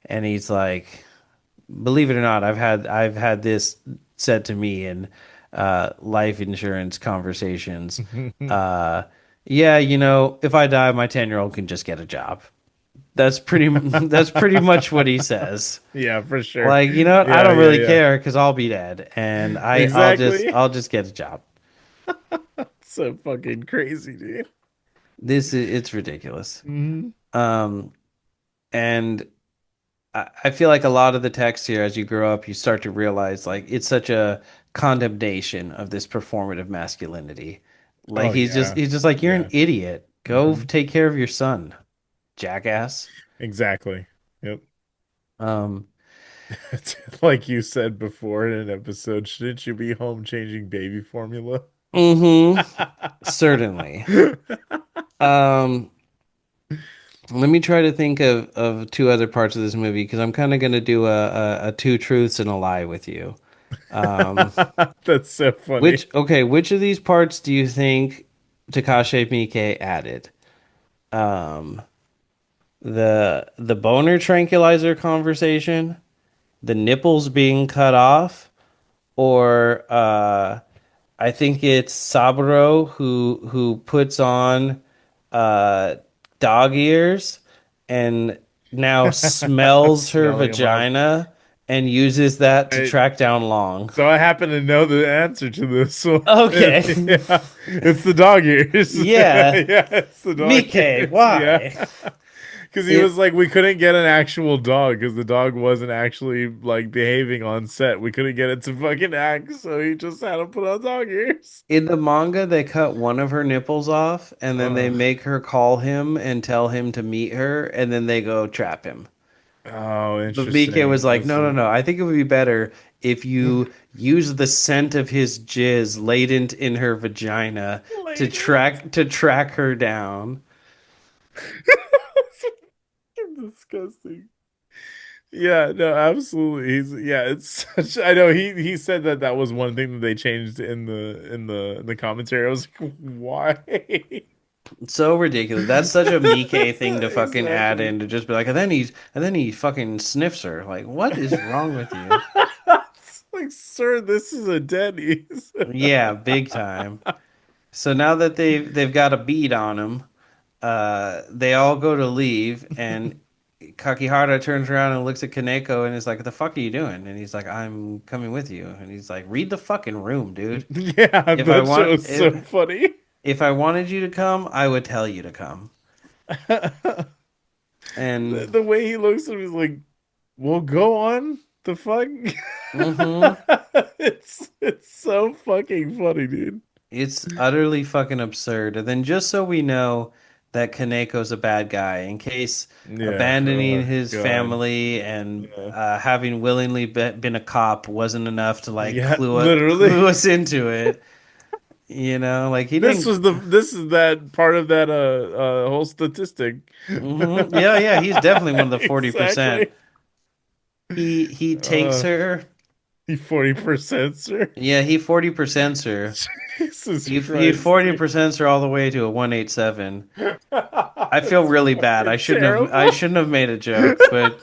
And he's like, believe it or not, I've had this said to me in life insurance conversations. Uh, yeah, if I die, my 10-year-old can just get a job. That's pretty. That's pretty much what he says. Yeah, for sure. Like, what? I Yeah, don't yeah, really yeah. care because I'll be dead, and Exactly. I'll just get a job. So fucking crazy, dude. It's ridiculous. Hmm. Um, and I feel like a lot of the text here, as you grow up, you start to realize like it's such a condemnation of this performative masculinity. Like Oh yeah. he's just like you're an Yeah. idiot. Go Hmm. take care of your son. jackass. Exactly. Yep. Um, It's like you said before in an episode, shouldn't you be home changing baby formula? hmm certainly. Um, let me try to think of two other parts of this movie because I'm kind of going to do a two truths and a lie with you. Um, That's so funny. which of these parts do you think Takashi Miike added? Um, the boner tranquilizer conversation, the nipples being cut off, or I think it's Saburo who puts on uh, dog ears and now smells her Smelling him up. vagina and uses that to Right. track down Long. So I happen to know the answer to this one. Okay. Yeah, it's the dog ears. Yeah. Yeah, it's the dog Mike, ears. Yeah. why? Because he was It like, we couldn't get an actual dog because the dog wasn't actually like behaving on set. We couldn't get it to fucking act, so he just had to put on dog ears. in the manga they cut one of her nipples off and then they Ugh. make her call him and tell him to meet her and then they go trap him. Oh, But Mike was interesting. like, I no, no, see. no. I think it would be better if you use the scent of his jizz latent in her vagina to Latent. track her down. Disgusting. Yeah, no, absolutely. Yeah, it's such. I know he said that that was one thing that they changed in the commentary. I was like, why? It's so ridiculous. That's such a Mike thing to fucking add Exactly. in to just be like, and then he fucking sniffs her. Like, what is wrong with you? It's like, sir, this is a Denny's. Yeah, big time. So now that they've got a bead on him, they all go to leave, and Kakihara turns around and looks at Kaneko and is like, "The fuck are you doing?" And he's like, "I'm coming with you." And he's like, "Read the fucking room, dude. Yeah, If I that show want is so funny. if I wanted you to come, I would tell you to come." And The way he looks at him is like, well, go on. The fuck? hmm It's so fucking funny, dude. it's utterly fucking absurd. And then just so we know that Kaneko's a bad guy, in case Yeah. abandoning Oh his God. family and Yeah. having willingly been a cop wasn't enough to like Yeah, literally. clue us into it. Like he didn't. This is that part of that whole statistic. Yeah, yeah, he's definitely one of the 40%. Exactly. He takes Uh her. 40%, sir. Yeah, he 40% her. Jesus He Christ, dude. 40% her all the way to a 187. I feel That's really bad. fucking I terrible. shouldn't have made a joke, but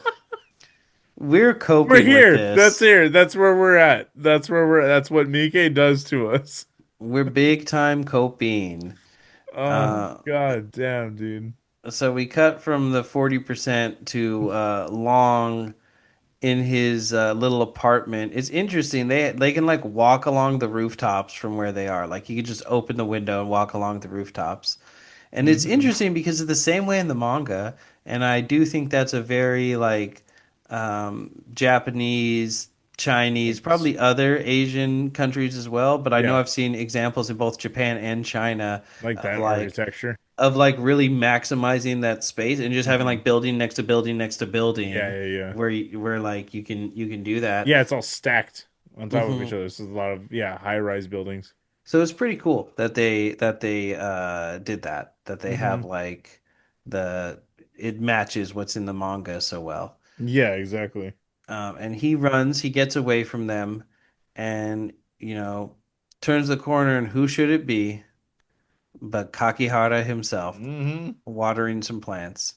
we're We're coping with here. That's this. here. That's where we're at. That's what Miike does to us. We're big time coping. Oh Uh, God damn, dude. so we cut from the 40% to Long in his little apartment. It's interesting. They can like walk along the rooftops from where they are. Like you could just open the window and walk along the rooftops. And it's Hmm. interesting because it's the same way in the manga, and I do think that's a very like Japanese, Chinese, Like, probably other Asian countries as well. But I know yeah, I've seen examples in both Japan and China like of that architecture. really maximizing that space and just having Hmm. like building next to building next to Yeah, building yeah, yeah. where like you can do that. Yeah, it's all stacked on top of each Hmm other. So there's a lot of high-rise buildings. So it's pretty cool that they did that. That they Hmm. have like the it matches what's in the manga so well. Yeah, exactly. And he runs, he gets away from them, and turns the corner, and who should it be but Kakihara himself, Hmm. watering some plants.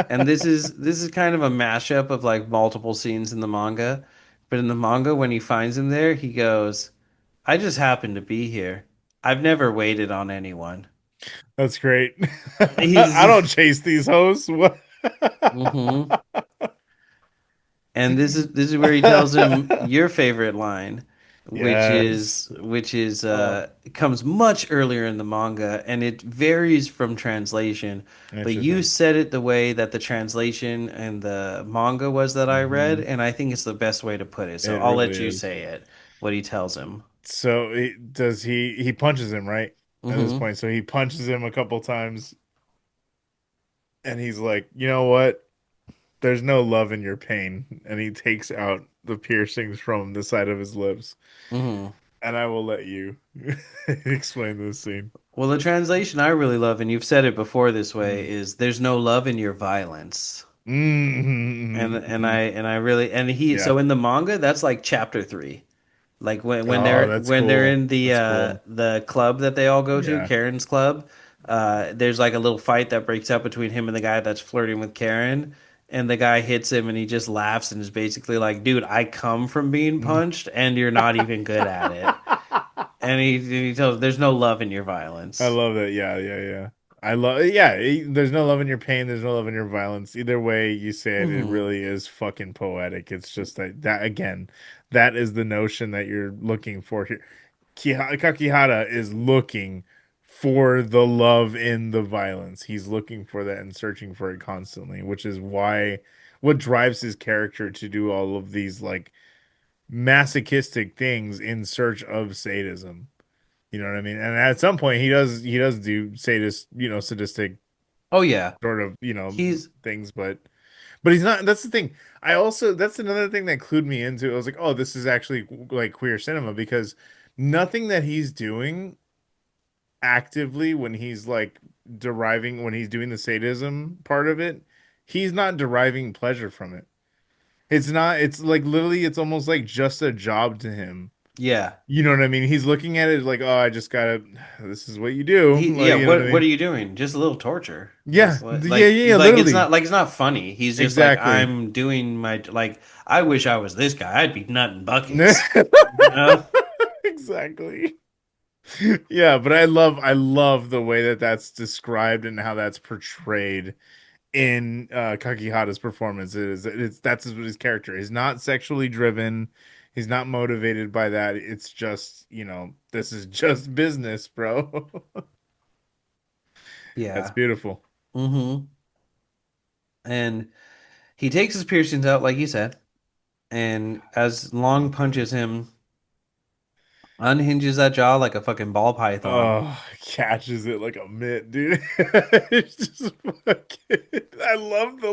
And this is kind of a mashup of like multiple scenes in the manga. But in the manga, when he finds him there, he goes, "I just happened to be here. I've never waited on anyone." That's great. I He's don't chase these hoes. What? hmm And this is where he tells him your favorite line, Yes. which is Oh, comes much earlier in the manga, and it varies from translation. But you interesting. said it the way that the translation and the manga was that I read, Hmm. and I think it's the best way to put it. So It I'll really let you is. say it. What he tells him. So he punches him right at this Hmm point. So he punches him a couple times and he's like, you know what? There's no love in your pain, and he takes out the piercings from the side of his lips. Hmm. And I will let you explain this scene. Well, the translation I really love, and you've said it before this Mm. way, is "There's no love in your violence." And Mm-hmm. I really and he Yeah. so in the manga that's like chapter 3. Like Oh, that's when they're cool. in That's cool. the club that they all go to, Yeah. Karen's club, there's like a little fight that breaks out between him and the guy that's flirting with Karen, and the guy hits him and he just laughs and is basically like, "Dude, I come from being punched and you're not even good at it." And he tells, "There's no love in your I violence." love that. Yeah, yeah, yeah. I love, yeah. There's no love in your pain. There's no love in your violence. Either way you say it, it Hmm. really is fucking poetic. It's just that again, that is the notion that you're looking for here. Kakihara is looking for the love in the violence. He's looking for that and searching for it constantly, which is why what drives his character to do all of these like masochistic things in search of sadism. You know what I mean? And at some point he does do sadistic Oh yeah. sort of, He's things, but he's not. That's the thing. I also that's another thing that clued me into. I was like, oh, this is actually like queer cinema because nothing that he's doing actively when he's like deriving when he's doing the sadism part of it, he's not deriving pleasure from it. It's not. It's like literally, it's almost like just a job to him. yeah. You know what I mean? He's looking at it like, oh, I just gotta. This is what you do. He Like, yeah, you know what I what are mean? you doing? Just a little torture. Yeah, yeah, yeah, literally, Like it's not funny. He's just like exactly. I'm doing my like I wish I was this guy. I'd be nutting buckets. You know? Exactly. Yeah, but I love the way that that's described and how that's portrayed in Kakihara's performance. It's that's his character. He's not sexually driven. He's not motivated by that. It's just, this is just business, bro. That's Yeah. beautiful. Mm-hmm. And he takes his piercings out, like you said, and as Long punches him, unhinges that jaw like a fucking ball python. Oh, catches it like a mitt, dude. It's just fucking, I love the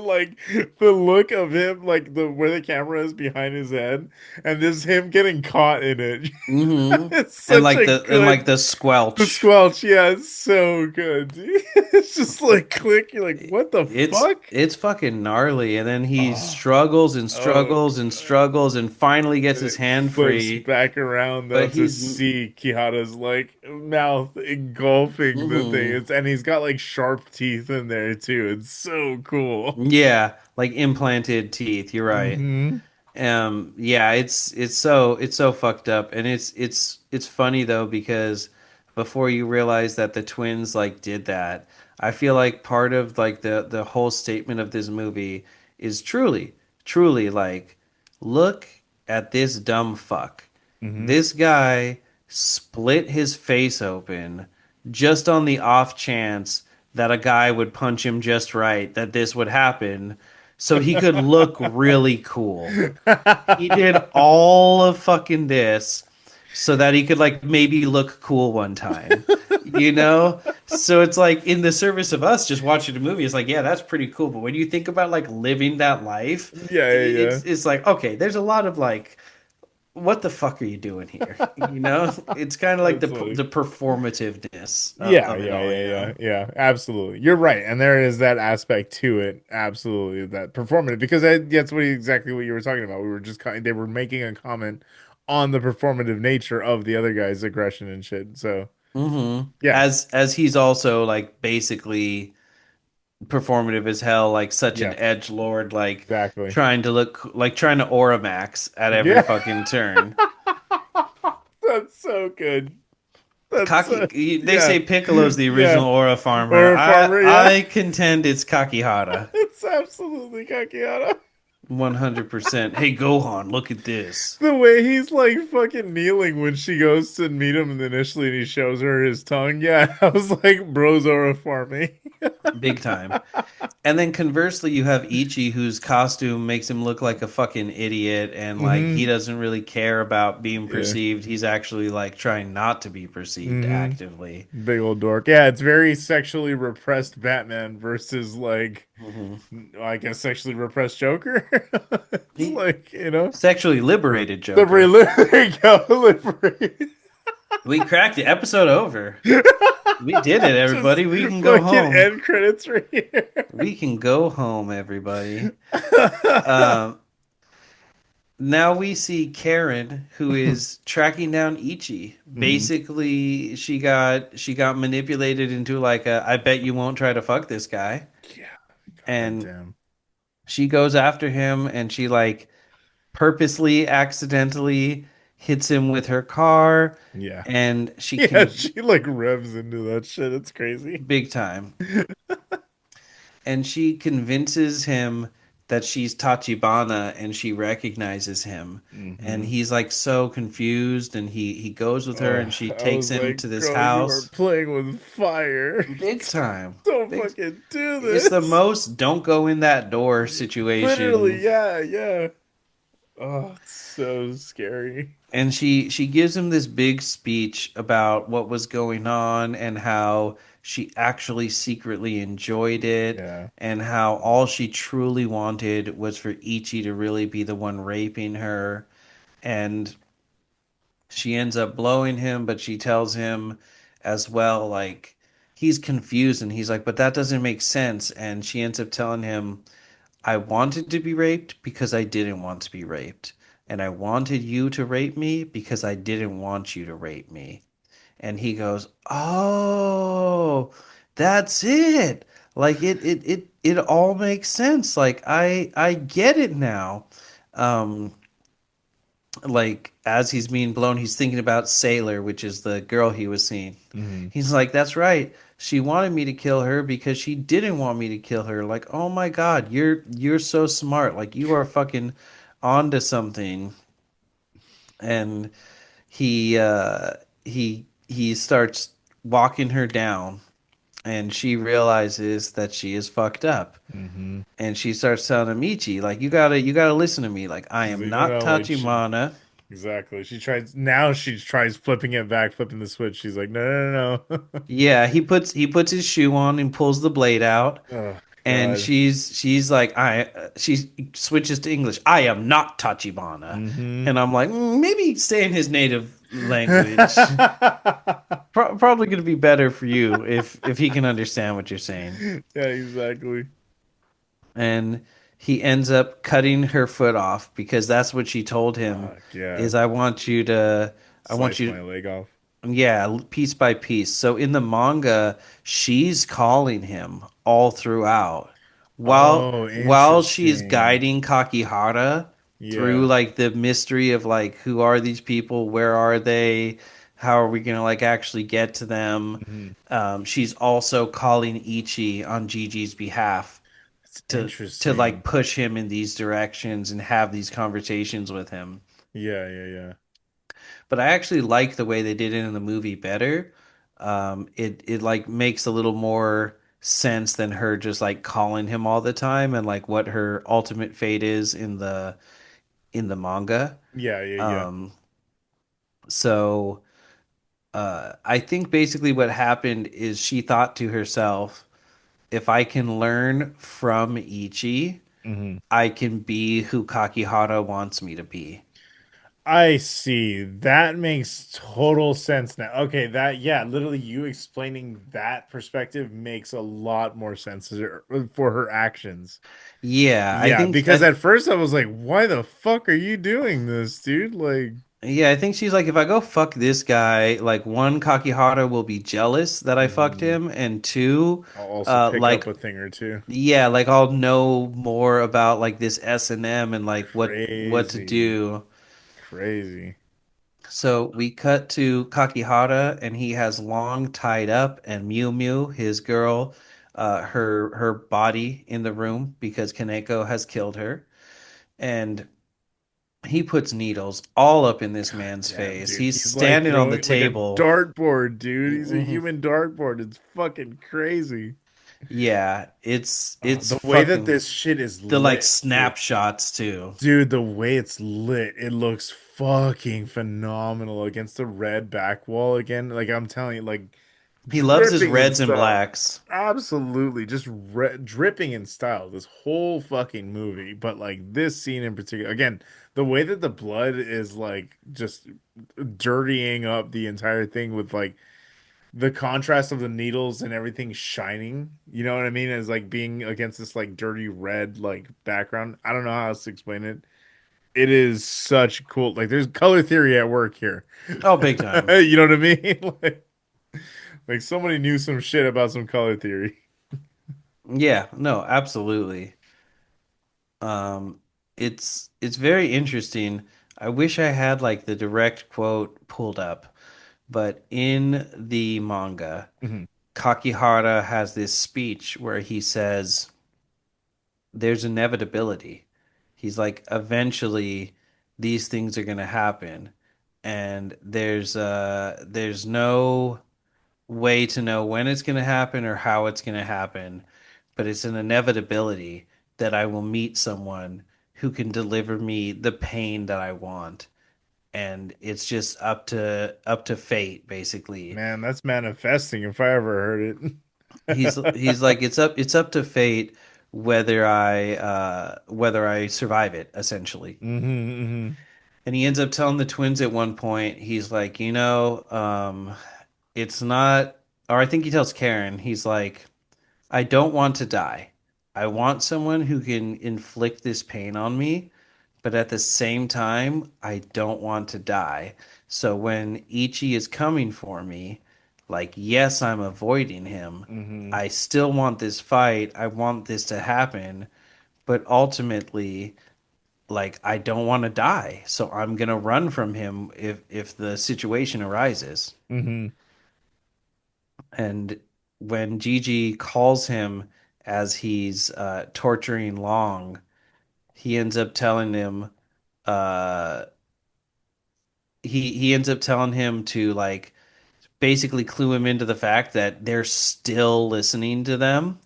look of him, like the where the camera is behind his head, and this him getting caught in it. Mm-hmm. It's such a And like good the the squelch. squelch, yeah, it's so good, dude. It's just like click, you're like, what the fuck? It's fucking gnarly, and then he Oh, struggles and oh struggles and struggles and finally gets and his it hand flips free. back around though But to he's see Kihara's like mouth engulfing the thing. mhm. And he's got like sharp teeth in there too. It's so cool. Yeah, like implanted teeth. You're right. Hmm. Yeah, it's so fucked up, and it's funny though because before you realize that the twins like did that, I feel like part of like the whole statement of this movie is truly like look at this dumb fuck. Hmm. This guy split his face open just on the off chance that a guy would punch him just right, that this would happen, so he could look really cool. He did all of fucking this so that he could like maybe look cool one time. You know? So it's like in the service of us just watching a movie, it's like, yeah, that's pretty cool. But when you think about like living that life, Yeah, yeah, yeah. it's like, okay, there's a lot of like what the fuck are you doing here? You know, it's kind of like That's funny. the performativeness Yeah, of it yeah, all. yeah, You yeah, know. yeah. Absolutely. You're right. And there is that aspect to it. Absolutely. That performative because that's exactly what you were talking about. We were just they were making a comment on the performative nature of the other guy's aggression and shit. So, yeah. As he's also like basically performative as hell, like such an Yeah. edge lord, like Exactly. trying to look like trying to aura max at every Yeah. fucking turn. That's so good. That's They yeah. say Piccolo's the Yeah. original aura farmer. Or a farmer, yeah. I contend it's Kakihara. It's absolutely Kakihara. 100%. Hey, Gohan, look at this. The way he's like fucking kneeling when she goes to meet him initially and he shows her his tongue. Yeah, I was like, bros are for me. Big time. And then conversely, you have Ichi, whose costume makes him look like a fucking idiot, and like he Hmm. doesn't really care about being Yeah. perceived. He's actually like trying not to be perceived Hmm. actively. Big old dork. Yeah, it's very sexually repressed Batman versus like Hmm. I guess sexually repressed Joker. It's He like, sexually liberated liberate, Joker. there you go, liberate. We cracked the episode over. We did it, Just everybody. We can go fucking home. end credits right here. We can go home, everybody. Um, Now we see Karen, who is tracking down Ichi. Hmm. Basically, she got manipulated into like a I bet you won't try to fuck this guy. Yeah, god And damn. she goes after him and she like purposely accidentally hits him with her car Yeah. and she Yeah, can she like revs into that shit. It's crazy. big time. And she convinces him that she's Tachibana and she recognizes him. And Hmm. he's like so confused and he goes with her and she I was takes him like, to this girl, you are house. playing with fire. Big time. Don't Big fucking do It's the this. most don't go in that door Literally, situation. yeah, yeah. Oh, it's so scary. And she gives him this big speech about what was going on and how she actually secretly enjoyed it Yeah. and how all she truly wanted was for Ichi to really be the one raping her. And she ends up blowing him, but she tells him as well, like, he's confused and he's like, but that doesn't make sense. And she ends up telling him, I wanted to be raped because I didn't want to be raped. And I wanted you to rape me because I didn't want you to rape me. And he goes, "Oh, that's it. Like it all makes sense. Like I get it now." Um like as he's being blown, he's thinking about Sailor, which is the girl he was seeing. Hmm. He's like, "That's right. She wanted me to kill her because she didn't want me to kill her." Like, "Oh my God, you're so smart. Like you are fucking onto something." And he starts walking her down and she realizes that she is fucked up. Hmm. And she starts telling him, Ichi, like you gotta listen to me. Like I She's am like, not like she Tachimana. exactly. She tries flipping it back, flipping the switch. She's like, no, no, no. Yeah, he puts his shoe on and pulls the blade out. Oh And God. she's like she switches to English. I am not Tachibana. Hmm. And I'm like, maybe say in his native language. Probably going to be better for you if he can understand what you're saying. Yeah, exactly. And he ends up cutting her foot off because that's what she told him Fuck yeah. is I want Slice you my leg off. yeah, piece by piece. So in the manga, she's calling him all throughout Oh, while she's interesting. guiding Kakihara through Yeah. like the mystery of like who are these people, where are they, how are we gonna like actually get to them. Hmm. She's also calling Ichi on Gigi's behalf It's to like interesting. push him in these directions and have these conversations with him. Yeah, yeah, yeah. But I actually like the way they did it in the movie better. It like makes a little more sense than her just like calling him all the time and like what her ultimate fate is in the manga. Yeah, yeah, yeah. Um, so I think basically what happened is she thought to herself, if I can learn from Ichi, Hmm. I can be who Kakihara wants me to be. I see. That makes total sense now. Okay, yeah, literally you explaining that perspective makes a lot more sense for her actions. Yeah, Yeah, because at first I was like, why the fuck are you doing this, dude? Like, I think she's like, if I go fuck this guy, like one, Kakihara will be jealous that I fucked mhm. him, and two, I'll also pick up like a thing or two. yeah, like I'll know more about like this S&M and like what to Crazy. do. Crazy. So we cut to Kakihara, and he has long tied up, and Miu Miu, his girl, her body in the room because Kaneko has killed her. and he puts needles all up in this man's Damn, face. dude. He's He's like standing on the throwing like a table. dartboard, dude. He's a Mhm. human dartboard. It's fucking crazy. Yeah, it's The way that fucking this shit is the like lit, too. snapshots too. Dude, the way it's lit, it looks fucking phenomenal against the red back wall again. Like I'm telling you, like He loves his dripping in reds and style. blacks. Absolutely, just dripping in style. This whole fucking movie, but like this scene in particular, again, the way that the blood is like just dirtying up the entire thing with like the contrast of the needles and everything shining. You know what I mean? As like being against this like dirty red like background. I don't know how else to explain it. It is such cool. Like there's color theory at work here. Oh, big time. You know what I mean? Like somebody knew some shit about some color theory. Yeah, no, absolutely. Um, it's very interesting. I wish I had like the direct quote pulled up, but in the manga, Mhm. Kakihara has this speech where he says there's inevitability. He's like, eventually these things are gonna happen, and there's no way to know when it's gonna happen or how it's gonna happen, but it's an inevitability that I will meet someone who can deliver me the pain that I want. And it's just up to fate, basically. Man, that's manifesting if I ever heard it. He's like it's up to fate whether I survive it, essentially. Hmm. And he ends up telling the twins at one point, he's like, it's not, or I think he tells Karen, he's like, I don't want to die. I want someone who can inflict this pain on me, but at the same time, I don't want to die. So when Ichi is coming for me, like, yes, I'm avoiding him. Hmm. I still want this fight. I want this to happen, but ultimately, like, I don't want to die. So I'm gonna run from him if the situation arises. Hmm. And when Gigi calls him as he's torturing Long, he ends up telling him uh he ends up telling him to like basically clue him into the fact that they're still listening to them.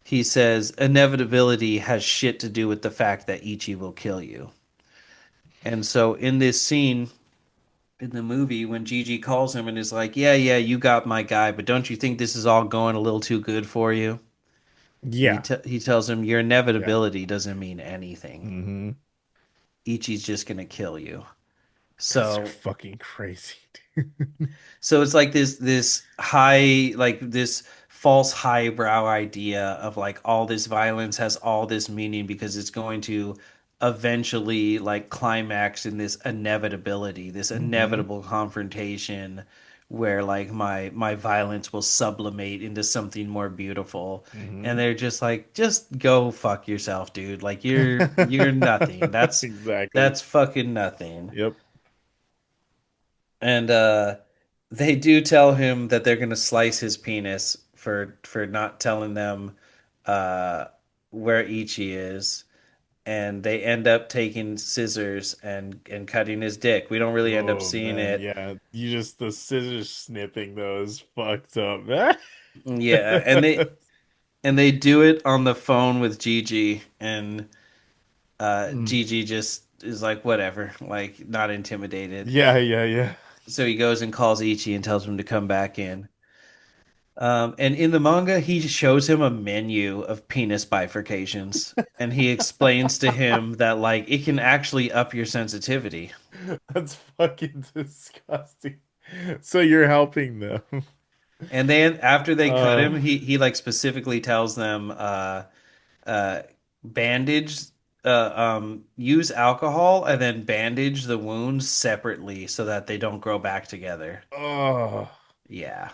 He says inevitability has shit to do with the fact that Ichi will kill you. And so in this scene in the movie when Gigi calls him and is like, "Yeah, yeah, you got my guy, but don't you think this is all going a little too good for you?" And Yeah. he tells him your Yeah. inevitability doesn't mean anything. Hmm. Ichi's just gonna kill you. That's So fucking crazy. so it's like this high like this false highbrow idea of like all this violence has all this meaning because it's going to eventually like climax in this inevitability, this Hmm. inevitable confrontation where like my violence will sublimate into something more beautiful. And Hmm. they're just like, just go fuck yourself, dude. Like you're nothing. Exactly. That's fucking nothing. Yep. And they do tell him that they're going to slice his penis for not telling them uh, where Ichi is, and they end up taking scissors and cutting his dick. We don't really end up Oh seeing man, it. yeah. You just the scissors snipping those fucked up, man. Yeah, and they do it on the phone with Gigi, and Mm. Gigi just is like whatever, like not intimidated. Yeah, yeah, yeah. So he goes and calls Ichi and tells him to come back in. And in the manga, he shows him a menu of penis bifurcations, and he explains to him that like it can actually up your sensitivity. That's fucking disgusting. So you're helping them. And then after they cut Uh, him, he like specifically tells them uh bandage use alcohol and then bandage the wounds separately so that they don't grow back together. oh, Yeah.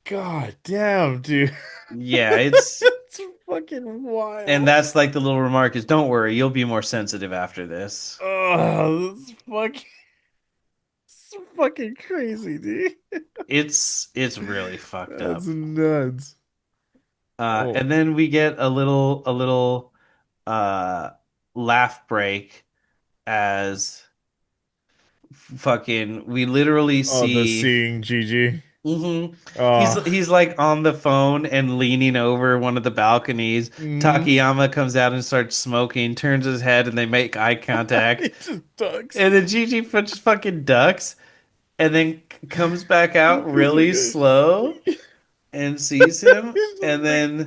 god damn, dude. Yeah, it's It's fucking and wild. that's like the little remark is don't worry, you'll be more sensitive after this. Oh, it's fucking crazy, dude. It's really fucked That's up. nuts. Oh. And then we get a little uh laugh break as fucking we literally Oh, the see. seeing Gigi. hmm Oh. He's like on the phone and leaning over one of the balconies. Hmm. Takayama comes out and starts smoking, turns his head, and they make eye contact. He just ducks. And then Gigi just fucking ducks, and then comes back out He's like, really slow and sees him, he's and just like, then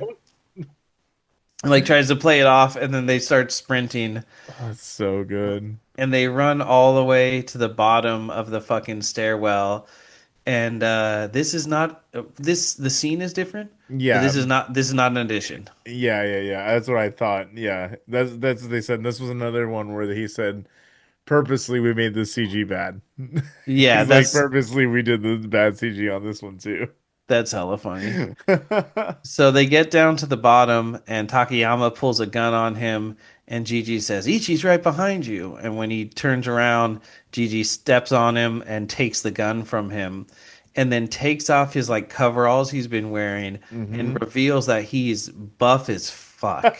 like tries to play it off, and then they start sprinting, oh, it's so good. and they run all the way to the bottom of the fucking stairwell. And this is not this the scene is different, but Yeah, this is not an addition. yeah. That's what I thought. Yeah, that's what they said. This was another one where he said purposely we made the CG bad. Yeah, He's like purposely we did the bad CG on this one too. that's hella funny. So they get down to the bottom, and Takayama pulls a gun on him, and Gigi says, "Ichi's right behind you." And when he turns around, Gigi steps on him and takes the gun from him, and then takes off his like coveralls he's been wearing, and Hmm. reveals that he's buff as fuck.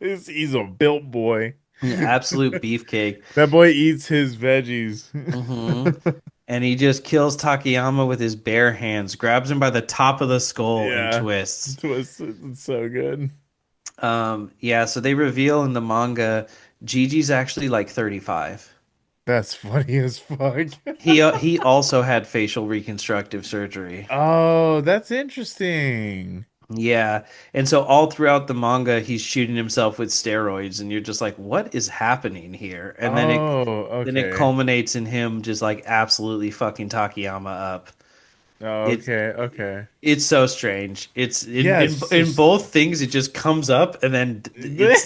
He's a built boy. Absolute beefcake. That boy eats his veggies. hmm And he just kills Takayama with his bare hands, grabs him by the top of the skull, and Yeah, twists. it's so good. Yeah, so they reveal in the manga Gigi's actually like 35. That's funny as fuck. He also had facial reconstructive surgery. Oh, that's interesting. Yeah, and so all throughout the manga, he's shooting himself with steroids, and you're just like, what is happening here? And Oh, then it okay. culminates in him just like absolutely fucking Takayama up. Oh, It's okay. it's so strange. It's Yeah, it's just in both things, it just comes up, and then it's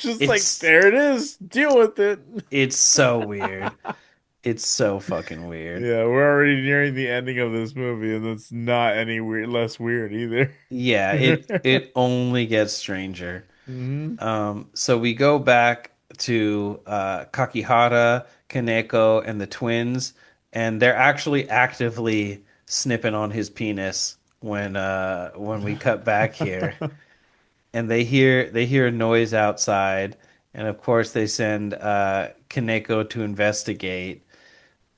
just like it's there it is. Deal with it. it's so weird. It's so fucking weird. Yeah, we're already nearing the ending of this movie, and it's not any weird less weird either. Yeah, it only gets stranger. Hmm. So we go back to Kakihara, Kaneko, and the twins, and they're actually actively snipping on his penis when we cut back here. And they hear a noise outside, and of course they send Kaneko to investigate.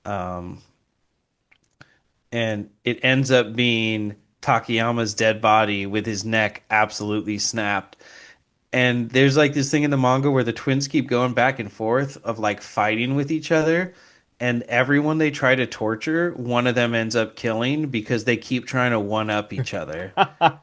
Um, and it ends up being Takayama's dead body with his neck absolutely snapped. And there's like this thing in the manga where the twins keep going back and forth of like fighting with each other. And everyone they try to torture, one of them ends up killing because they keep trying to one up each other.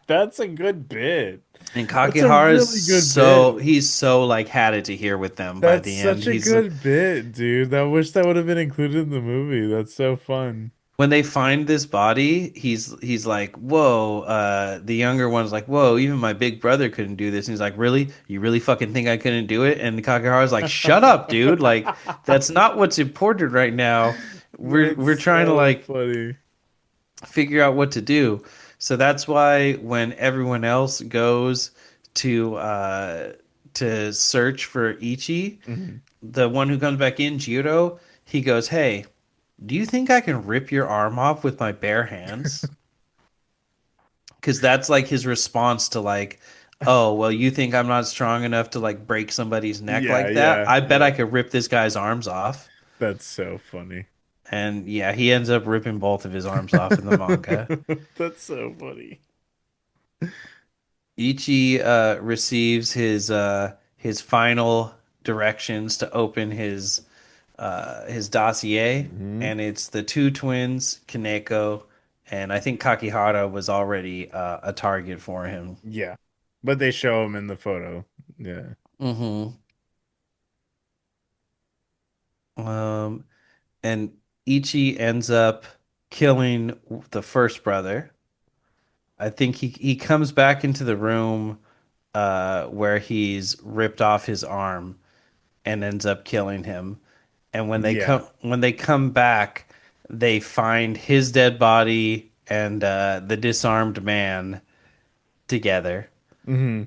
That's a good bit. And That's a Kakihara is really good bit. he's so like had it to hear with them by That's the end. such a good bit, dude. I wish that would have been included in the movie. That's so fun. When they find this body, he's like, "Whoa!" The younger one's like, "Whoa!" Even my big brother couldn't do this. And he's like, "Really? You really fucking think I couldn't do it?" And Kakehara's like, "Shut up, dude! Like, that's not what's important right now. We're That's trying to so like funny. figure out what to do." So that's why when everyone else goes to search for Ichi, Mhm. the one who comes back in, Jiro, he goes, "Hey, do you think I can rip your arm off with my bare hands?" Because that's like his response to like, oh, well, you think I'm not strong enough to like break somebody's neck Yeah, like that? I bet I yeah. could rip this guy's arms off. That's so funny. And yeah, he ends up ripping both of his arms off in the manga. That's so funny. Ichi receives his final directions to open his dossier, Hmm. and it's the two twins, Kaneko, and I think Kakihara was already a target for him. Yeah. But they show him in the photo. Yeah. hmm Um, and Ichi ends up killing the first brother. I think he comes back into the room where he's ripped off his arm and ends up killing him. And Yeah. when they come back, they find his dead body and the disarmed man together. Hmm.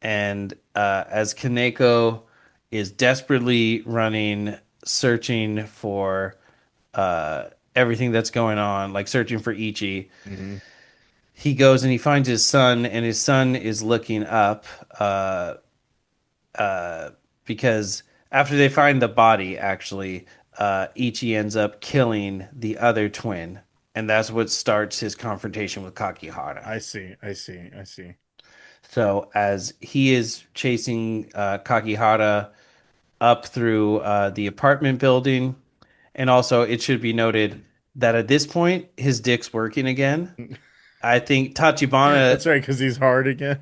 And as Kaneko is desperately running, searching for everything that's going on, like searching for Ichi, Hmm. he goes and he finds his son, and his son is looking up. because after they find the body, actually, Ichi ends up killing the other twin, and that's what starts his confrontation with Kakihara. I see. I see. I see. So as he is chasing Kakihara up through the apartment building, and also it should be noted that at this point his dick's working again. I think Tachibana. That's right, because he's hard again.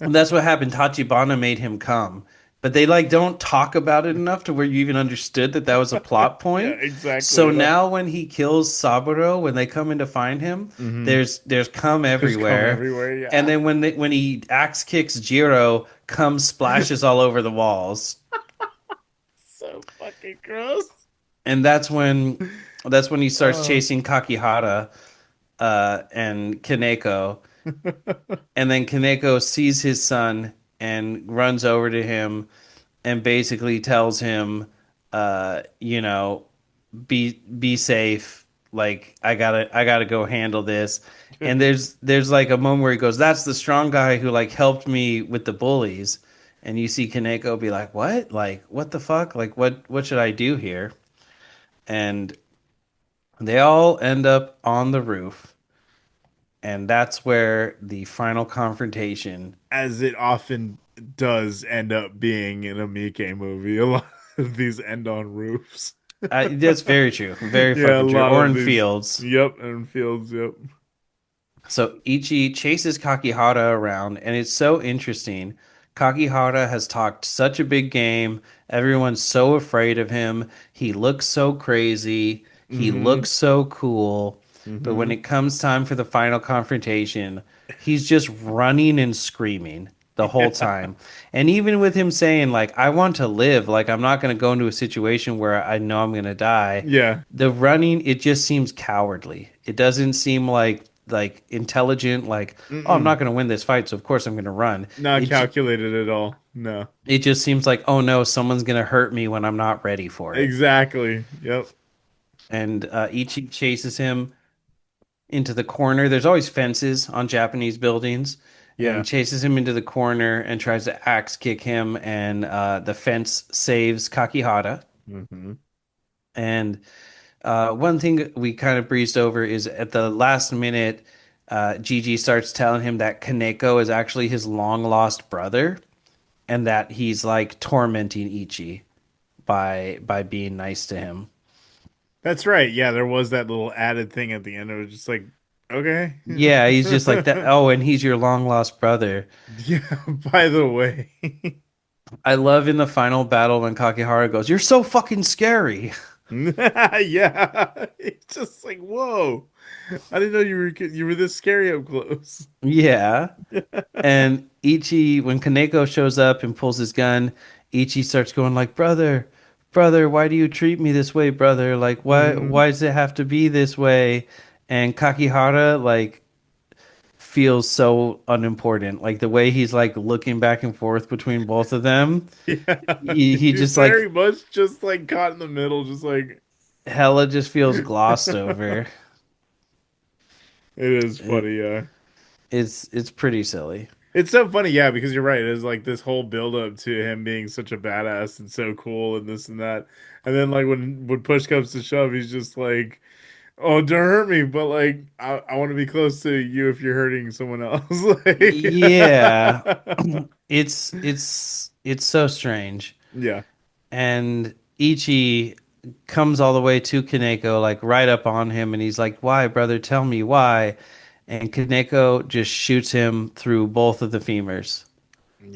And that's what happened. Tachibana made him come, but they like don't talk about it enough to where you even understood that that was a plot Yeah, point. exactly. So Like, now when he kills Saburo, when they come in to find him, hmm there's cum There's cum everywhere, everywhere. and Yeah. then when he axe kicks Jiro, cum splashes all over the walls, So fucking gross. and that's when he starts Oh. chasing Kakihara and Kaneko. And then Kaneko sees his son and runs over to him and basically tells him, you know, be safe. Like I gotta go handle this. And there's like a moment where he goes, "That's the strong guy who like helped me with the bullies." And you see Kaneko be like, "What? Like what the fuck? Like what should I do here?" And they all end up on the roof, and that's where the final confrontation. As it often does end up being in a Miike movie. A lot of these end on roofs. That's very true. Very Yeah, a fucking true. lot Or of in these. fields. Yep, and fields. Yep. So Ichi chases Kakihara around, and it's so interesting. Kakihara has talked such a big game. Everyone's so afraid of him. He looks so crazy. He Mm-hmm. looks so cool. But when Mm-hmm. it comes time for the final confrontation, he's just running and screaming the whole Yeah. time. And even with him saying, like, I want to live, like, I'm not going to go into a situation where I know I'm going to die, Yeah. the running, it just seems cowardly. It doesn't seem like intelligent, like, oh, I'm not Mm-mm. going to win this fight, so of course I'm going to run. Not calculated at all. No. It just seems like, oh no, someone's going to hurt me when I'm not ready for it. Exactly. Yep. And Ichi chases him into the corner. There's always fences on Japanese buildings, and Yeah. chases him into the corner and tries to axe kick him. And the fence saves Kakihara. Mm-hmm. And one thing we kind of breezed over is at the last minute, Gigi starts telling him that Kaneko is actually his long lost brother, and that he's like tormenting Ichi by being nice to him. That's right. Yeah, there was that little added thing at the end. It was just like, okay. Yeah, he's just like that. Oh, and he's your long lost brother. Yeah, by the way. I love in the final battle when Kakihara goes, "You're so fucking scary." Yeah. It's just like, whoa. I didn't know you were this scary up close. Yeah. And Ichi, when Kaneko shows up and pulls his gun, Ichi starts going like, "Brother, brother, why do you treat me this way, brother? Like, why Hmm. why does it have to be this way?" And Kakihara like feels so unimportant. Like the way he's like looking back and forth between both of them. Yeah. He He's just very like much just like caught in the middle, just like hella just feels glossed it over. is It, funny, yeah. it's pretty silly. It's so funny, yeah, because you're right. It's like this whole build up to him being such a badass and so cool and this and that. And then like when push comes to shove, he's just like, "Oh, don't hurt me, but like I want to be close to you if you're hurting someone else." Like Yeah. It's so strange. yeah. And Ichi comes all the way to Kaneko, like right up on him, and he's like, "Why, brother? Tell me why." And Kaneko just shoots him through both of the femurs,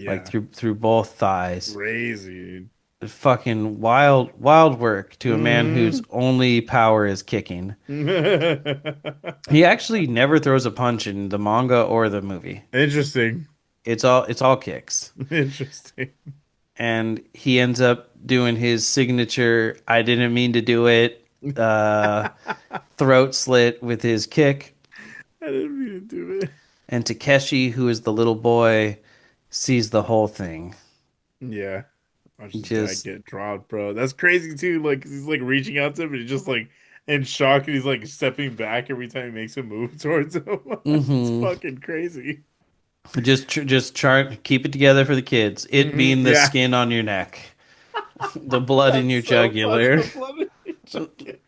like Yeah. through both thighs. Crazy. Fucking wild work to a man whose Hmm. only power is kicking. He actually never throws a punch in the manga or the movie. Interesting. It's all kicks. Interesting. And he ends up doing his signature "I didn't mean to do it" uh, throat slit with his kick. I didn't mean to do it. And Takeshi, who is the little boy, sees the whole thing. Yeah. Watch his dad Just get dropped, bro. That's crazy too. Like 'cause he's like reaching out to him, and he's just like in shock, and he's like stepping back every time he makes a move towards him. It's hmm fucking crazy. just try keep it together for the kids. It being the Yeah, skin on your neck. The blood in That's your so funny. jugular. The blood in your jacket.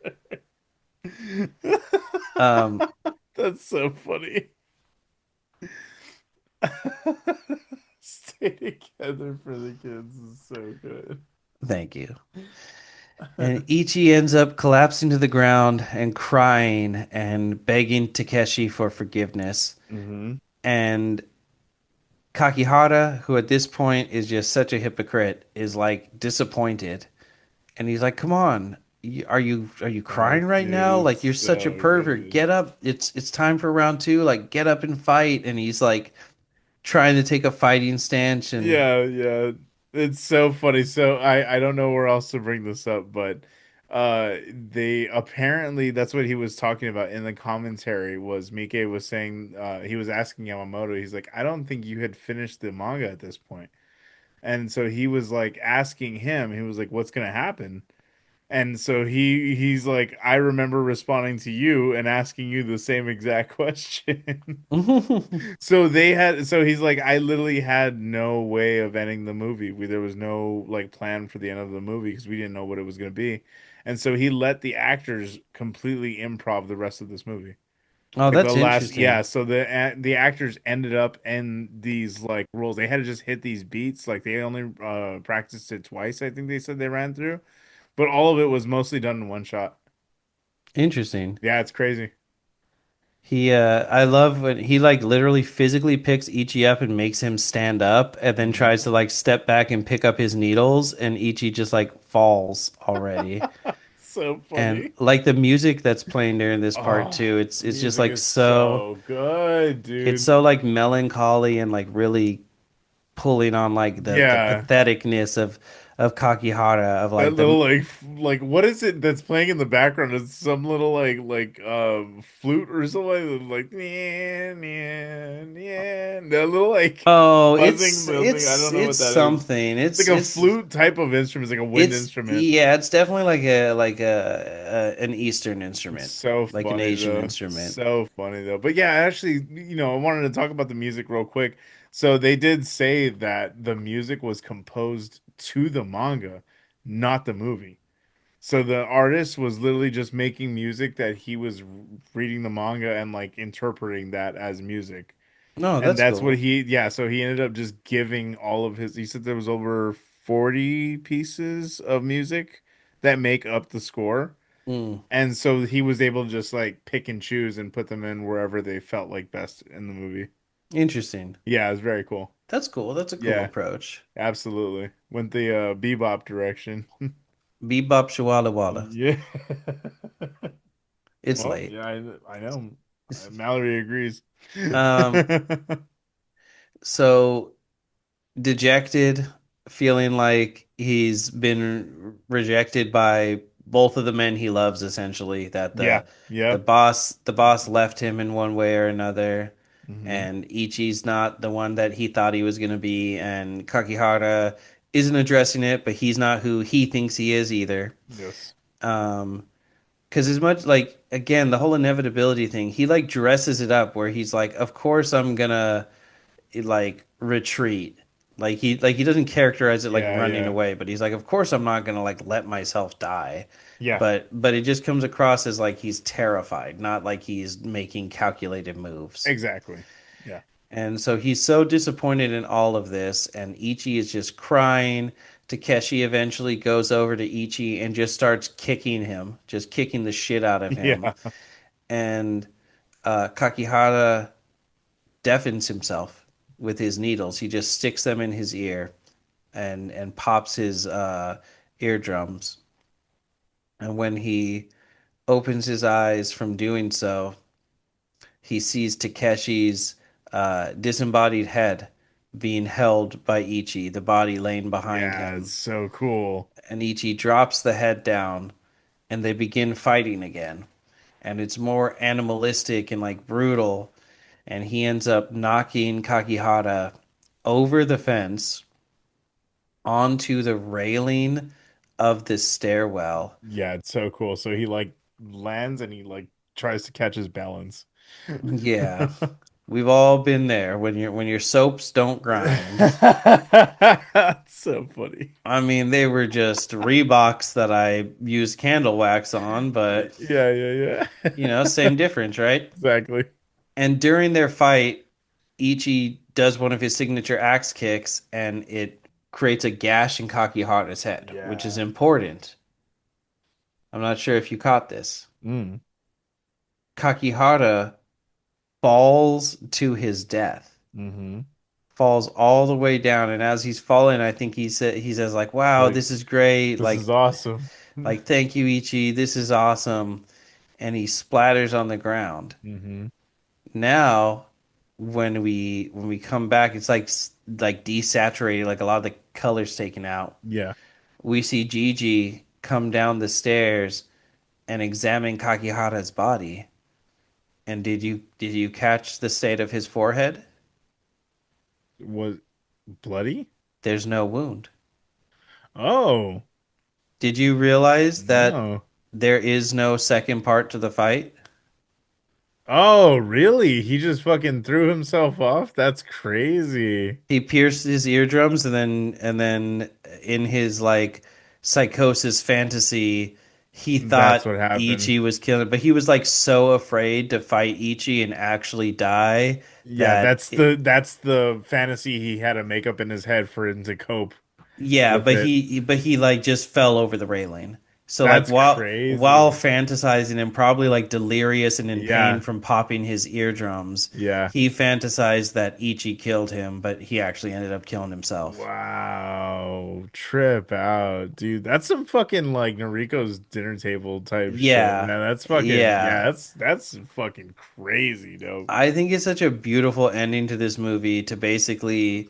Um, That's so funny. Stay together for the kids is so good. Thank you. And Ichi ends up collapsing to the ground and crying and begging Takeshi for forgiveness. Hmm. And Kakihara, who at this point is just such a hypocrite, is like disappointed. And he's like, "Come on. Are you Oh, crying right now? dude, Like it's you're such a so pervert. good. Get up. It's time for round 2. Like get up and fight." And he's like trying to take a fighting stance and Yeah, yeah. It's so funny. So I don't know where else to bring this up, but they apparently that's what he was talking about in the commentary was Miike was saying he was asking Yamamoto, he's like, I don't think you had finished the manga at this point. And so he was like asking him, he was like, what's gonna happen? And so he's like, I remember responding to you and asking you the same exact question. So he's like, I literally had no way of ending the movie. There was no like plan for the end of the movie because we didn't know what it was going to be. And so he let the actors completely improv the rest of this movie. Oh, Like the that's last, yeah. interesting. So the actors ended up in these like roles. They had to just hit these beats. Like they only practiced it twice. I think they said they ran through, but all of it was mostly done in one shot. Interesting. Yeah, it's crazy. I love when he like literally physically picks Ichi up and makes him stand up and then Hmm. tries to like step back and pick up his needles and Ichi just like falls already. So And funny. like the music that's playing during this part Oh, too, the it's just music like is so so good, it's dude. so like melancholy and like really pulling on like the Yeah. patheticness of Kakihara of That like little the like what is it that's playing in the background? It's some little flute or something like yeah, yeah, yeah. That little like oh buzzing. I don't know what it's that is. something It's like a flute type of instrument. It's like a wind it's instrument. yeah, it's definitely like a an Eastern It's instrument, so like an funny Asian though. instrument. So funny though. But yeah, actually, I wanted to talk about the music real quick. So they did say that the music was composed to the manga, not the movie. So the artist was literally just making music that he was reading the manga and like interpreting that as music. No, And that's that's what cool. so he ended up just giving all of his, he said there was over 40 pieces of music that make up the score. Mm, And so he was able to just like pick and choose and put them in wherever they felt like best in the movie. interesting. Yeah, it was very cool. That's cool. That's a cool Yeah, approach. absolutely. Went the bebop direction. Bebop Shawala Walla. Yeah. It's Well, late. yeah, I know. Mallory agrees. Um, so dejected, feeling like he's been rejected by both of the men he loves, essentially, that Yeah, yeah. the boss left him in one way or another, Hmm. and Ichi's not the one that he thought he was going to be, and Kakihara isn't addressing it, but he's not who he thinks he is either. Yes. Um, because as much like again the whole inevitability thing, he like dresses it up where he's like, of course I'm gonna like retreat. Like he doesn't characterize it like Yeah, running yeah. away, but he's like, of course I'm not gonna like let myself die. Yeah, But it just comes across as like he's terrified, not like he's making calculated moves. exactly. Yeah. And so he's so disappointed in all of this, and Ichi is just crying. Takeshi eventually goes over to Ichi and just starts kicking him, just kicking the shit out of him. Yeah. And Kakihara deafens himself with his needles. He just sticks them in his ear and pops his eardrums. And when he opens his eyes from doing so, he sees Takeshi's disembodied head being held by Ichi, the body laying behind Yeah, it's him. so cool. And Ichi drops the head down and they begin fighting again. And it's more animalistic and like brutal. And he ends up knocking Kakihara over the fence onto the railing of the stairwell. Yeah, it's so cool. So he like lands and he like tries to catch his balance. Yeah. We've all been there when your soaps don't grind. That's so funny. I mean, they were just Reeboks that I used candle wax on, but Yeah, yeah, yeah. same difference, right? Exactly. And during their fight, Ichi does one of his signature axe kicks and it creates a gash in Kakihara's head, which is Yeah. important. I'm not sure if you caught this. Mm. Kakihara falls to his death, Hmm. falls all the way down, and as he's falling, I think he says like, "Wow, Like, this is great! this is awesome. Thank you, Ichi. This is awesome." And he splatters on the ground. Hmm. Now, when we come back, it's like desaturated, like a lot of the colors taken out. Yeah. We see Gigi come down the stairs and examine Kakihara's body. And did you catch the state of his forehead? Was bloody? There's no wound. Oh, Did you realize that no. there is no second part to the fight? Oh, really? He just fucking threw himself off? That's crazy. He pierced his eardrums and then in his like psychosis fantasy, he That's thought what happened. Ichi was killing, but he was like so afraid to fight Ichi and actually die Yeah, that that's the fantasy he had to make up in his head for him to cope yeah, with but it. he like just fell over the railing. So like That's while crazy. fantasizing and probably like delirious and in pain Yeah, from popping his eardrums, yeah. he fantasized that Ichi killed him, but he actually ended up killing himself. Wow. Trip out, dude. That's some fucking like Noriko's dinner table type shit, Yeah. man. That's fucking Yeah. yeah, that's fucking crazy, dope. I think it's such a beautiful ending to this movie to basically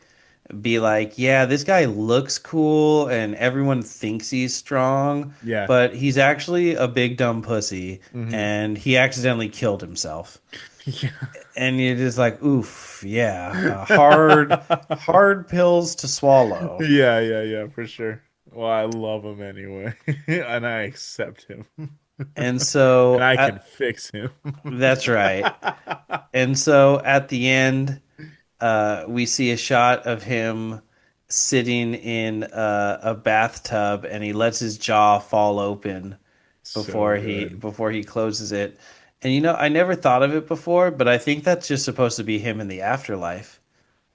be like, yeah, this guy looks cool and everyone thinks he's strong, Yeah. but he's actually a big dumb pussy Hmm. and he accidentally killed himself. Yeah. And you're just like, oof, yeah, hard pills to swallow. Yeah, yeah, yeah, for sure. Well, I love him anyway, and I accept him, And and so I can fix him. that's right. And so at the end, we see a shot of him sitting in a bathtub, and he lets his jaw fall open So before he good. before he closes it. And I never thought of it before, but I think that's just supposed to be him in the afterlife.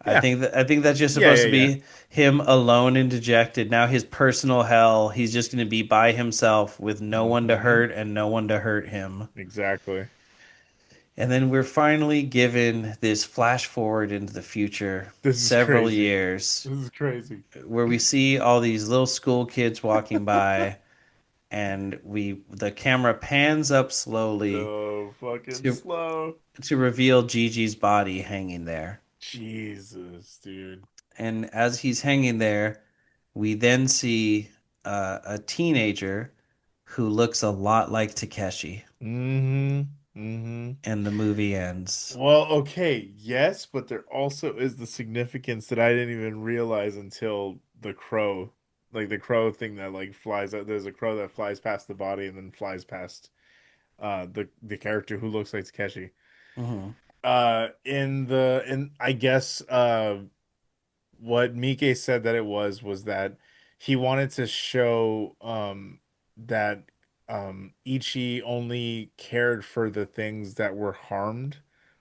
Yeah, I think that's just yeah, supposed yeah, to yeah. be him alone and dejected. Now his personal hell, he's just going to be by himself with no one to Hmm. hurt and no one to hurt him. Exactly. And then we're finally given this flash forward into the future, This is several crazy. years, This is crazy. where we see all these little school kids walking by, and the camera pans up slowly So fucking to slow. to reveal Gigi's body hanging there. Jesus, dude. And as he's hanging there, we then see a teenager who looks a lot like Takeshi, Hmm. Hmm. and the movie ends. Well, okay, yes, but there also is the significance that I didn't even realize until the crow, like the crow thing that like flies out. There's a crow that flies past the body and then flies past the character who looks like Takeshi. Hmm. In I guess what Miike said that it was that he wanted to show that Ichi only cared for the things that were harmed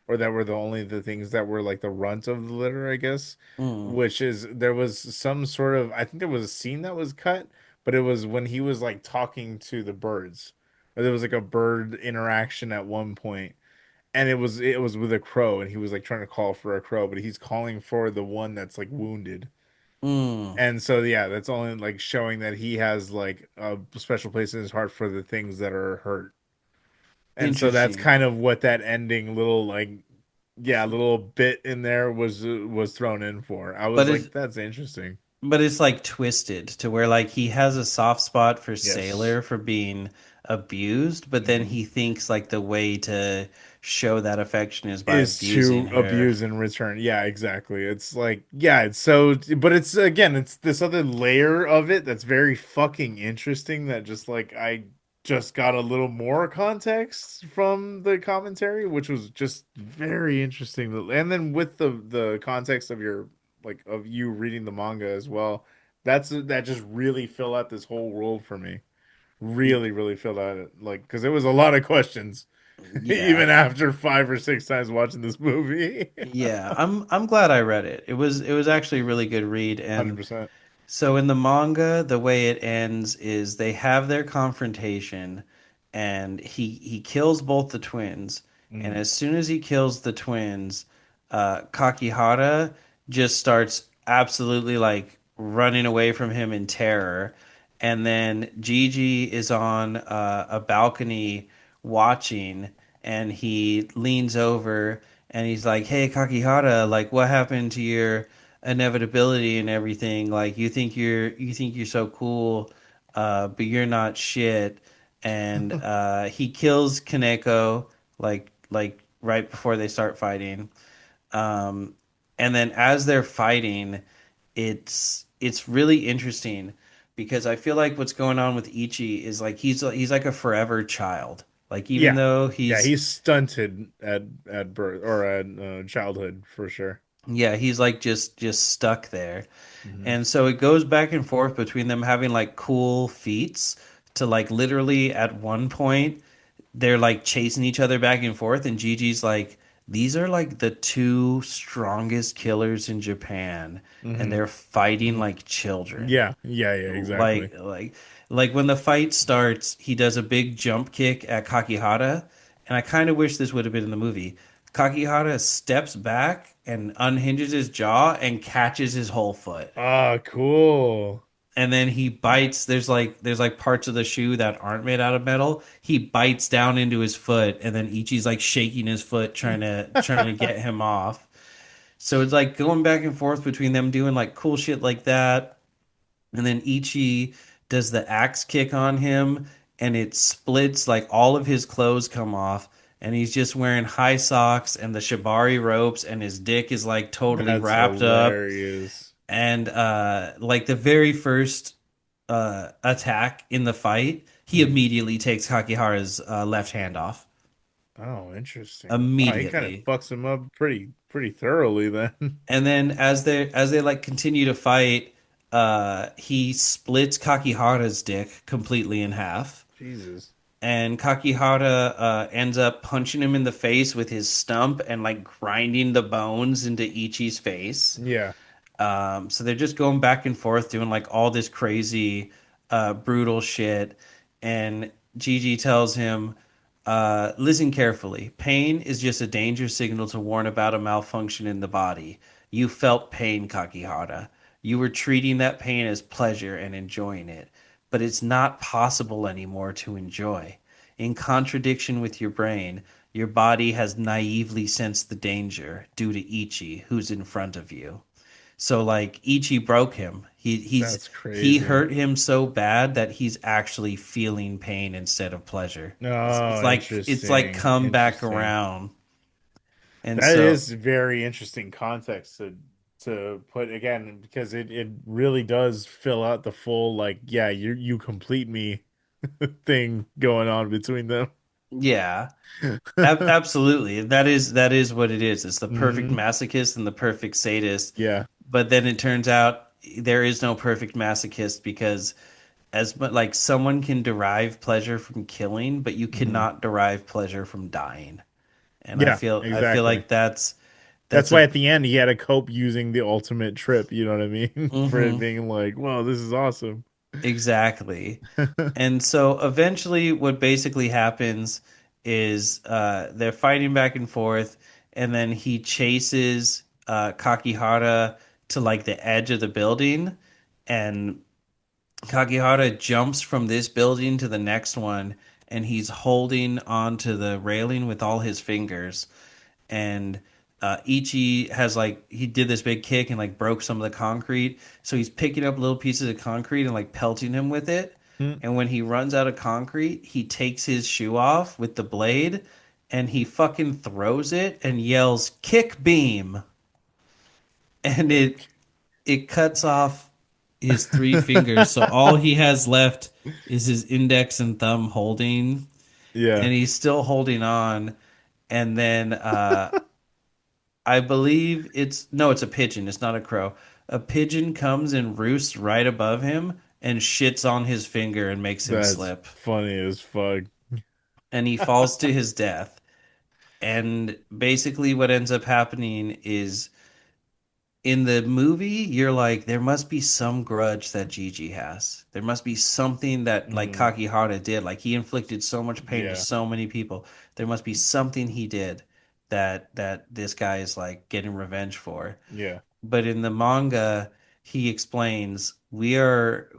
or that were the only the things that were like the runt of the litter, I guess. Mm. Which is there was some sort of I think there was a scene that was cut, but it was when he was like talking to the birds. Or there was like a bird interaction at one point and it was with a crow and he was like trying to call for a crow but he's calling for the one that's like wounded Mm. and so yeah that's only like showing that he has like a special place in his heart for the things that are hurt and so that's Interesting. kind of what that ending little like yeah little bit in there was thrown in for. I was But like it's that's interesting. but it's like twisted to where like he has a soft spot for Yes. Sailor for being abused, but then Hmm. he thinks like the way to show that affection is by Is abusing to her. abuse in return. Yeah, exactly. It's like, yeah, it's so, but it's again, it's this other layer of it that's very fucking interesting that just like, I, just got a little more context from the commentary, which was just very interesting. And then with the context of your like of you reading the manga as well, that just really filled out this whole world for me. Really, really filled out it like because it was a lot of questions, Yeah. even after 5 or 6 times watching this movie. Yeah, I'm glad I read it. It was actually a really good read. And 100%. so in the manga, the way it ends is they have their confrontation, and he kills both the twins. And Mm. as soon as he kills the twins, Kakihara just starts absolutely like running away from him in terror. And then Gigi is on a balcony watching, and he leans over and he's like, "Hey, Kakihara, like, what happened to your inevitability and everything? Like, you think you're so cool, but you're not shit." And he kills Kaneko like right before they start fighting. Um, and then as they're fighting, it's really interesting because I feel like what's going on with Ichi is like he's like a forever child. Like even Yeah. though Yeah, he's he's stunted at birth or at childhood for sure. yeah, he's like just stuck there. Hmm. And so it goes back and forth between them having like cool feats to like literally at one point they're like chasing each other back and forth, and Gigi's like, these are like the two strongest killers in Japan, and Hmm. they're fighting Hmm. like children. Yeah, yeah, yeah, exactly. Like when the fight starts, he does a big jump kick at Kakihara, and I kind of wish this would have been in the movie. Kakihara steps back and unhinges his jaw and catches his whole foot. Ah, cool. And then he bites. There's like parts of the shoe that aren't made out of metal. He bites down into his foot, and then Ichi's like shaking his foot, trying to get him off. So it's like going back and forth between them doing like cool shit like that, and then Ichi does the axe kick on him, and it splits like all of his clothes come off, and he's just wearing high socks and the shibari ropes, and his dick is like totally That's wrapped up. hilarious. And like the very first attack in the fight, he Mhm. immediately takes Kakihara's left hand off. Oh, interesting. Wow, he kind of Immediately. fucks him up pretty thoroughly then. And then as they like continue to fight, he splits Kakihara's dick completely in half. Jesus. And Kakihara ends up punching him in the face with his stump and like grinding the bones into Ichi's face. Yeah. So they're just going back and forth doing like all this crazy, brutal shit. And Gigi tells him, listen carefully. Pain is just a danger signal to warn about a malfunction in the body. You felt pain, Kakihara. You were treating that pain as pleasure and enjoying it. But it's not possible anymore to enjoy. In contradiction with your brain, your body has naively sensed the danger due to Ichi, who's in front of you. So like Ichi broke him. He That's he crazy. hurt him so bad that he's actually feeling pain instead of pleasure. It's Oh, it's like it's like interesting. come back Interesting. around. And That so is very interesting context to put again because it really does fill out the full like yeah, you complete me thing going on between them. yeah, absolutely. That is what it is. It's the perfect Hmm. masochist and the perfect sadist. Yeah. But then it turns out there is no perfect masochist because as but like someone can derive pleasure from killing, but you Hmm. cannot derive pleasure from dying. And I Yeah, feel I feel exactly. like that's That's that's why a at the end he had to cope using the ultimate trip, you know what I mean? For it mhm, being like, whoa, this is awesome. exactly. And so eventually what basically happens is they're fighting back and forth, and then he chases Kakihara to like the edge of the building, and Kakihara jumps from this building to the next one, and he's holding onto the railing with all his fingers. And Ichi has like he did this big kick and like broke some of the concrete, so he's picking up little pieces of concrete and like pelting him with it. And when he runs out of concrete, he takes his shoe off with the blade, and he fucking throws it and yells "kick beam," and it cuts off his three fingers. So all he has left is his index and thumb holding, Yeah, and he's still holding on. And then I believe it's no, it's a pigeon. It's not a crow. A pigeon comes and roosts right above him and shits on his finger and makes him that's slip. funny as fuck. And he falls to his death. And basically, what ends up happening is in the movie, you're like, there must be some grudge that Gigi has. There must be something that like Hmm. Kakihara did. Like he inflicted so much pain to Yeah, so many people. There must be something he did that this guy is like getting revenge for. yeah. But in the manga, he explains we are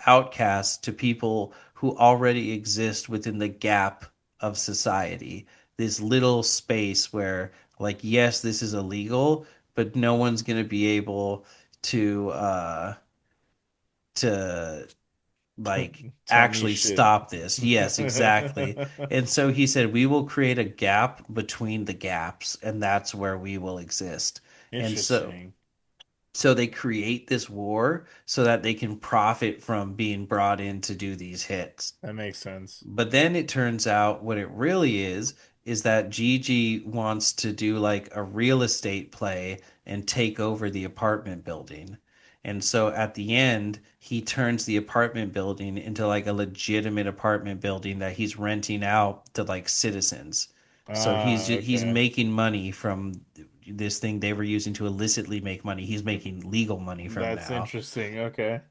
outcasts to people who already exist within the gap of society. This little space where, like, yes, this is illegal, but no one's going to be able to to like Tell me actually shit. stop this. Yes, exactly. And so he said, we will create a gap between the gaps, and that's where we will exist. And Interesting. so they create this war so that they can profit from being brought in to do these hits. That makes sense. But then it turns out what it really is that Gigi wants to do like a real estate play and take over the apartment building. And so at the end, he turns the apartment building into like a legitimate apartment building that he's renting out to like citizens. So Ah, he's okay. making money from this thing they were using to illicitly make money. He's making legal money from That's now. interesting. Okay.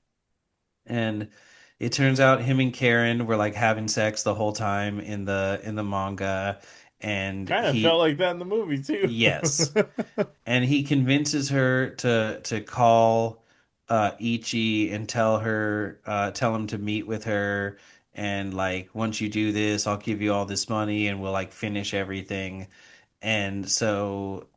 And it turns out him and Karen were like having sex the whole time in the manga, and Kind of felt he like that in the movie too. yes, and he convinces her to call Ichi and tell him to meet with her, and like once you do this, I'll give you all this money and we'll like finish everything. And so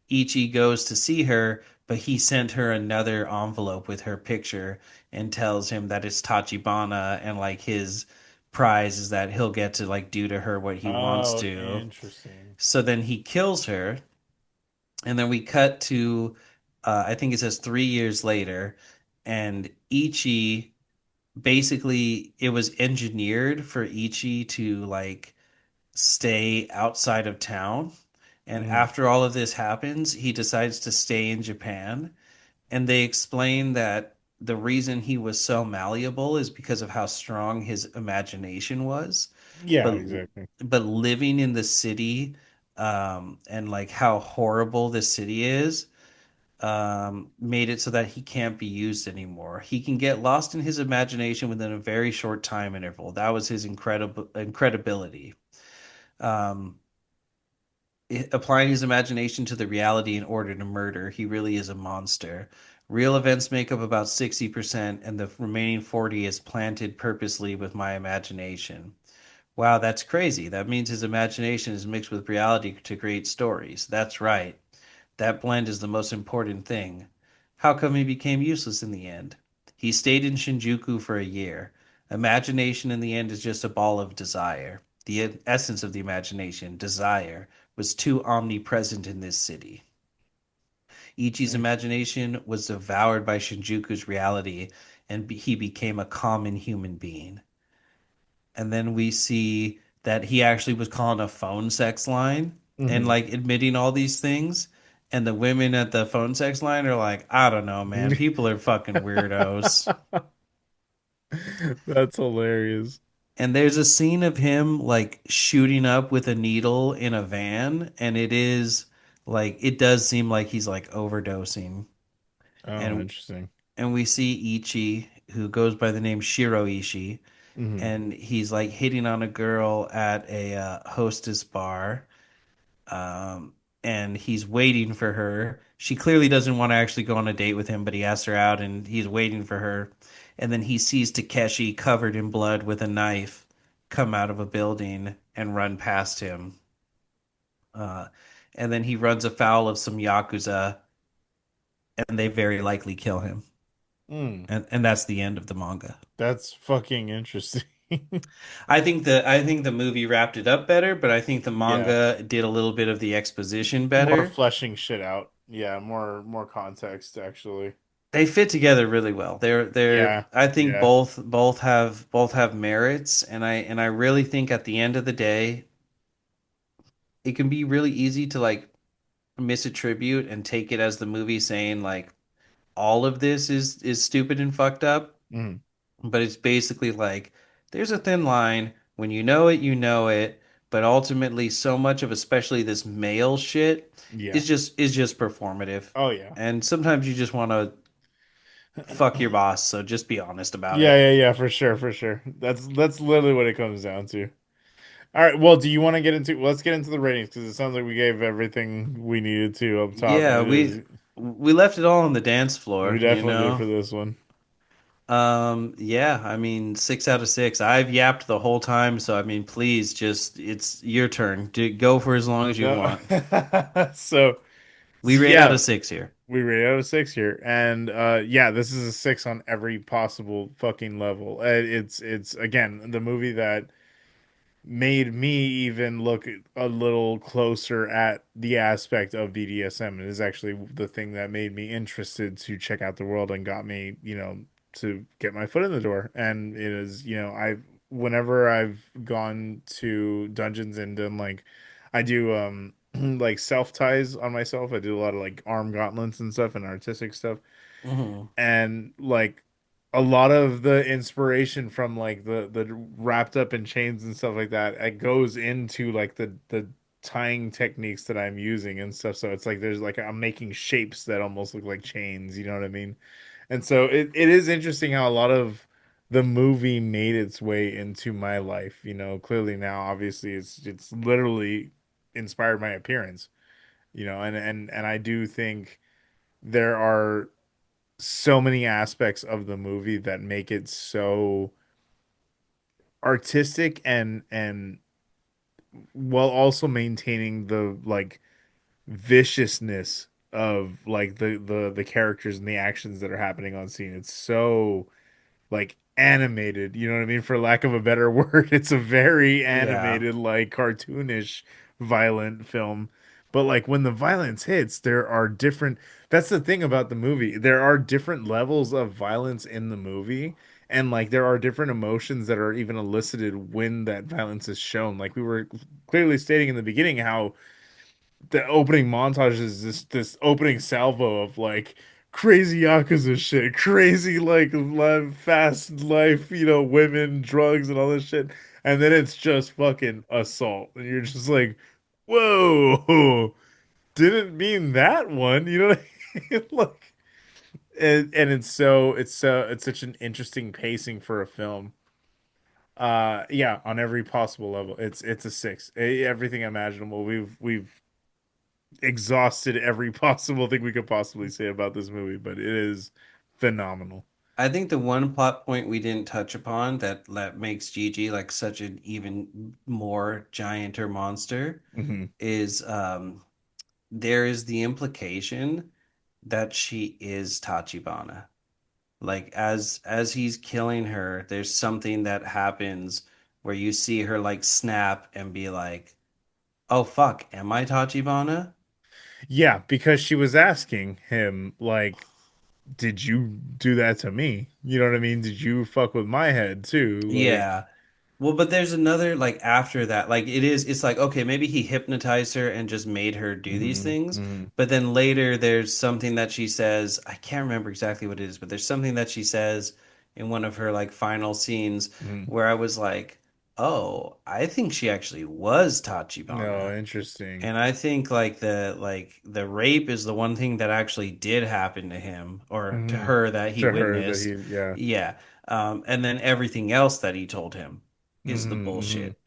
Ichi goes to see her, but he sent her another envelope with her picture and tells him that it's Tachibana and like his prize is that he'll get to like do to her what he wants Oh, to. interesting. So then he kills her, and then we cut to I think it says 3 years later, and Ichi basically it was engineered for Ichi to like stay outside of town. And Hmm. after all of this happens, he decides to stay in Japan. And they explain that the reason he was so malleable is because of how strong his imagination was. Yeah, But exactly. but living in the city, and like how horrible this city is, made it so that he can't be used anymore. He can get lost in his imagination within a very short time interval. That was his incredibility. Um, Applying his imagination to the reality in order to murder, he really is a monster. Real events make up about 60%, and the remaining 40 is planted purposely with my imagination. Wow, that's crazy. That means his imagination is mixed with reality to create stories. That's right. That blend is the most important thing. How come he became useless in the end? He stayed in Shinjuku for a year. Imagination in the end is just a ball of desire. The essence of the imagination, desire, was too omnipresent in this city. Ichi's Interesting. imagination was devoured by Shinjuku's reality, and he became a common human being. And then we see that he actually was calling a phone sex line and Hmm. like admitting all these things. And the women at the phone sex line are like, I don't know, man. People are fucking weirdos. That's hilarious. And there's a scene of him like shooting up with a needle in a van, and it is like it does seem like he's like overdosing. Oh, And interesting. we see Ichi, who goes by the name Shiroishi, Hmm. and he's like hitting on a girl at a hostess bar, um, and he's waiting for her. She clearly doesn't want to actually go on a date with him, but he asks her out, and he's waiting for her. And then he sees Takeshi covered in blood with a knife come out of a building and run past him. Uh, and then he runs afoul of some yakuza, and they very likely kill him. Mm, And that's the end of the manga. that's fucking interesting. I think the movie wrapped it up better, but I think the Yeah. manga did a little bit of the exposition More better. fleshing shit out. Yeah, more context actually. they fit together really well. They're Yeah, I think yeah. both have merits, and I really think at the end of the day, it can be really easy to like misattribute and take it as the movie saying like all of this is stupid and fucked up, Mhm. but it's basically like there's a thin line. When you know it, you know it, but ultimately so much of especially this male shit Yeah. is just performative. Oh yeah. And sometimes you just want to fuck your boss, so just be honest about Yeah, it. yeah, yeah, for sure, for sure. That's literally what it comes down to. All right, well, do you want to get into let's get into the ratings because it sounds like we gave everything we needed to up top. Yeah, we left it all on the dance We floor, you definitely did know. for this one. Yeah, I mean, 6 out of 6. I've yapped the whole time, so I mean, please just it's your turn. Go for as long as you No. want. So, We so rate out yeah, of 6 here. we rate out of six here, and yeah, this is a six on every possible fucking level. It's again the movie that made me even look a little closer at the aspect of BDSM. It is actually the thing that made me interested to check out the world and got me, to get my foot in the door. And it is, whenever I've gone to dungeons and done like, I do, like self ties on myself. I do a lot of like arm gauntlets and stuff and artistic stuff Hmm. and like a lot of the inspiration from like the wrapped up in chains and stuff like that it goes into like the tying techniques that I'm using and stuff, so it's like there's like I'm making shapes that almost look like chains, you know what I mean? And so it is interesting how a lot of the movie made its way into my life, clearly now obviously it's literally inspired my appearance, and I do think there are so many aspects of the movie that make it so artistic and while also maintaining the like viciousness of like the characters and the actions that are happening on scene. It's so like animated, you know what I mean? For lack of a better word, it's a very Yeah. animated, like cartoonish, violent film. But like when the violence hits, there are different. That's the thing about the movie. There are different levels of violence in the movie, and like there are different emotions that are even elicited when that violence is shown. Like we were clearly stating in the beginning how the opening montage is this opening salvo of like crazy yakuza shit, crazy like fast life, women, drugs, and all this shit, and then it's just fucking assault, and you're just like, whoa, didn't mean that one, you know what I mean? Like, and it's such an interesting pacing for a film. Yeah, on every possible level, it's a six. Everything imaginable. We've exhausted every possible thing we could possibly say about this movie, but it is phenomenal. I think the one plot point we didn't touch upon that makes Gigi like such an even more gianter monster Hmm. is there is the implication that she is Tachibana. Like as he's killing her, there's something that happens where you see her like snap and be like, "Oh fuck, am I Tachibana?" Yeah, because she was asking him, like, did you do that to me? You know what I mean? Did you fuck with my head too? Like, Yeah. Well, but there's another like after that. Like it's like okay, maybe he hypnotized her and just made her do these hmm things. hmm But then later there's something that she says, I can't remember exactly what it is, but there's something that she says in one of her like final scenes hmm where I was like, "Oh, I think she actually was no, Tachibana." interesting. And I think like the rape is the one thing that actually did happen to him or to Hmm. her that he To her that witnessed. he, yeah. Yeah. And then everything else that he told him is the Hmm. bullshit.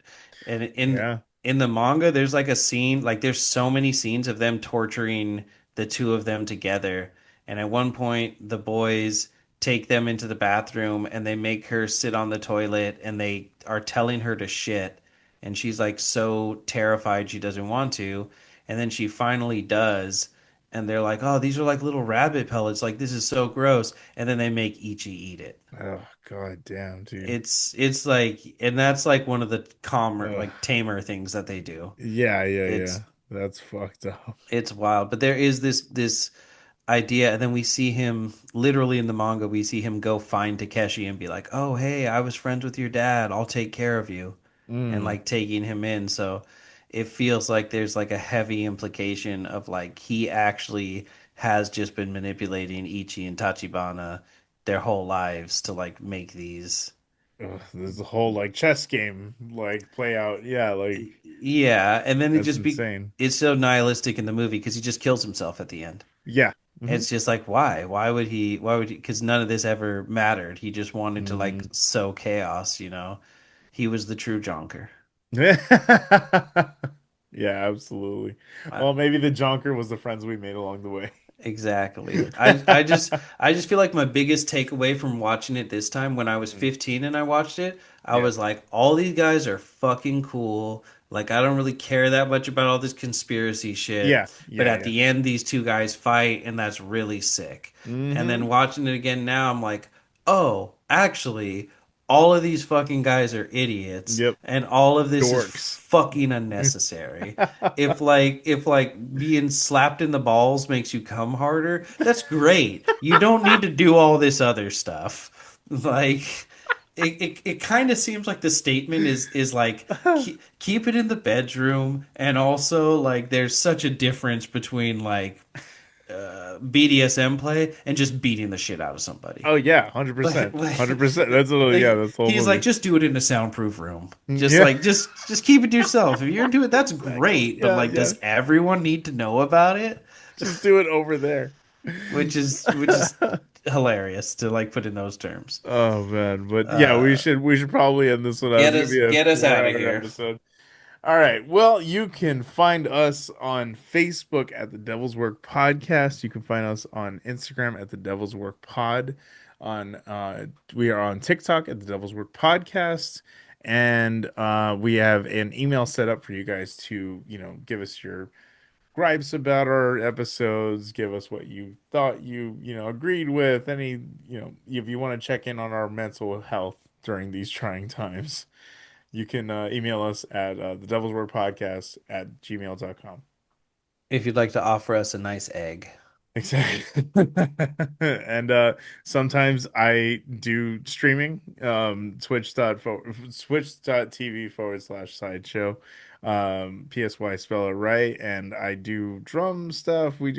And Yeah. in the manga, there's like a scene, like there's so many scenes of them torturing the two of them together. And at one point, the boys take them into the bathroom and they make her sit on the toilet and they are telling her to shit. And she's like so terrified she doesn't want to. And then she finally does. And they're like, oh, these are like little rabbit pellets. Like, this is so gross. And then they make Ichi eat it. Oh, god damn, dude. It's like, and that's like one of the calmer, Ugh. like tamer things that they do. Yeah, yeah, yeah. It's That's fucked up. it's wild, but there is this. idea, and then we see him literally in the manga. We see him go find Takeshi and be like, "Oh, hey, I was friends with your dad. I'll take care of you," and Mm. like taking him in. So it feels like there's like a heavy implication of like he actually has just been manipulating Ichi and Tachibana their whole lives to like make these. Ugh, there's a whole like chess game like play out. Yeah, like Yeah, and then it that's just be insane. it's so nihilistic in the movie because he just kills himself at the end. Yeah. Hmm. It's just like why? Why would he? Because none of this ever mattered. He just wanted to like Hmm. sow chaos, you know. He was the true Jonker. Yeah, absolutely. Uh, Well, maybe the Jonker was the friends we made along the way. exactly. I just feel like my biggest takeaway from watching it this time when I was Mm. 15 and I watched it, I Yeah. was like, all these guys are fucking cool. Like I don't really care that much about all this conspiracy shit. Yeah. But Yeah. at Yeah. the end, these two guys fight, and that's really sick. And then Hmm. watching it again now, I'm like, oh, actually, all of these fucking guys are idiots, Yep. and all of this is Dorks. fucking unnecessary. If being slapped in the balls makes you come harder, that's great. You don't need to do all this other stuff. Like it kind of seems like the statement is like keep it in the bedroom, and also like there's such a difference between like BDSM play and just beating the shit out of somebody. Oh yeah, Like, 100%. like, 100%. That's a, yeah, like that's the whole he's like, movie. just do it in a soundproof room. Just Yeah. like, just keep it to yourself. If you're into it, that's Exactly. great. But Yeah, like, yeah. does everyone need to know about it? Just do it over there. Which is hilarious to like put in those terms. Oh man, but yeah, Uh, we should probably end this one out. It's gonna be a get us out of 4 hour here. episode. All right. Well, you can find us on Facebook at the Devil's Work Podcast. You can find us on Instagram at the Devil's Work Pod. On We are on TikTok at the Devil's Work Podcast, and we have an email set up for you guys to give us your gripes about our episodes, give us what you thought you agreed with, any if you want to check in on our mental health during these trying times. You can email us at the devil's word podcast at gmail.com. If you'd like to offer us a nice egg. Exactly. And sometimes I do streaming, twitch.tv /sideshow. PSY spell it right. And I do drum stuff. We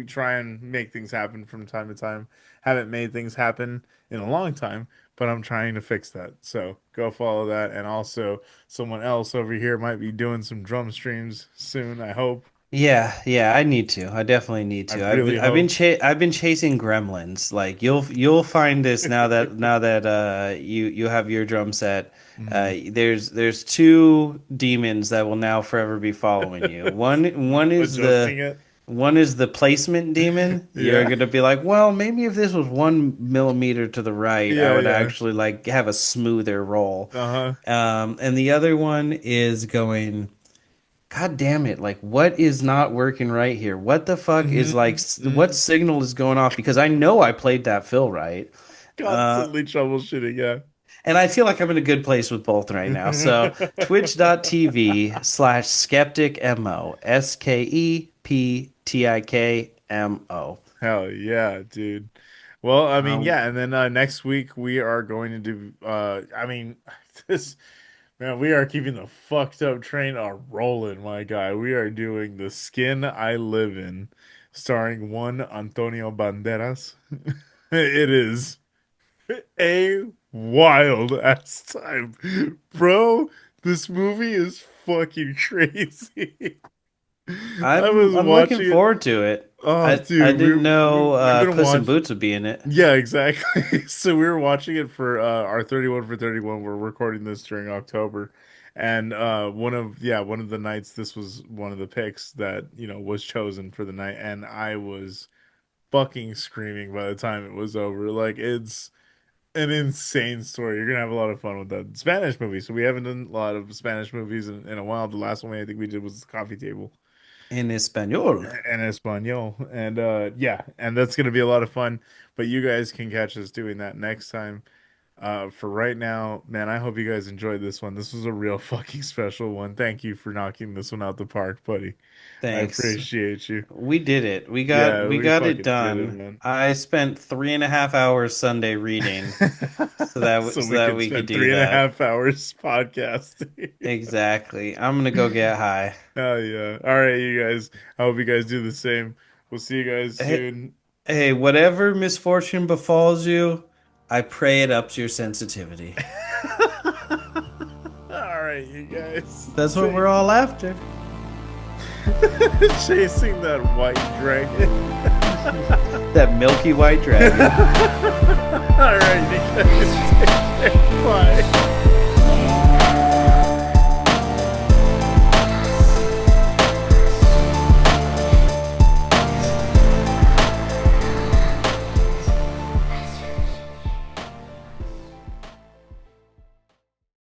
try and make things happen from time to time. Haven't made things happen in a long time, but I'm trying to fix that. So go follow that. And also, someone else over here might be doing some drum streams soon, I hope. Yeah, yeah, I need to. I definitely need I to. really hope. I've been chasing gremlins. Like you'll find this now that you have your drum set. Mhm. There's two demons that will now forever be following you. Adjusting it. One is the placement demon. You're Yeah. gonna be like, well, maybe if this was 1 millimeter to the right, I Yeah, would yeah. actually like have a smoother roll. Uh-huh. And the other one is going. God damn it. Like, what is not working right here? What the fuck is like, Hmm. what Hmm. signal is going off? Because I know I played that fill right. Uh, Constantly troubleshooting, yeah. and I feel like I'm in a good place with both right now. So, twitch.tv/skeptikmo, SKEPTIKMO. Hell yeah, dude. Well, I mean, Um, yeah, and then next week we are going to do I mean, this man, we are keeping the fucked up train rolling, my guy. We are doing The Skin I Live In, starring one Antonio Banderas. It is a wild ass time. Bro, this movie is fucking crazy. I was I'm looking watching it. forward to it. Oh, I dude, didn't know we've been Puss in watching. Boots would be in it. Yeah, exactly. So we were watching it for our 31 for 31. We're recording this during October. And one of the nights this was one of the picks that, was chosen for the night, and I was fucking screaming by the time it was over. Like it's an insane story. You're gonna have a lot of fun with that. Spanish movie. So we haven't done a lot of Spanish movies in a while. The last one I think we did was Coffee Table In Espanol. and Espanol. And yeah, and that's gonna be a lot of fun. But you guys can catch us doing that next time. For right now, man, I hope you guys enjoyed this one. This was a real fucking special one. Thank you for knocking this one out the park, buddy. I Thanks. appreciate you. We did it. Yeah, We we got it fucking did it, done. man. I spent 3.5 hours Sunday reading So so we that can we could spend do three and a that. half hours podcasting. Exactly. I'm gonna go get high. Oh yeah. All right, you guys. I hope you guys do the same. We'll see you guys Hey, soon. hey, whatever misfortune befalls you, I pray it ups your sensitivity. All right, you guys. That's what we're all after. Chasing that white dragon. That milky white dragon. All right, you guys. Take care. Bye.